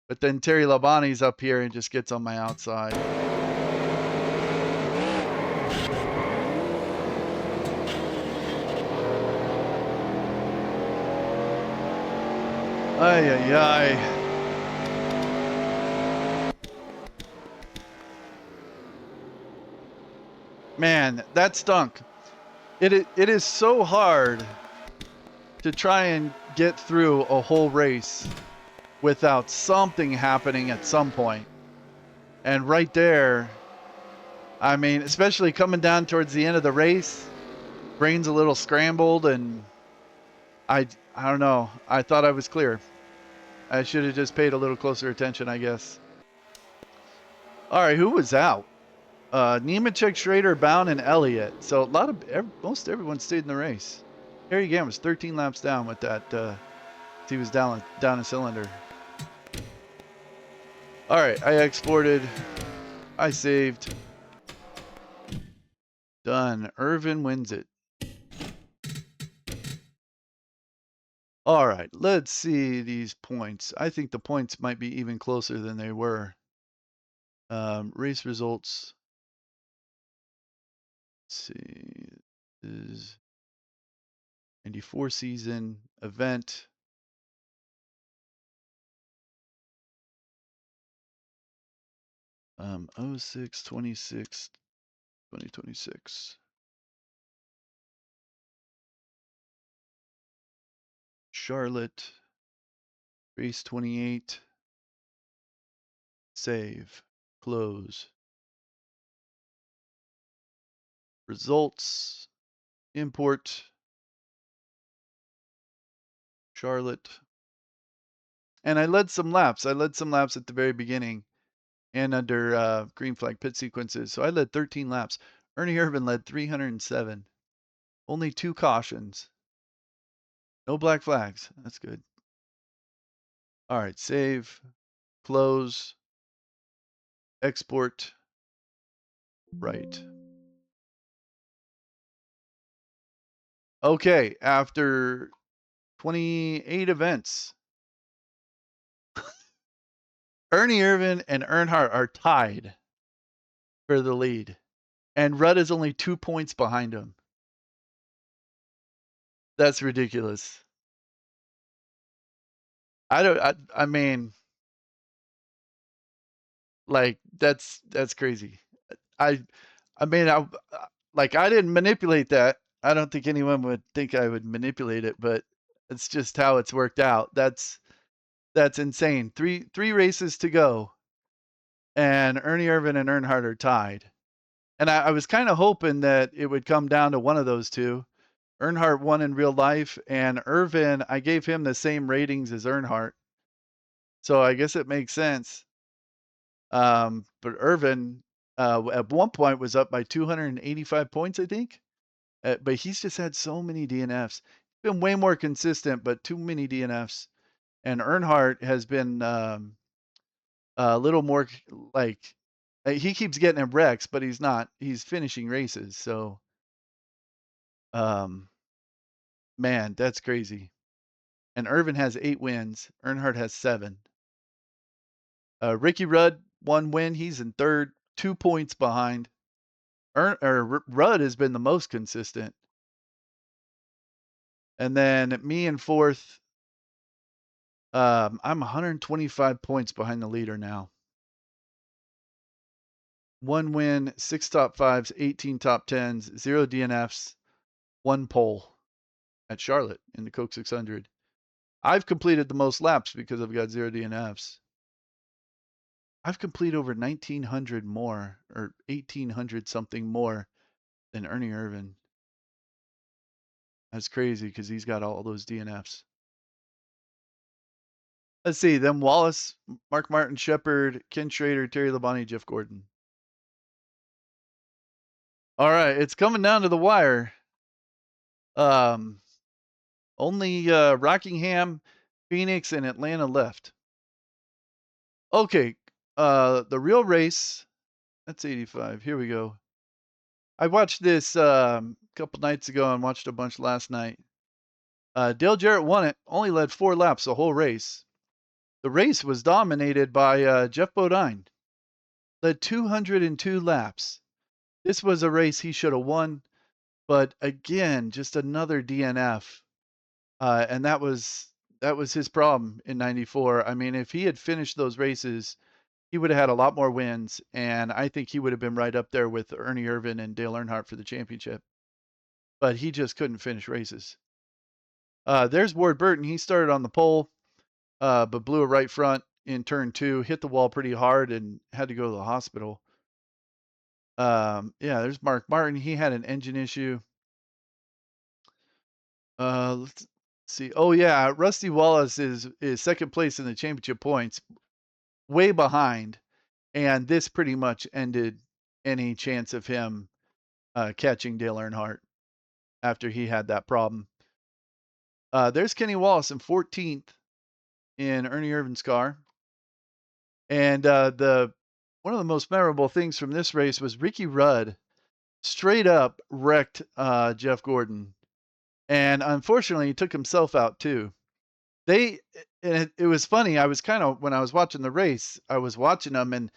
But then Terry Labonte's up here and just gets on my outside. Ay, ay, ay. Man, that stunk. It is so hard to try and get through a whole race without something happening at some point. And right there, I mean, especially coming down towards the end of the race, brain's a little scrambled, and I don't know. I thought I was clear. I should have just paid a little closer attention, I guess. All right, who was out? Nemechek, Schrader, Bound, and Elliott. So a lot of most everyone stayed in the race. Harry Gann was 13 laps down with that. He was down a cylinder. All right, I exported. I saved. Done. Irvin wins it. All right, let's see these points. I think the points might be even closer than they were. Race results. Let's see. This is 94 season event. Um, 06-26, 2026. Charlotte. Race 28. Save. Close. Results. Import. Charlotte. And I led some laps. I led some laps at the very beginning and under green flag pit sequences. So I led 13 laps. Ernie Irvin led 307. Only 2 cautions. No black flags. That's good. All right, save, close, export, right. Okay, after 28 events, Ernie Irvin and Earnhardt are tied for the lead, and Rudd is only 2 points behind him. That's ridiculous. I mean, like that's crazy. I mean, I didn't manipulate that. I don't think anyone would think I would manipulate it, but it's just how it's worked out. That's insane. Three races to go, and Ernie Irvin and Earnhardt are tied. And I was kind of hoping that it would come down to one of those two. Earnhardt won in real life, and Irvin, I gave him the same ratings as Earnhardt, so I guess it makes sense. But Irvin, at one point, was up by 285 points, I think. But he's just had so many DNFs. He's been way more consistent, but too many DNFs. And Earnhardt has been a little more like he keeps getting in wrecks, but he's not. He's finishing races. So, man, that's crazy. And Irvin has 8 wins. Earnhardt has 7. Ricky Rudd, 1 win. He's in third, 2 points behind. Rudd has been the most consistent. And then me in fourth. I'm 125 points behind the leader now. 1 win, 6 top 5s, 18 top 10s, 0 DNFs, 1 pole at Charlotte in the Coke 600. I've completed the most laps because I've got 0 DNFs. I've completed over 1,900 more, or 1,800 something more than Ernie Irvin. That's crazy because he's got all those DNFs. Let's see, then Wallace, Mark Martin, Shepard, Ken Schrader, Terry Labonte, Jeff Gordon. All right, it's coming down to the wire. Only Rockingham, Phoenix, and Atlanta left. Okay, the real race. That's 85. Here we go. I watched this a couple nights ago and watched a bunch last night. Dale Jarrett won it. Only led 4 laps the whole race. The race was dominated by Jeff Bodine. Led 202 laps. This was a race he should have won, but again, just another DNF. And that was his problem in 94. I mean, if he had finished those races, he would have had a lot more wins, and I think he would have been right up there with Ernie Irvin and Dale Earnhardt for the championship. but he just couldn't finish races. There's Ward Burton. He started on the pole, but blew a right front in turn 2, hit the wall pretty hard, and had to go to the hospital. Yeah, there's Mark Martin. He had an engine issue. Let's see. Oh yeah, Rusty Wallace is second place in the championship points, way behind, and this pretty much ended any chance of him catching Dale Earnhardt after he had that problem. There's Kenny Wallace in 14th in Ernie Irvin's car, and one of the most memorable things from this race was Ricky Rudd straight up wrecked Jeff Gordon, and unfortunately he took himself out too. It was funny. I was kind of, when I was watching the race, I was watching them, and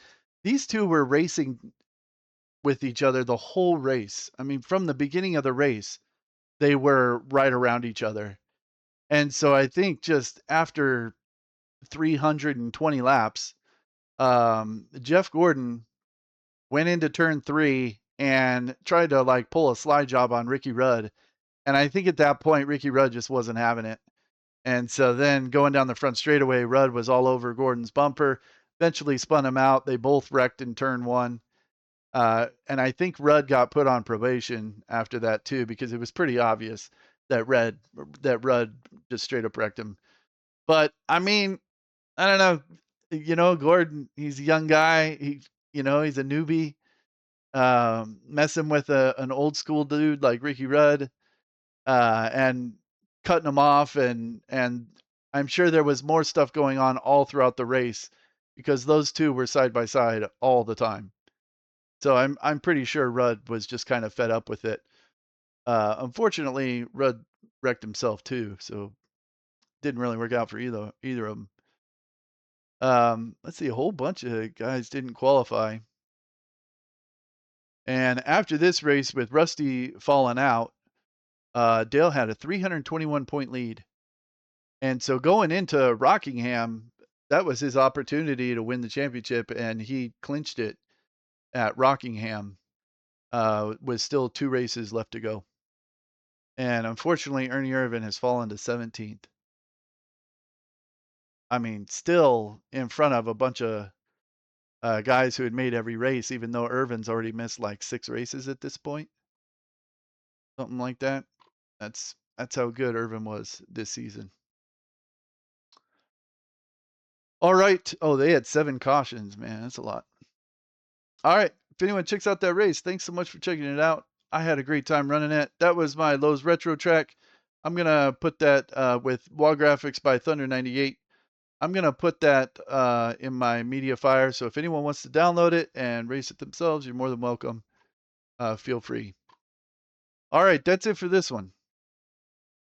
these two were racing with each other the whole race. I mean, from the beginning of the race, they were right around each other. And so I think just after 320 laps, Jeff Gordon went into turn 3 and tried to like pull a slide job on Ricky Rudd. And I think at that point, Ricky Rudd just wasn't having it. And so then going down the front straightaway, Rudd was all over Gordon's bumper, eventually spun him out. They both wrecked in turn 1. And I think Rudd got put on probation after that too, because it was pretty obvious that Rudd just straight up wrecked him. But I mean, I don't know. Gordon, he's a young guy. He's a newbie. Messing with an old school dude like Ricky Rudd, and cutting him off, and I'm sure there was more stuff going on all throughout the race because those two were side by side all the time. So I'm pretty sure Rudd was just kind of fed up with it. Unfortunately, Rudd wrecked himself too, so didn't really work out for either of them. Let's see, a whole bunch of guys didn't qualify. And after this race, with Rusty falling out, Dale had a 321 point lead. And so going into Rockingham, that was his opportunity to win the championship, and he clinched it at Rockingham with still 2 races left to go. And unfortunately, Ernie Irvin has fallen to 17th. I mean, still in front of a bunch of guys who had made every race, even though Irvin's already missed like 6 races at this point. Something like that. That's how good Irvin was this season. All right. Oh, they had 7 cautions, man. That's a lot. All right. If anyone checks out that race, thanks so much for checking it out. I had a great time running it. That was my Lowe's Retro track. I'm going to put that with Wall Graphics by Thunder 98. I'm going to put that in my media fire. So if anyone wants to download it and race it themselves, you're more than welcome. Feel free. All right. That's it for this one.